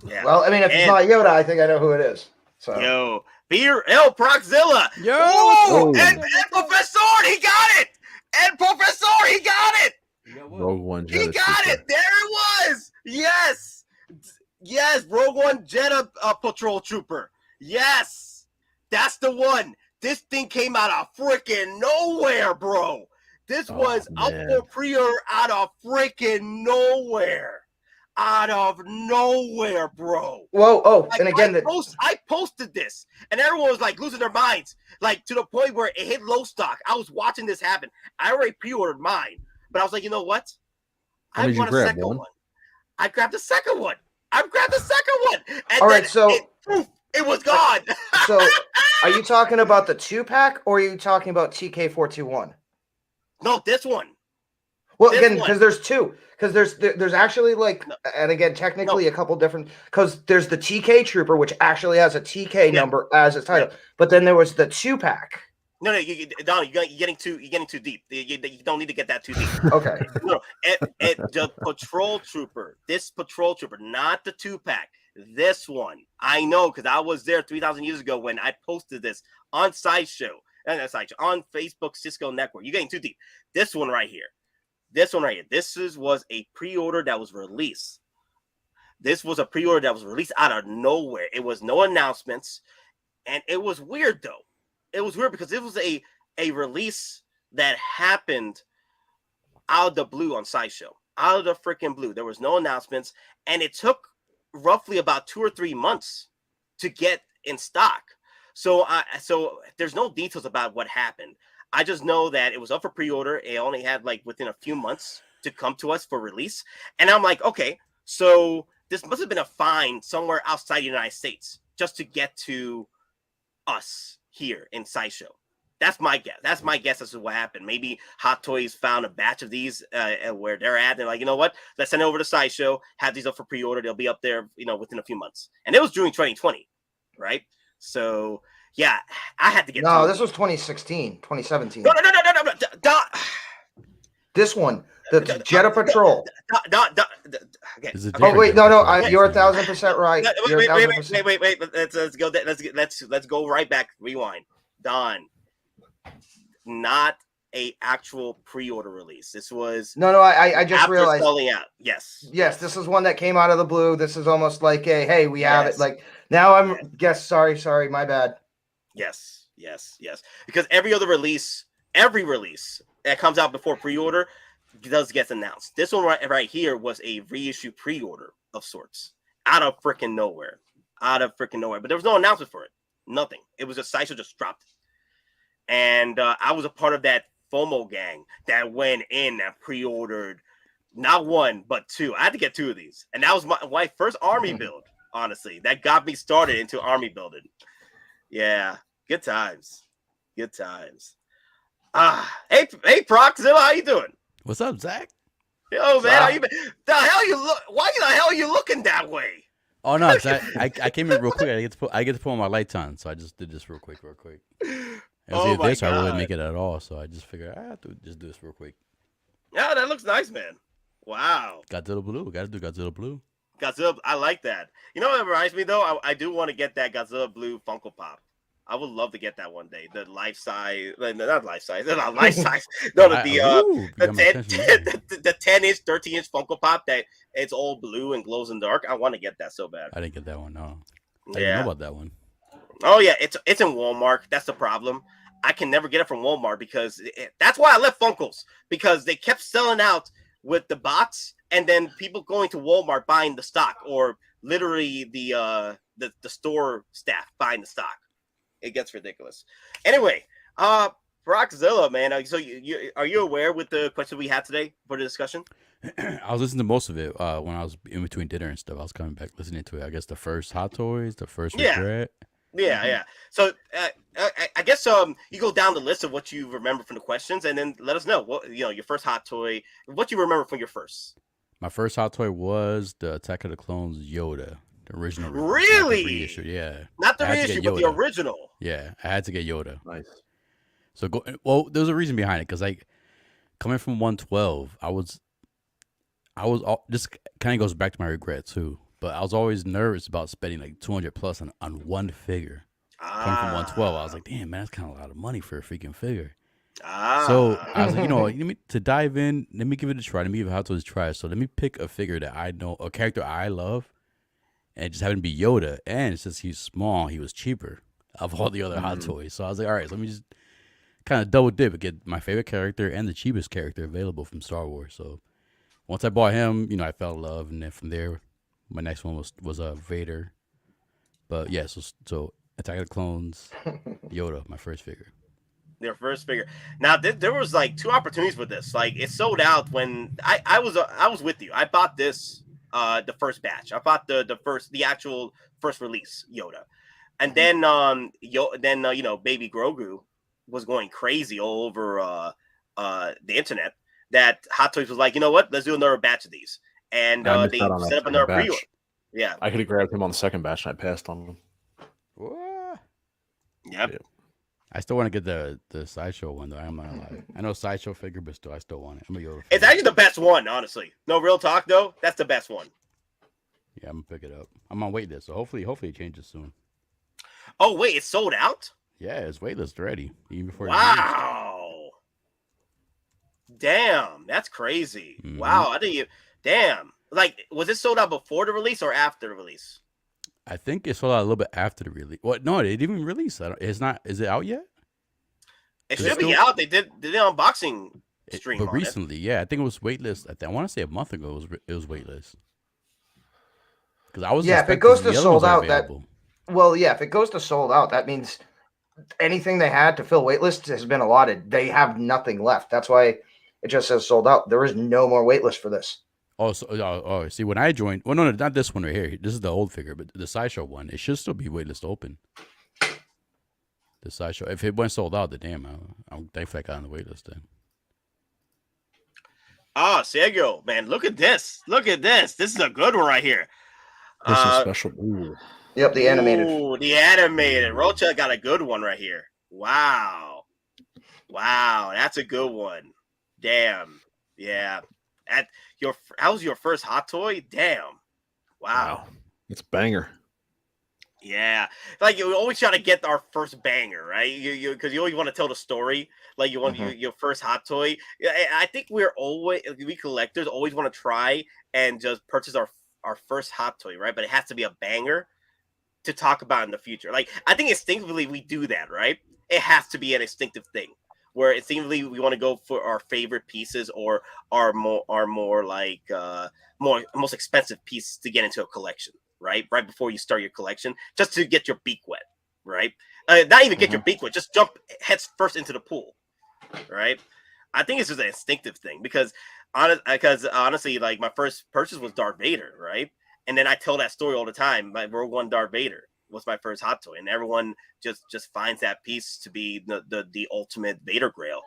Yeah. Well, I mean, if it's not Yoda, I think I know who it is. So. Yo, Beer L Proxzilla. Yo, oh, and Professor, he got it. And Professor, he got it. Rogue One Jetta. He got it. There it was. Yes. Rogue One Jetta Patrol Trooper. Yes, that's the one. This thing came out of freaking nowhere, bro. This was up for pre-order out of freaking nowhere. Out of nowhere, bro. Whoa, Like, and again, I posted this, and everyone was like losing their minds, like to the point where it hit low stock. I was watching this happen. I already pre-ordered mine, but I was like, you know what? I want a second one. I grabbed the second one. And all right, so it was gone. So, are you talking about the 2-pack, or are you talking about TK421? No, this one. Well, again, because there's two. Because there's actually and again, technically a couple different. Because there's the TK Trooper, which actually has a TK number as its title. But then there was the 2-pack. No, you're getting too deep. You don't need to get that too deep. Okay. No, the Patrol Trooper. This Patrol Trooper, not the 2-pack. This one, I know because I was there 3,000 years ago when I posted this on Sideshow. On Facebook Cisco Network. You're getting too deep. This one right here. This was a pre-order that was released. This was a pre-order that was released out of nowhere. It was no announcements. And it was weird, though. It was weird because it was a release that happened out of the blue on Sideshow. Out of the freaking blue. There was no announcements. And it took roughly about 2 or 3 months to get in stock. So there's no details about what happened. I just know that it was up for pre-order. It only had within a few months to come to us for release. And I'm like, okay, so this must have been a find somewhere outside the United States just to get to us here in Sideshow. That's my guess. That's my guess as to what happened. Maybe Hot Toys found a batch of these where they're at. They're like, you know what? Let's send it over to Sideshow, have these up for pre-order. They'll be up there, within a few months. And it was during 2020, right? So, yeah, I had to get. No, this was 2016, 2017. No. This one, the Jetta Patrol. Okay. Oh wait, no, you're 1,000% right. Wait. Let's go right back. Rewind. Don, not a actual pre-order release. This was I just realized selling out. Yes, this is one that came out of the blue. This is almost like a hey, we have it. Like now I'm sorry, my bad. Yes. Because every release that comes out before pre-order does get announced. This one right here was a reissue pre-order of sorts, out of freaking nowhere. But there was no announcement for it. Nothing. It was a Sideshow just dropped. And I was a part of that FOMO gang that went in and pre-ordered not one but two. I had to get 2 of these, and that was my first army build. Honestly, that got me started into army building. Yeah, good times. Hey, Proxzilla, how you doing? What's up, Zach? Yo, man, how you been? Why the hell are you looking that way? Oh no, I came in real quick. I get to put on my lights on, so I just did this real quick. I wouldn't make it at all, so I just figured I have to just do this real quick. Yeah, that looks nice, man. Wow. Godzilla Blue. We got to do Godzilla Blue. Godzilla, I like that. You know what reminds me though? I do want to get that Godzilla Blue Funko Pop. I would love to get that one day. The life size, not life size, not life size. No, the 10-inch, 13-inch Funko Pop that it's all blue and glows in the dark. I want to get that so bad. I didn't get that one. No, I Yeah. didn't know about that one. Oh yeah, it's in Walmart. That's the problem. I can never get it from Walmart because that's why I left Funkos, because they kept selling out with the bots, and then people going to Walmart buying the stock, or literally the store staff buying the stock. It gets ridiculous. Anyway, Brockzilla, man. So are you aware with the question we had today for the discussion? I was listening to most of it when I was in between dinner and stuff. I was coming back listening to it. I guess the first Hot Toys, the first regret. Yeah. So I guess you go down the list of what you remember from the questions, and then let us know what your first hot toy, what you remember from your first. My first hot toy was the Attack of the Clones Yoda, the original. Really? Not the reissue, yeah. Not the reissue, but the original. Yeah, I had to get Yoda. Nice. So there's a reason behind it, because like coming from 112, I was this kind of goes back to my regret too. But I was always nervous about spending like 200 plus on one figure. Coming from 112, I was like, damn, man, that's kind of a lot of money for a freaking figure. So I was like, let me to dive in. Let me give it a try. Let me give it Hot Toys a try. So let me pick a figure that I know, a character I love, and it just happened to be Yoda. And it's just he's small, he was cheaper of all the other Hot Toys. So I was like, all right, so let me just kind of double dip and get my favorite character and the cheapest character available from Star Wars. So once I bought him, I fell in love, and then from there, my next one was Vader. But yeah, so Attack of the Clones, Yoda, my first figure. Their first figure. Now there was like two opportunities with this. Like it sold out when I was with you. I bought this the first batch. I bought the actual first release Yoda, and then Baby Grogu was going crazy all over the internet. That Hot Toys was like, you know what? Let's do another batch of these. And they set up another pre-order. Yeah, I could have grabbed him on the second batch, and I passed on him. What? Yep. I still want to get the Sideshow one, though. I'm not gonna lie. I know Sideshow figure, but I still want it. I'm a Yoda fan. It's actually the best one, honestly. No, real talk, though. That's the best one. Yeah, I'm gonna pick it up. I'm on waitlist, so hopefully it changes soon. Oh wait, it's sold out? Yeah, it's waitlist already. Even before. Wow. Damn, that's crazy. Mm-hmm. Wow, I think damn. Like, was it sold out before the release or after the release? I think it sold out a little bit after the release. What? No, they didn't even release it. It's not. Is it out yet? It should be out. They did the unboxing stream. But recently, yeah, I think it was waitlist. I want to say a month ago it was waitlist. Because I was if it goes to sold out, if it goes to sold out, that means anything they had to fill waitlist has been allotted. They have nothing left. That's why it just says sold out. There is no more waitlist for this. Oh, see, when I joined, well, no, not this one right here. This is the old figure, but the Sideshow one, it should still be waitlist open. The Sideshow, if it went sold out, then damn, I'm thankful I got on the waitlist then. Ah, Sergio, man, look at this. Look at this. This is a good one right here. This is special. Ooh. Yep, the animated. Ooh, the animated. Rocha got a good one right here. Wow, that's a good one. Damn, yeah. That was your first hot toy? Damn. Wow. It's banger. Yeah. Like you always try to get our first banger, right? You because you always want to tell the story. Like you want your first hot toy. I think we collectors always want to try and just purchase our first hot toy, right? But it has to be a banger to talk about in the future. Like I think instinctively we do that, right? It has to be an instinctive thing. Where instinctively we want to go for our favorite pieces or our most expensive pieces to get into a collection, right? Right before you start your collection, just to get your beak wet, right? Not even get your beak wet, just jump heads first into the pool, right? I think it's just an instinctive thing because honestly, like my first purchase was Darth Vader, right? And then I tell that story all the time. My Rogue One Darth Vader was my first hot toy, and everyone just finds that piece to be the ultimate Vader grail,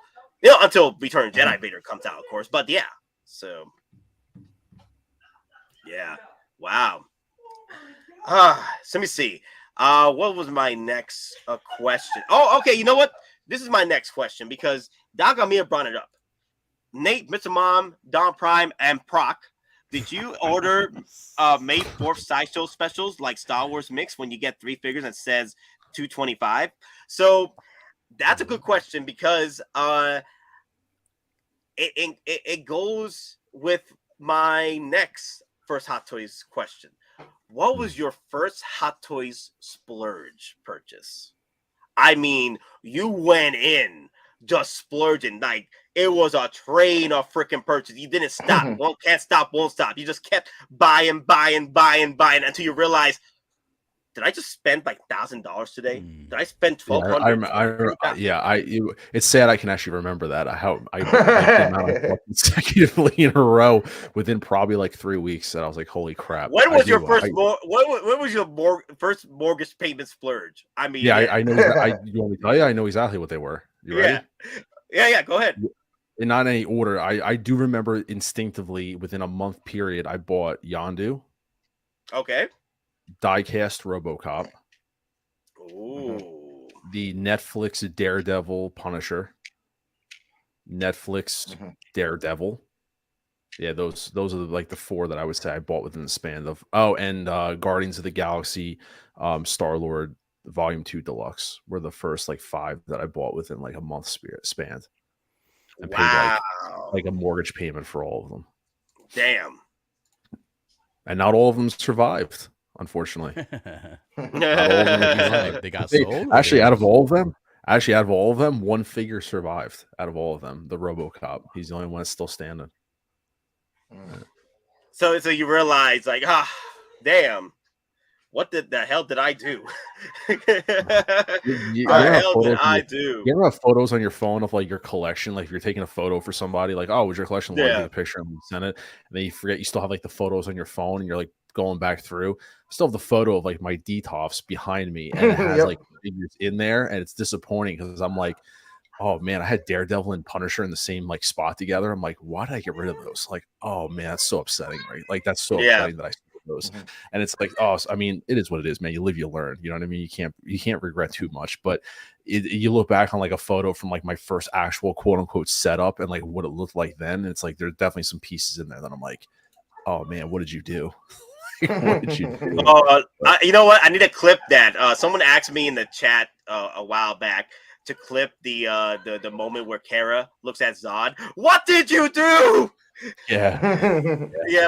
until Return of Jedi Vader comes out, of course. But yeah, so yeah, wow. So let me see. What was my next question? Oh, okay. You know what? This is my next question because Dagamir brought it up. Nate, Mr. Mom, Don Prime, and Proc, did you order May 4th sideshow specials like Star Wars Mix when you get 3 figures and says $225? So that's a good question because it goes with my next first Hot Toys question. What was your first Hot Toys splurge purchase? I mean, you went in just splurging. Like, it was a train of freaking purchase. You didn't stop. Can't stop, won't stop. You just kept buying until you realize, did I just spend like $1,000 today? Did I spend $1,200? It's sad I can actually remember that. I consecutively in a row within probably like 3 weeks, and I was like, "Holy crap!" When was your first? When was your first mortgage payment splurge? I mean, I know. You want me to tell you? I know exactly what they were. You ready? Yeah. Go ahead. In not any order. I do remember instinctively within a month period, I bought Yondu. Okay. Diecast RoboCop. Ooh. The Netflix Daredevil Punisher. Netflix Daredevil. Yeah, those are like the 4 that I would say I bought within the span of. Oh, and Guardians of the Galaxy, Star-Lord Volume 2 Deluxe were the first like 5 that I bought within like a month span. And paid like a mortgage payment for all of them. Damn. And not all of them survived. Unfortunately, they got sold. Actually, out of all of them, 1 figure survived. Out of all of them, the RoboCop, he's the only one that's still standing. So you realize, like, damn, what the hell did I do? You ever have photos on your phone of like your collection? Like if you're taking a photo for somebody, like, oh, was your collection? Take a picture and send it, and then you forget you still have like the photos on your phone, and you're like going back through. I still have the photo of like my DTOFs behind me, and it has like figures in there, and it's disappointing because I'm like, oh man, I had Daredevil and Punisher in the same like spot together. I'm like, why did I get rid of those? Like, oh man, that's so upsetting, right? Like that's so upsetting that I those. And it's like, oh, I mean, it is what it is, man. You live, you learn. You know what I mean? You can't regret too much. But you look back on like a photo from like my first actual quote unquote setup and like what it looked like then. And it's like there's definitely some pieces in there that I'm like, oh man, what did you do? What did you do? You know what? I need to clip that. Someone asked me in the chat a while back to clip the moment where Kara looks at Zod. What did you do? Yeah,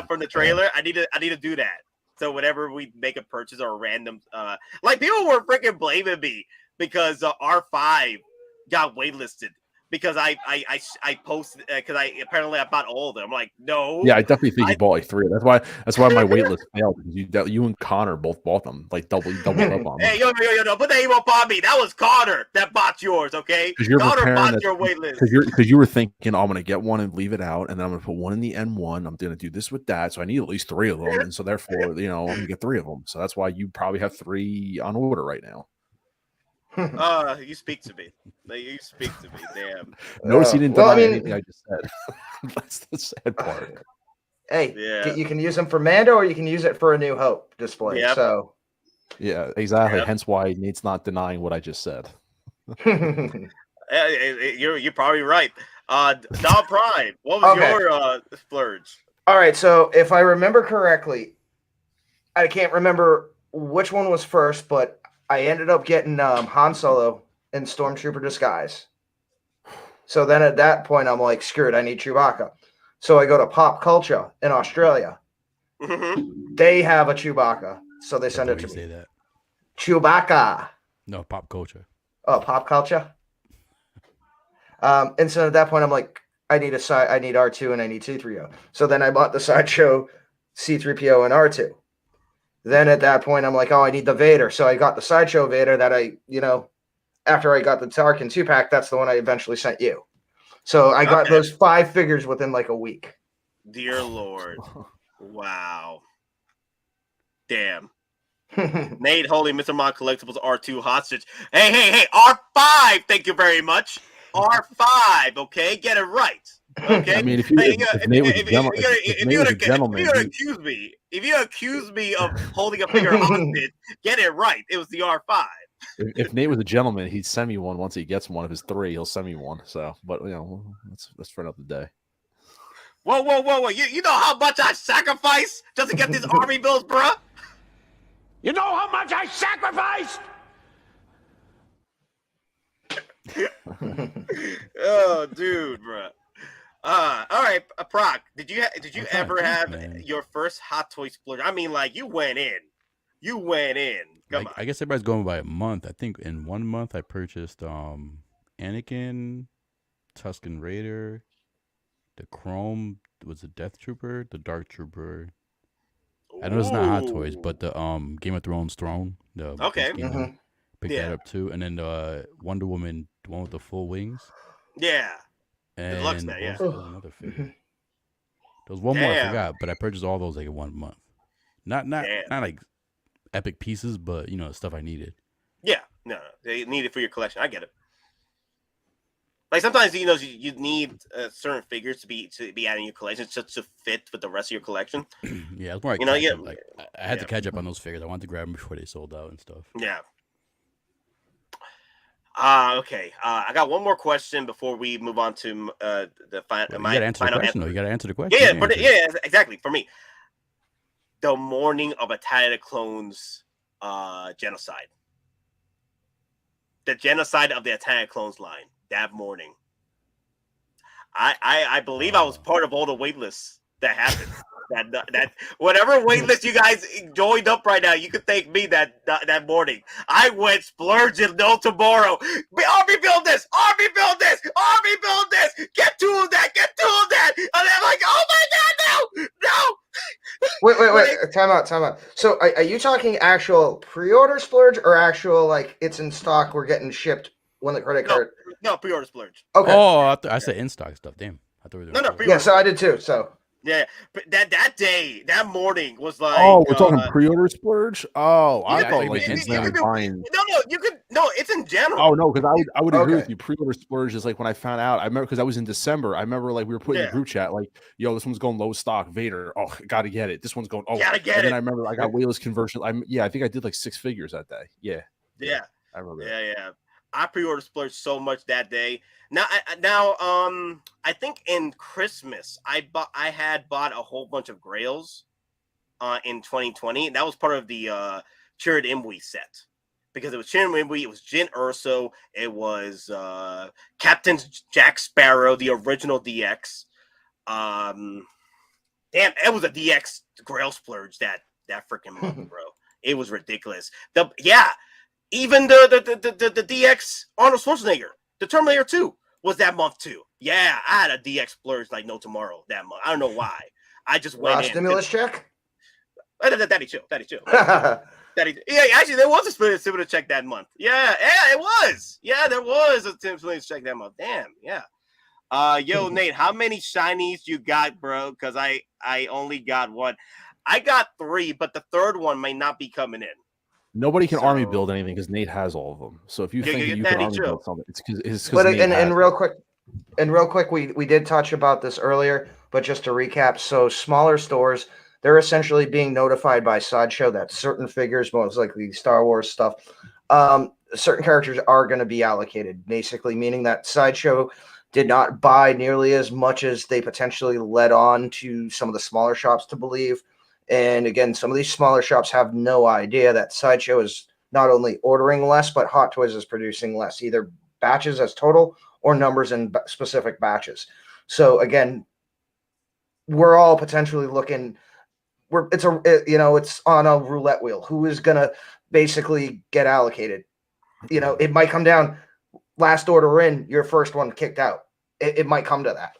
from the trailer. I need to do that. So whenever we make a purchase or a random, like people were freaking blaming me because R5 got waitlisted because I posted because I bought all of them. I'm like, no. Yeah, I definitely think you bought like 3. That's why my waitlist failed because you and Connor both bought them like double up on them. Hey, yo, put that email upon me. That was Connor that bought yours, okay? Connor bought your waitlist because you were thinking, oh, I'm gonna get one and leave it out, and then I'm gonna put one in the N1. I'm gonna do this with that, so I need at least 3 of them, and so therefore, I'm gonna get 3 of them. So that's why you probably have 3 on order right now. You speak to me. You speak to me. Damn. Notice you didn't deny anything I just said. That's the sad part. Hey, you can use them for Mando, or you can use it for a New Hope display. Yep. So, yeah, exactly. Yep. Hence why Nate's not denying what I just said. You're probably right. Don Prime, what was your splurge? All right, so if I remember correctly, I can't remember which one was first, but I ended up getting Han Solo in Stormtrooper disguise. So then at that point, I'm like, screw it, I need Chewbacca. So I go to Pop Culture in Australia. Mm-hmm. They have a Chewbacca, so they send it to me. Say that. Chewbacca. No, Pop Culture. Oh, Pop Culture. And so at that point, I'm like, I need R2 and I need C-3PO. So then I bought the Sideshow C-3PO and R2. Then at that point, I'm like, oh, I need the Vader. So I got the Sideshow Vader that after I got the Tarkin 2-pack, that's the one I eventually sent you. So I got those 5 figures within like a week. Dear Lord. Wow. Damn. Nate, holy Mr. Mon Collectibles R2 hostage. Hey, R5. Thank you very much. R5. Okay, get it right. Okay. I mean, if Nate was a gentleman, if you accuse me of holding a figure hostage, get it right. It was the R5. If Nate was a gentleman, he'd send me one once he gets one of his 3. He'll send me one. So, but that's for another day. Whoa. You know how much I sacrificed just to get these army bills, bruh? You know how much I sacrificed? Oh, dude, bruh. All right, Proc. Did you ever have your first Hot Toy splurge? I mean, like you went in. Come on. I guess everybody's going by a month. I think in 1 month I purchased Anakin, Tusken Raider, the Chrome was the Death Trooper, the Dark Trooper. I know it's not Hot Toys, but the Game of Thrones throne. The Okay. Picked that up too, and then Wonder Woman, the one with the full wings. Yeah. And Deluxe man, yeah. there was another figure. There was one more I forgot, but I purchased all those like in 1 month. Not like epic pieces, but you know, stuff I needed. Yeah, no, they need it for your collection. I get it. Like sometimes you need certain figures to be adding your collection just to fit with the rest of your collection. Yeah, it's more like I had to catch up on those figures. I wanted to grab them before they sold out and stuff. Yeah. Okay. I got one more question before we move on to the final. You gotta answer the question, though. You gotta answer the question. Yeah, exactly. For me, the morning of Attack of the Clones genocide. The genocide of the Attack of the Clones line that morning. I believe I was part of all the waitlists that happened. that whatever waitlist you guys joined up right now, you can thank me that morning. I went splurge and no tomorrow. Army build this, get two of that, and I'm like, oh my god, no. Wait, time out. So are you talking actual pre-order splurge or actual like it's in stock, we're getting shipped when the credit card? No, pre-order splurge. Okay. Oh, I said in stock stuff. Damn, I thought we were doing pre-order. Yeah, so I did too. So yeah, but that morning was like. Oh, we're talking pre-order splurge. Oh, I thought like buying. No, it's in general. Oh no, because I would agree with you. Pre-order splurge is like when I found out. I remember because I was in December. I remember like we were putting in a group chat like, "Yo, this one's going low stock. Vader. Oh, gotta get it. This one's going. Oh, gotta get it." And I remember I got waitlist conversion. I think I did like 6 figures that day. Yeah. I remember. Yeah. I pre-ordered splurge so much that day. Now, I think in Christmas I had bought a whole bunch of grails, in 2020. And that was part of the Chirrut Imwe set because it was Chirrut Imwe, it was Jyn Erso, it was Captain Jack Sparrow, the original DX. Damn, it was a DX grail splurge that freaking month, bro. It was ridiculous. Even the DX Arnold Schwarzenegger, the Terminator 2 was that month too. Yeah, I had a DX splurge like no tomorrow that month. I don't know why. I just went in. Stimulus check? Daddy chill. Yeah, actually, there was a stimulus check that month. Yeah, it was. Yeah, there was a stimulus check that month. Damn, yeah. Yo, Nate, how many shinies you got, bro? Because I only got one. I got 3, but the third one may not be coming in. Nobody can army build anything because Nate has all of them. So if you think you can army build something, it's because. But real quick, we did touch about this earlier, but just to recap, so smaller stores, they're essentially being notified by Sideshow that certain figures, most likely Star Wars stuff, certain characters are going to be allocated, basically meaning that Sideshow did not buy nearly as much as they potentially led on to some of the smaller shops to believe. And again, some of these smaller shops have no idea that Sideshow is not only ordering less, but Hot Toys is producing less, either batches as total or numbers in specific batches. So again, we're all potentially looking. It's on a roulette wheel. Who is gonna basically get allocated? It might come down. Last order in, your first one kicked out. It might come to that.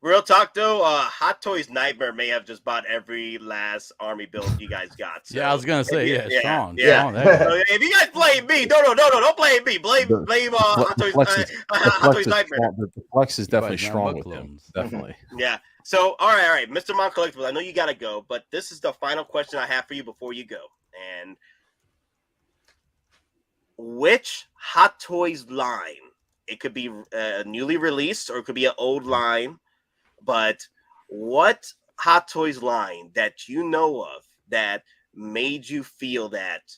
Real talk though, Hot Toys Nightmare may have just bought every last army build you guys got. So. Yeah, I was gonna say, strong. So if you guys blame me, don't blame me. Blame Hot Toys Nightmare. The flex is definitely strong with him. Definitely. Yeah. So all right, Mr. Mom Collectibles, I know you gotta go, but this is the final question I have for you before you go. And which Hot Toys line? It could be newly released or it could be an old line. But what Hot Toys line that you know of that made you feel that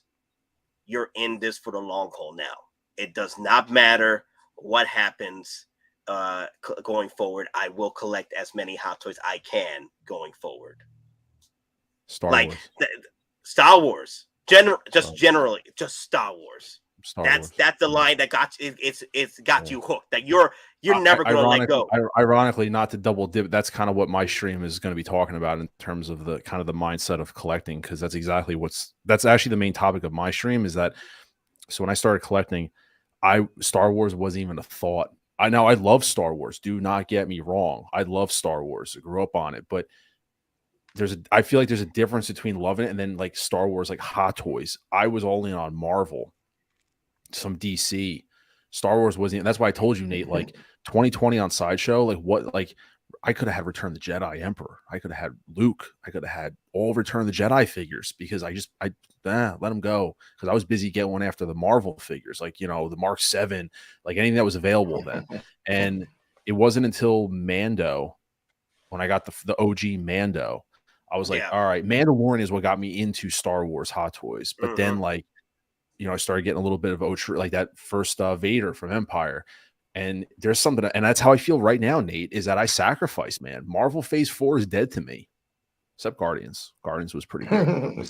you're in this for the long haul now? It does not matter what happens. going forward. I will collect as many Hot Toys I can going forward. Star Wars. Star Wars. Generally, just Star Wars. That's the line that got you. It's got you hooked. That you're never gonna let go. Ironically, not to double dip, that's kind of what my stream is going to be talking about in terms of the kind of the mindset of collecting, because that's exactly that's actually the main topic of my stream. Is that so when I started collecting, Star Wars wasn't even a thought. I love Star Wars. Do not get me wrong. I love Star Wars. I grew up on it, but I feel like there's a difference between loving it and then like Star Wars, like Hot Toys. I was all in on Marvel, some DC. Star Wars wasn't. That's why I told you, Nate, like 2020 on Sideshow, I could have had Return of the Jedi Emperor. I could have had Luke. I could have had all Return of the Jedi figures because I let them go because I was busy getting after the Marvel figures, like, the Mark 7, like anything that was available then. And it wasn't until Mando, when I got the OG Mando, I was like, all right, Mandalorian is what got me into Star Wars Hot Toys. But then, I started getting a little bit of like that first Vader from Empire. And there's something, and that's how I feel right now, Nate, is that I sacrificed, man. Marvel Phase 4 is dead to me, except Guardians. Guardians was pretty good.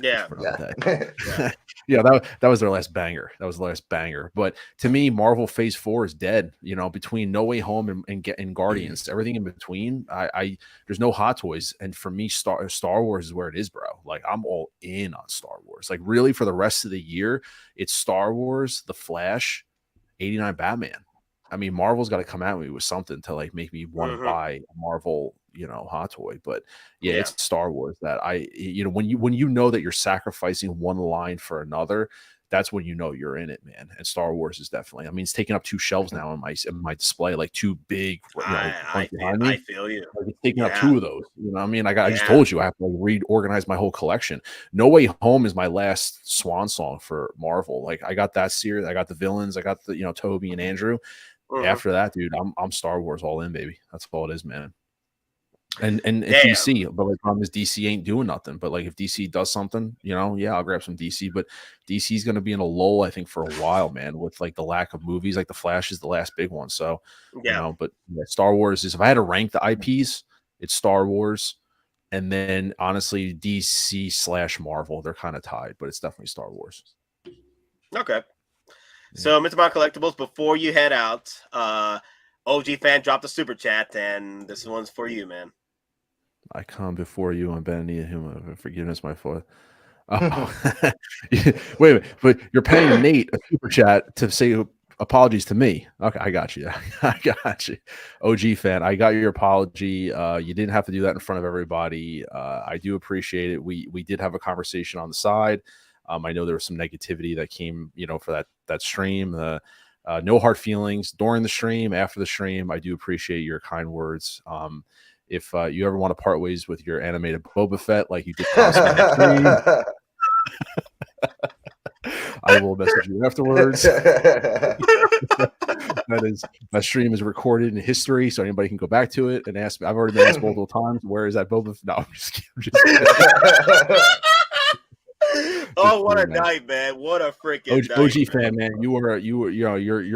Yeah. That was their last banger. That was the last banger. But to me, Marvel Phase 4 is dead. Between No Way Home and Guardians, everything in between, there's no Hot Toys. And for me, Star Wars is where it is, bro. Like, I'm all in on Star Wars. Like, really, for the rest of the year, it's Star Wars, The Flash, 89 Batman. I mean, Marvel's got to come at me with something to like make me want to buy a Marvel, Hot Toy. But it's Star Wars that when you know that you're sacrificing one line for another, that's when you're in it, man. And Star Wars is definitely. I mean, it's taking up 2 shelves now in my display, like 2 big. I feel you. Like, it's taking up 2 of those. You know what I mean? I just told you I have to reorganize my whole collection. No Way Home is my last swan song for Marvel. Like, I got that series. I got the villains. I got the Toby and Andrew. After that, dude, I'm Star Wars all in, baby. That's all it is, man. And DC, but the problem is DC ain't doing nothing. But like, if DC does something, I'll grab some DC. But DC's gonna be in a lull, I think, for a while, man, with like the lack of movies. Like The Flash is the last big one. So but Star Wars is, if I had to rank the IPs, it's Star Wars, and then honestly DC/Marvel. They're kind of tied, but it's definitely Star Wars. Okay. So, Mr. Mon Collectibles, before you head out, OG fan dropped a super chat, and this one's for you, man. I come before you on bending knee and forgiveness, my foot. Oh. Wait a minute, but you're paying Nate a super chat to say apologies to me. Okay, I got you. I got you. OG fan, I got your apology. You didn't have to do that in front of everybody. I do appreciate it. We did have a conversation on the side. I know there was some negativity that came, for that stream. No hard feelings during the stream, after the stream. I do appreciate your kind words. If you ever want to part ways with your animated Boba Fett, like you did, I will message you afterwards. That stream is recorded in history, so anybody can go back to it and ask me. I've already been asked multiple times, where is that Boba Fett? No, I'm just kidding. Oh, what a night, man! What a freaking OG fan, man. You're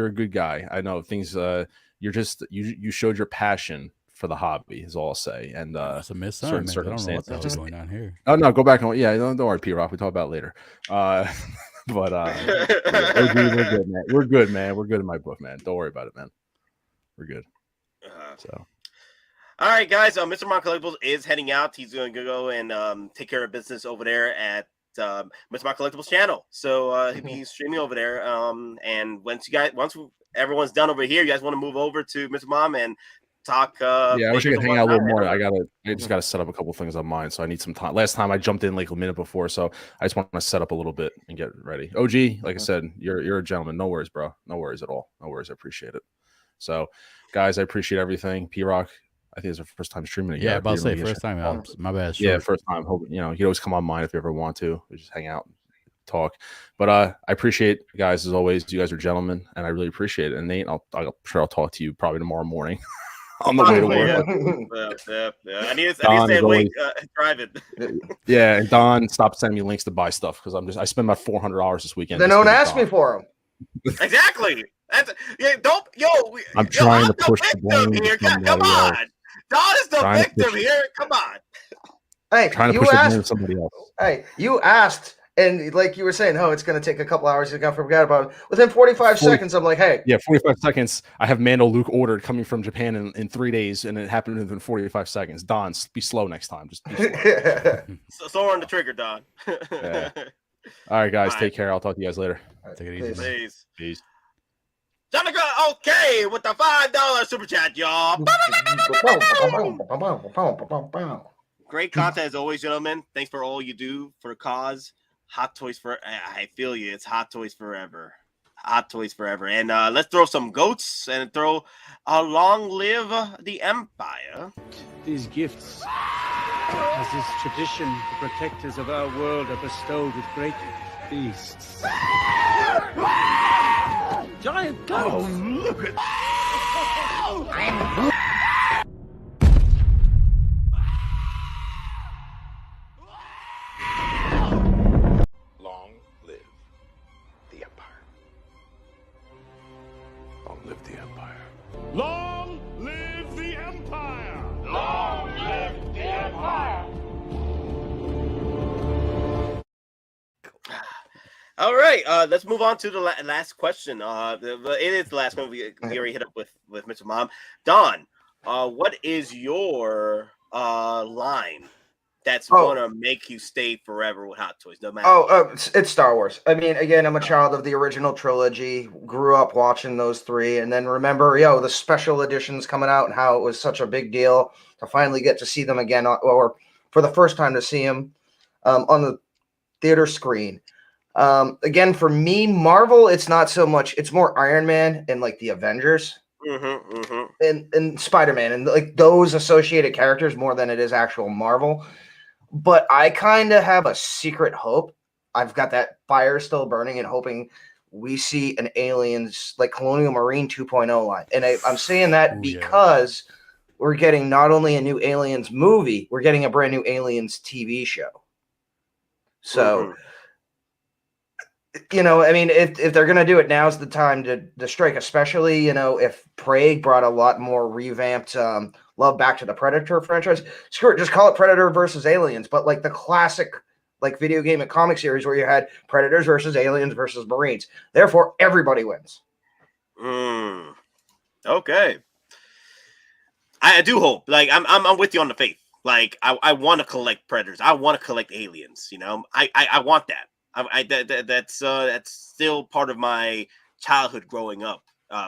a good guy. I know things. You showed your passion for the hobby, is all I'll say. And it's a certain circumstances. I don't know what the hell's going on here. Oh no, go back on. Yeah, don't worry, P-Rock. We talk about it later. OG, we're good, man. We're good, man. We're good in my book, man. Don't worry about it, man. We're good. So. All right, guys. Mr. Mon Collectibles is heading out. He's going to go and take care of business over there at Mr. Mon Collectibles channel. So he'll be streaming over there. And once everyone's done over here, you guys want to move over to Mr. Mom and talk. I wish I could hang out a little more. I just gotta set up a couple things on mine, so I need some time. Last time I jumped in like a minute before, so I just want to set up a little bit and get ready. OG, like I said, you're a gentleman. No worries, bro. No worries at all. No worries. I appreciate it. So, guys, I appreciate everything. P-Rock, I think it's our first time streaming again. Yeah, about to say first time. My bad. Yeah, first time. Hope you can always come on mine if you ever want to. We just hang out, and talk. But I appreciate you guys as always. You guys are gentlemen, and I really appreciate it. And Nate, I'm sure I'll talk to you probably tomorrow morning on the way to work. Yeah. I need to stay awake driving. Yeah, and Don, stop sending me links to buy stuff because I spend about $400 this weekend. Then don't ask me for them. Exactly. Yeah, don't I'm trying I'm to the push the victim blame here. to Come somebody on, else. Don is the Trying to victim push, here. Come on. Hey, trying to you push the blame to asked. somebody else. Hey, you asked, and like you were saying, oh, it's going to take a couple hours. You got to forget about it. Within 45 seconds, I'm like, hey, Yeah, 45 seconds. I have Mando Luke ordered coming from Japan in 3 days, and it happened within 45 seconds. Don, be slow next time. Just be slow. So on the trigger, Don. Yeah. All right, guys. All right. Take care. I'll talk to you guys later. Take it easy, man. Please. Peace. Johnny okay with the $5 super chat, y'all. Great content as always, gentlemen. Thanks for all you do for the cause. Hot Toys for I feel you. It's Hot Toys forever. Hot Toys forever. And let's throw some goats and throw long live the Empire. These gifts, as is tradition, the protectors of our world are bestowed with great feasts. Giant goats! Oh, look at Long live the Empire. Long live the Empire. Long live the Empire! Long live the Empire! All right, let's move on to the last question. It is the last one we already hit up with Mr. Mom. Don, what is your line that's gonna make you stay forever with Hot Toys, no matter? It's Star Wars. I mean, again, I'm a child of the original trilogy. Grew up watching those three, and then remember, the special editions coming out and how it was such a big deal to finally get to see them again, or for the first time to see them on the theater screen. Again, for me, Marvel, it's not so much. It's more Iron Man and like the Avengers, and Spider-Man, and like those associated characters more than it is actual Marvel. But I kind of have a secret hope. I've got that fire still burning and hoping we see an Aliens like Colonial Marine 2.0 line. And I'm saying that because we're getting not only a new Aliens movie, we're getting a brand new Aliens TV show. So. I mean, if they're going to do it, now's the time to strike, especially, if Prey brought a lot more revamped love back to the Predator franchise. Screw it, just call it Predator versus Aliens, but like the classic like video game and comic series where you had Predators versus Aliens versus Marines. Therefore, everybody wins. Okay. I do hope. Like, I'm with you on the faith. Like, I want to collect Predators. I want to collect Aliens, I want that. That's still part of my childhood growing up,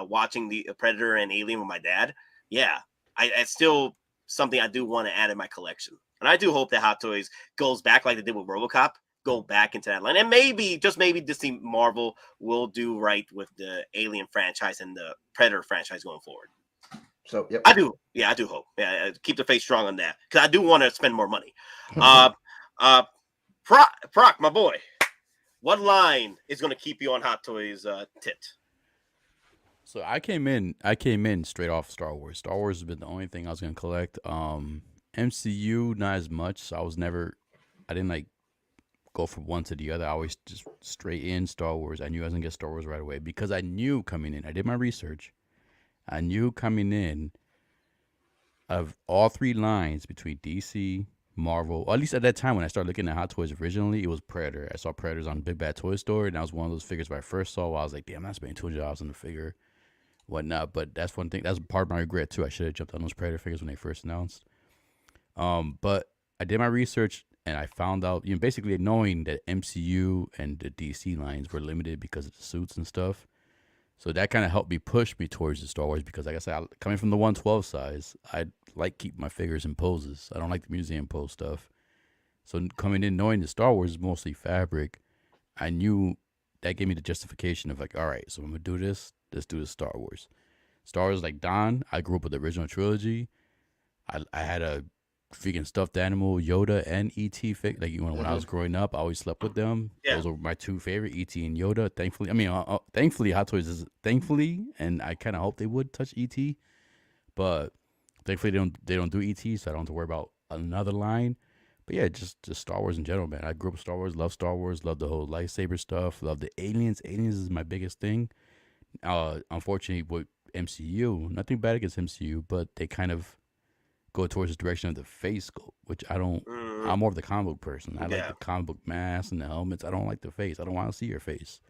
watching the Predator and Alien with my dad. Yeah, it's still something I do want to add in my collection, and I do hope that Hot Toys goes back like they did with RoboCop, go back into that line, and maybe just maybe Disney Marvel will do right with the Alien franchise and the Predator franchise going forward. So yep. I do hope. Yeah, keep the faith strong on that because I do want to spend more money. Proc, my boy. What line is going to keep you on Hot Toys tit? So I came in straight off Star Wars. Star Wars has been the only thing I was going to collect. MCU, not as much. So I didn't like go from one to the other. I always just straight in Star Wars. I knew I was going to get Star Wars right away because I knew coming in. I did my research. I knew coming in of all three lines between DC, Marvel, or at least at that time when I started looking at Hot Toys originally, it was Predator. I saw Predators on Big Bad Toy Store, and that was one of those figures when I first saw. I was like, damn, I'm not spending $200 on the figure, whatnot. But that's one thing. That's part of my regret too. I should have jumped on those Predator figures when they first announced. But I did my research and I found out, basically knowing that MCU and the DC lines were limited because of the suits and stuff. So that kind of helped me push me towards the Star Wars because, like I said, coming from the 112 size, I like keeping my figures in poses. I don't like the museum pose stuff. So coming in knowing the Star Wars is mostly fabric, I knew that gave me the justification of like, all right, so I'm going to do this. Let's do the Star Wars. Star Wars, like Don, I grew up with the original trilogy. I had a freaking stuffed animal, Yoda and E.T. fig. Like, when I was growing up, I always slept with them. Yeah. Those were my two favorite, E.T. and Yoda. Thankfully, Hot Toys is and I kind of hope they would touch E.T. But thankfully, they don't do E.T., so I don't have to worry about another line. But yeah, just Star Wars in general, man. I grew up with Star Wars, love the whole lightsaber stuff, love the aliens. Aliens is my biggest thing. Unfortunately, with MCU, nothing bad against MCU, but they kind of go towards the direction of the face sculpt, which I don't. I'm more of the comic book person. I like the comic book masks and the helmets. I don't like the face. I don't want to see your face.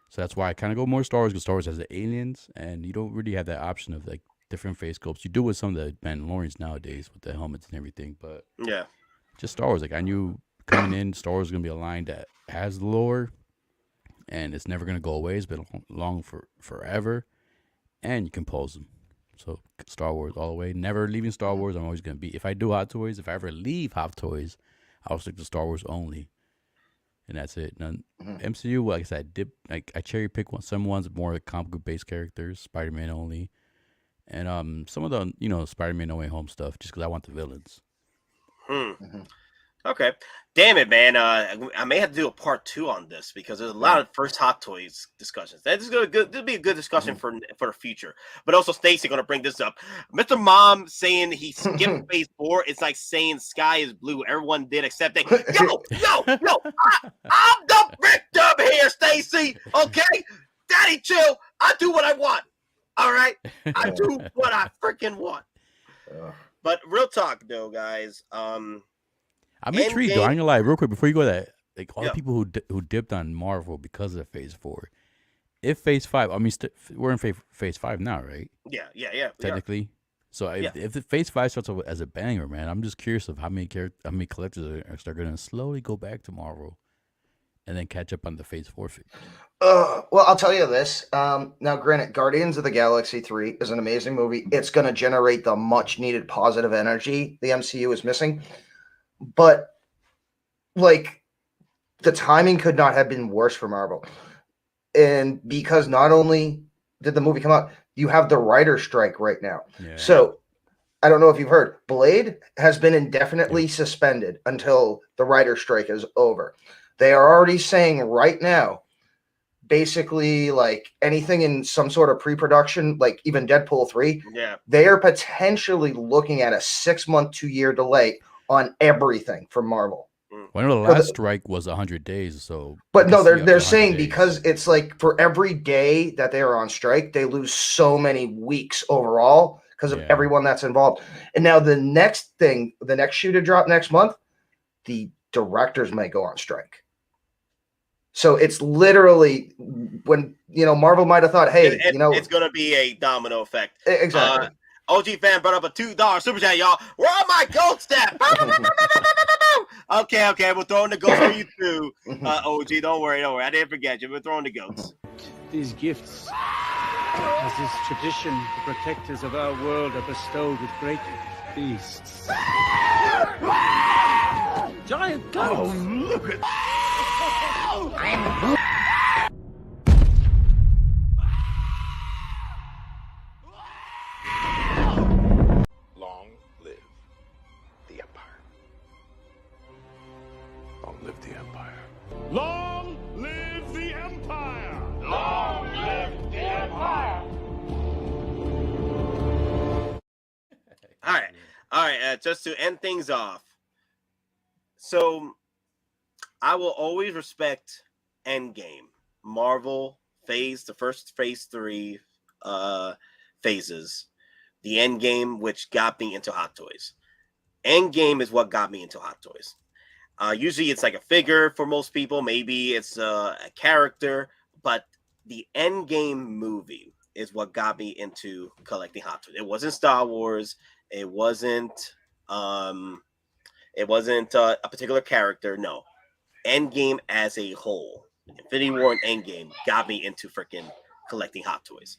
So that's why I kind of go more Star Wars, because Star Wars has the aliens, and you don't really have that option of like different face sculpts. You do with some of the Mandalorians nowadays with the helmets and everything, but just Star Wars. Like I knew coming in, Star Wars is gonna be a line that has the lore, and it's never gonna go away. It's been long for forever, and you can pose them. So Star Wars all the way. Never leaving Star Wars. I'm always gonna be. If I do Hot Toys, if I ever leave Hot Toys, I'll stick to Star Wars only, and that's it. None, MCU, like I said, I cherry pick some ones more comic book based characters, Spider-Man only, and some of the Spider-Man No Way Home stuff, just because I want the villains. Okay. Damn it, man. I may have to do a part 2 on this because there's a lot of first Hot Toys discussions. This will be a good discussion for the future. But also, Stacy going to bring this up. Mr. Mom saying he skipped phase 4. It's like saying sky is blue. Everyone did except they. Yo. I'm the victim here, Stacy. Okay, Daddy, chill. I do what I want. All right, I do what I freaking want. But real talk, though, guys. I'm intrigued, though. I'm gonna lie, real quick before you go to that. Like all the people who dipped on Marvel because of Phase 4. If Phase 5, I mean, we're in Phase 5 now, right? Yeah. Technically, so if the Phase 5 starts off as a banger, man, I'm just curious of how many collectors are going to slowly go back to Marvel, and then catch up on the Phase 4 figures. Well, I'll tell you this. Now, granted, Guardians of the Galaxy 3 is an amazing movie. It's going to generate the much needed positive energy the MCU is missing. But, like, the timing could not have been worse for Marvel. And because not only did the movie come out, you have the writer's strike right now. Yeah. So, I don't know if you've heard, Blade has been indefinitely suspended until the writer's strike is over. They are already saying right now, basically, like, anything in some sort of pre-production, like even Deadpool 3, they are potentially looking at a 6-month, 2-year delay on everything from Marvel. Well, I know the last strike was 100 days, so. But no, they're saying because it's like for every day that they are on strike, they lose so many weeks overall because of everyone that's involved. And now the next shoe to drop next month, the directors may go on strike. So it's literally when Marvel might have thought, hey, it's gonna be a domino effect. Exactly. OG fan brought up a $2 super chat, y'all. Where are my goats at? Okay, we're throwing the goats for you too. OG, don't worry. I didn't forget you. We're throwing the goats. These gifts, as is tradition, the protectors of our world are bestowed with great beasts. Giant goats! Oh, look at Long live the Empire. Long live the Empire. Long live the Empire! Long live the Empire! All right. Just to end things off. So, I will always respect Endgame, Marvel the first Phase 3 phases, the Endgame, which got me into Hot Toys. Endgame is what got me into Hot Toys. Usually it's like a figure for most people. Maybe it's a character, but the Endgame movie is what got me into collecting Hot Toys. It wasn't Star Wars. It wasn't a particular character. No. Endgame as a whole, Infinity War and Endgame got me into freaking collecting Hot Toys.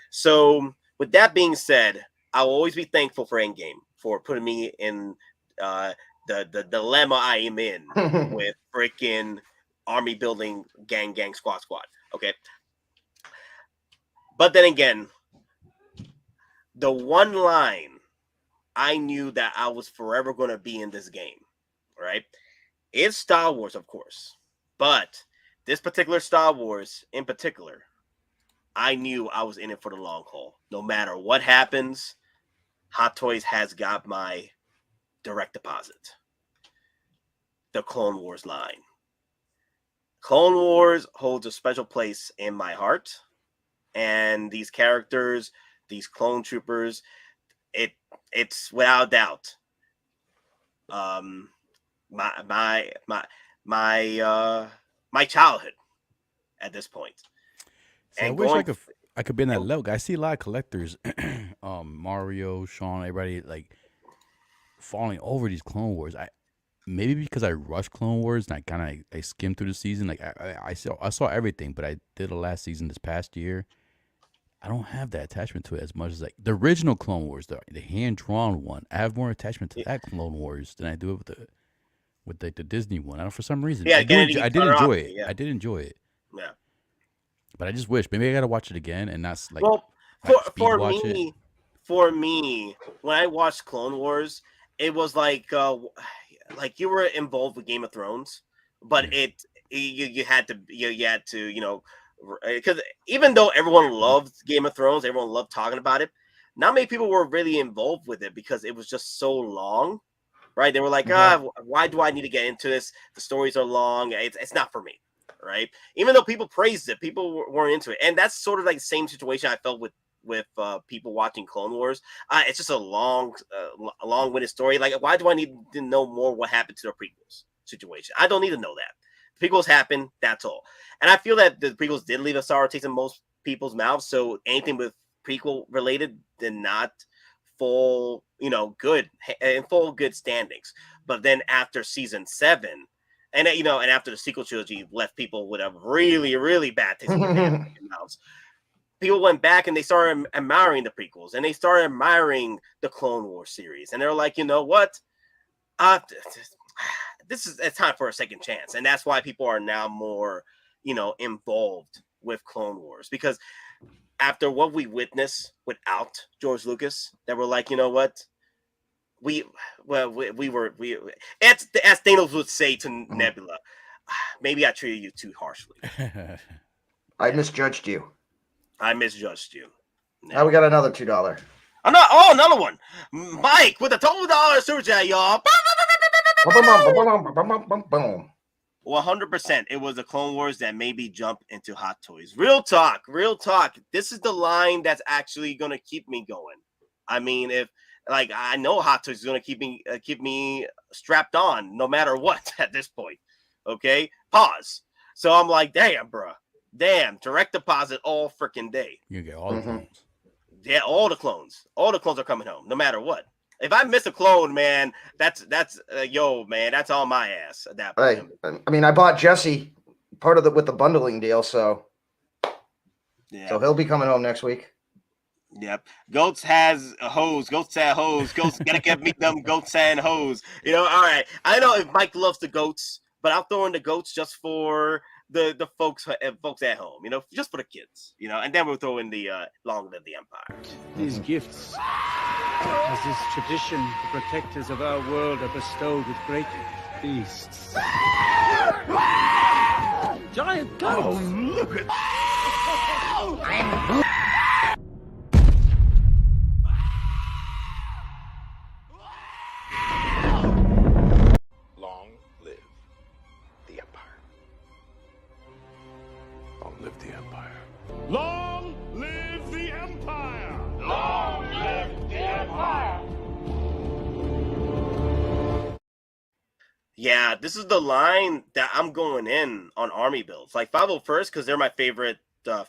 So, with that being said, I'll always be thankful for Endgame for putting me in the dilemma I am in with freaking army building gang squad. Okay, but then again, the one line I knew that I was forever going to be in this game, right? It's Star Wars, of course, but this particular Star Wars in particular, I knew I was in it for the long haul. No matter what happens, Hot Toys has got my direct deposit. The Clone Wars line. Clone Wars holds a special place in my heart. and these characters, these clone troopers, it's without doubt my childhood at this point. See, I wish I could be in that level. I see a lot of collectors, Mario, Sean, everybody like falling over these Clone Wars. Maybe because I rushed Clone Wars and I kind of I skimmed through the season. Like I saw everything, but I did the last season this past year. I don't have that attachment to it as much as like the original Clone Wars, the hand drawn one. I have more attachment to that Clone Wars than I do with the Disney one. I don't for some reason. Yeah, I did enjoy it. Yeah. I did enjoy it. Yeah. But I just wish maybe I gotta watch it again and not like. Well, like for me, when I watched Clone Wars, it was like you were involved with Game of Thrones, but you had to because even though everyone loved Game of Thrones, everyone loved talking about it. Not many people were really involved with it because it was just so long, right? They were like, why do I need to get into this? The stories are long. It's not for me. Right, even though people praised it, people weren't into it, and that's sort of like the same situation I felt with people watching Clone Wars. It's just a long-winded story. Like, why do I need to know more what happened to the prequels situation? I don't need to know that. The prequels happened, that's all. And I feel that the prequels did leave a sour taste in most people's mouths. So anything with prequel related did not fall, good in full good standings. But then after season 7. And after the sequel trilogy left people with a really, really bad taste in their mouths, people went back and they started admiring the prequels and they started admiring the Clone Wars series. And they're like, you know what? It's time for a second chance. And that's why people are now more, involved with Clone Wars. Because after what we witnessed without George Lucas, that we're like, you know what? We were as Thanos would say to Nebula, maybe I treated you too harshly. I misjudged you. I misjudged you. Now we got another $2. Another one. Mike with a $12 super chat, y'all. 100%. It was the Clone Wars that made me jump into Hot Toys. Real talk. This is the line that's actually gonna keep me going. I mean, I know Hot Toys is going to keep me strapped on no matter what at this point. Okay, pause. So I'm like, damn, bro, direct deposit all freaking day. You get all the clones. Yeah, all the clones are coming home, no matter what. If I miss a clone, man, that's that's on my ass at that point. Right. I mean, I bought Jesse part of with the bundling deal, so he'll be coming home next week. Yep. Goats has a hose. Goats had hose. Goats gotta get me them goats and hose. All right. I know if Mike loves the goats, but I'll throw in the goats just for the folks at home, just for the kids, and then we'll throw in the Long Live the Empire. These gifts, as is tradition, the protectors of our world are bestowed with great feasts. Giant goats! Oh, look at Long live the Empire. Long live the Empire. Long live the Empire! Long live the Empire! Yeah, this is the line that I'm going in on army builds. Like 501st, because they're my favorite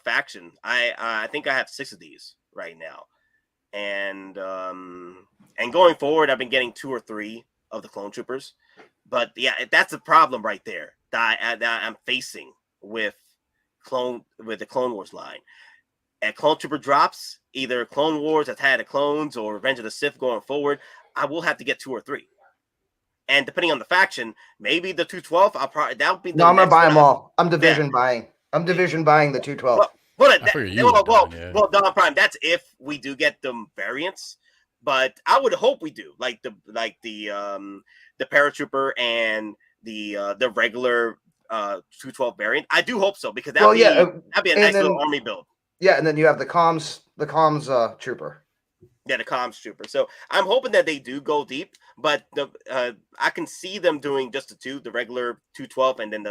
faction. I think I have 6 of these right now. And going forward, I've been getting 2 or 3 of the clone troopers. But yeah, that's the problem right there that I'm facing with the Clone Wars line. At Clone Trooper drops, either Clone Wars, Attack of the Clones, or Revenge of the Sith going forward, I will have to get 2 or 3. And depending on the faction, maybe the 212, that'll be the No, I'm gonna buy them one. all. I'm division buying. I'm division buying the 212. Well, Don Prime, that's if we do get them variants, but I would hope we do, like the paratrooper and the regular 212 variant. I do hope so, because that'd be a nice little army build. Yeah, and then you have the comms trooper. Yeah, the comms trooper. So I'm hoping that they do go deep, but I can see them doing just the regular 212, and then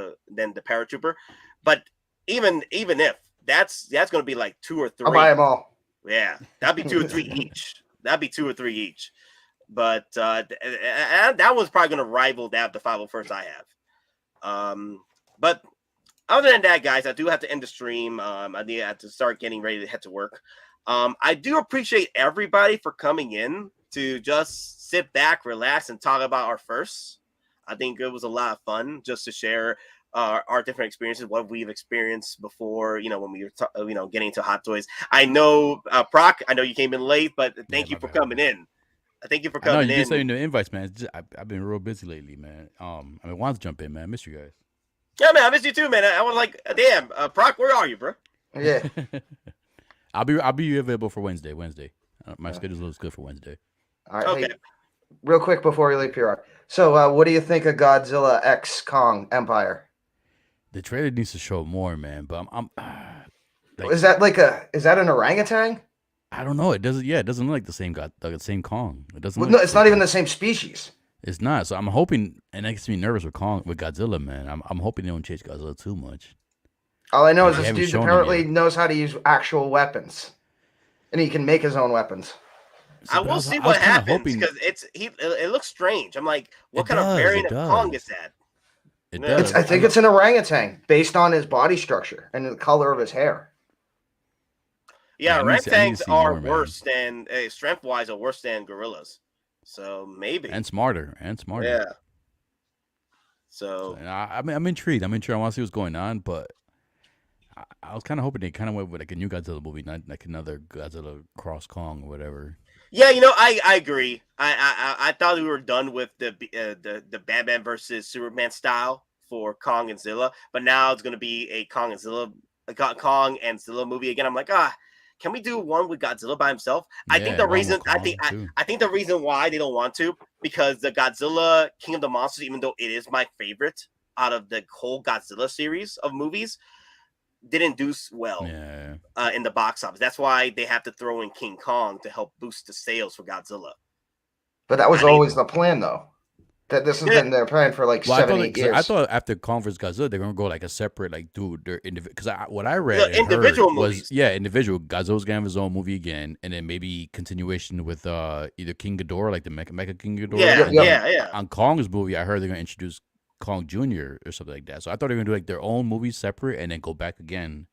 the paratrooper. But even if that's going to be like 2 or 3. I'll buy them all. Yeah, that'd be 2 or 3 each. That'd be 2 or 3 each. But that one's probably going to rival that the 501st I have. But other than that, guys, I do have to end the stream. I do have to start getting ready to head to work. I do appreciate everybody for coming in to just sit back, relax, and talk about our firsts. I think it was a lot of fun just to share our different experiences, what we've experienced before, when we were, getting into hot toys. I know, Proc, I know you came in late, but thank you for coming in. Thank you for coming in. I know, you just saying the invites, man. I've been real busy lately, man. Want to jump in, man. I miss you guys. Yeah, man, I missed you too, man. I was like, damn, Proc, where are you, bro? Yeah. I'll be available for Wednesday. My schedule looks good for Wednesday. All right. Okay. Hey, real quick before we leave, PR. So, what do you think of Godzilla X Kong Empire? The trailer needs to show more, man. But I'm is that an orangutan? I don't know. It doesn't. Yeah, it doesn't look like the same same Kong. It doesn't. Well, no, it's not even the same species. It's not. So I'm hoping, and that gets me nervous with Godzilla, man. I'm hoping they don't change Godzilla too much. All I know is this dude apparently knows how to use actual weapons, and he can make his own weapons. I will see what happens because it looks strange. I'm like, what kind of variant of Kong is that? It does. I think it's an orangutan based on his body structure and the color of his hair. Yeah, orangutans are worse than strength-wise are worse than gorillas. So maybe and smarter. Yeah. So I'm intrigued. I want to see what's going on, but I was kind of hoping they kind of went with like a new Godzilla movie, not like another Godzilla cross Kong or whatever. Yeah, I agree. I thought we were done with the Batman versus Superman style for Kong and Zilla, but now it's going to be a Kong and Zilla movie again. I'm like, can we do one with Godzilla by himself? Yeah, I think the reason why they don't want to, because the Godzilla King of the Monsters, even though it is my favorite out of the whole Godzilla series of movies, didn't do well in the box office. That's why they have to throw in King Kong to help boost the sales for Godzilla. But that was always the plan, though. That this has been their plan for like 7-8 years. I thought after Kong vs. Godzilla, they're gonna go like a separate, like, dude, they're because what I read individual movies. Individual. Godzilla's gonna have his own movie again, and then maybe continuation with either King Ghidorah, like the Mecha King Ghidorah. Yeah. On Kong's movie, I heard they're gonna introduce Kong Jr. or something like that. So I thought they were gonna do like their own movie separate and then go back again.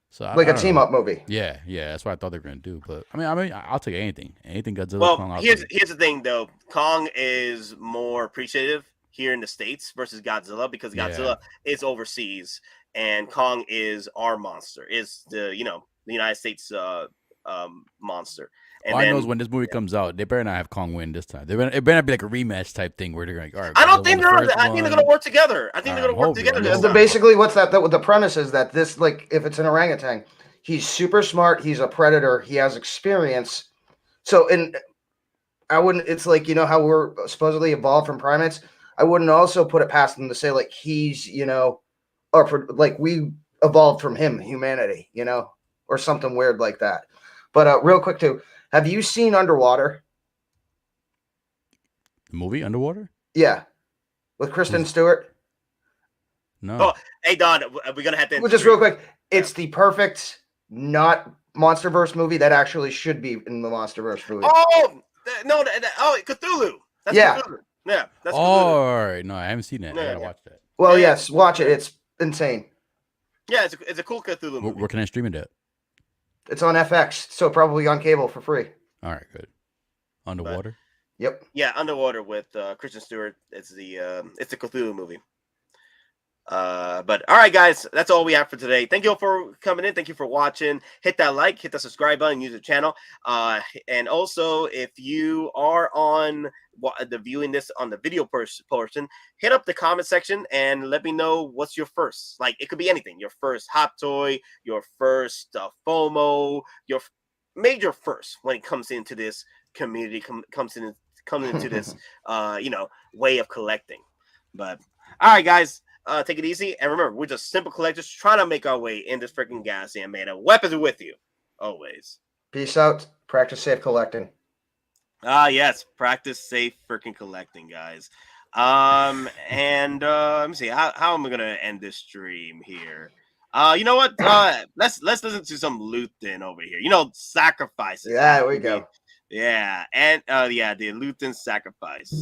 So like a team up movie. Yeah, that's what I thought they were gonna do. But I mean, I'll take anything Godzilla. Well, Kong, here's the thing though. Kong is more appreciative here in the States versus Godzilla because Godzilla is overseas and Kong is our monster. Is the United States monster. And all I know is when this movie comes out, they better not have Kong win this time. It better not be like a rematch type thing where they're like, all right. I think they're going to work together. Basically, what's that? The premise is that this, like, if it's an orangutan, he's super smart. He's a predator. He has experience. So, I wouldn't. It's like, how we're supposedly evolved from primates. I wouldn't also put it past them to say like he's, or like we evolved from him, humanity, or something weird like that. But real quick too. Have you seen Underwater? The movie Underwater? Yeah, with Kristen Stewart. No. Oh, hey Don, we're gonna have to. Well, just real quick, it's the perfect not MonsterVerse movie that actually should be in the MonsterVerse movie. Oh no! Cthulhu. That's Cthulhu. Yeah. That's Cthulhu. All right. No, I haven't seen that. I gotta watch that. Well, yes, watch it. It's insane. Yeah, it's a cool Cthulhu movie. Where can I stream it at? It's on FX, so probably on cable for free. All right, good. Underwater. Yep. Yeah, Underwater with Kristen Stewart. It's a Cthulhu movie. But all right, guys, that's all we have for today. Thank you all for coming in. Thank you for watching. Hit that like, hit the subscribe button, use the channel. And also, if you are on viewing this on the video portion, hit up the comment section and let me know what's your first. Like, it could be anything. Your first hot toy, your first FOMO, your major first when it comes into this community, comes into this way of collecting. But all right, guys. Take it easy, and remember, we're just simple collectors trying to make our way in this freaking goddamn man. Weapons are with you, always. Peace out. Practice safe collecting. Yes, practice safe freaking collecting, guys. And let me see, how am I gonna end this stream here? You know what? Let's listen to some Luthen over here. You know, sacrifices. Yeah, there we go. Yeah, and the Luthen sacrifice.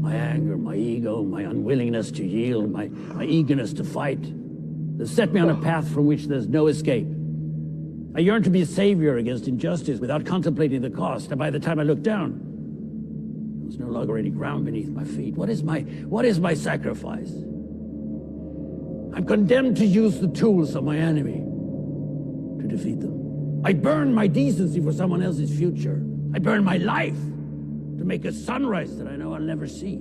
My anger, my ego, my unwillingness to yield, my eagerness to fight. They set me on a path from which there's no escape. I yearn to be a savior against injustice without contemplating the cost, and by the time I look down, there's no longer any ground beneath my feet. What is my sacrifice? I'm condemned to use the tools of my enemy to defeat them. I burn my decency for someone else's future. I burn my life to make a sunrise that I know I'll never see.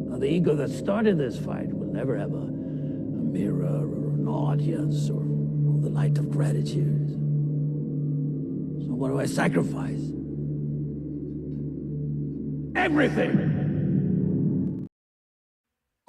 Now, the ego that started this fight will never have a mirror or an audience or the light of gratitude. So what do I sacrifice? Everything!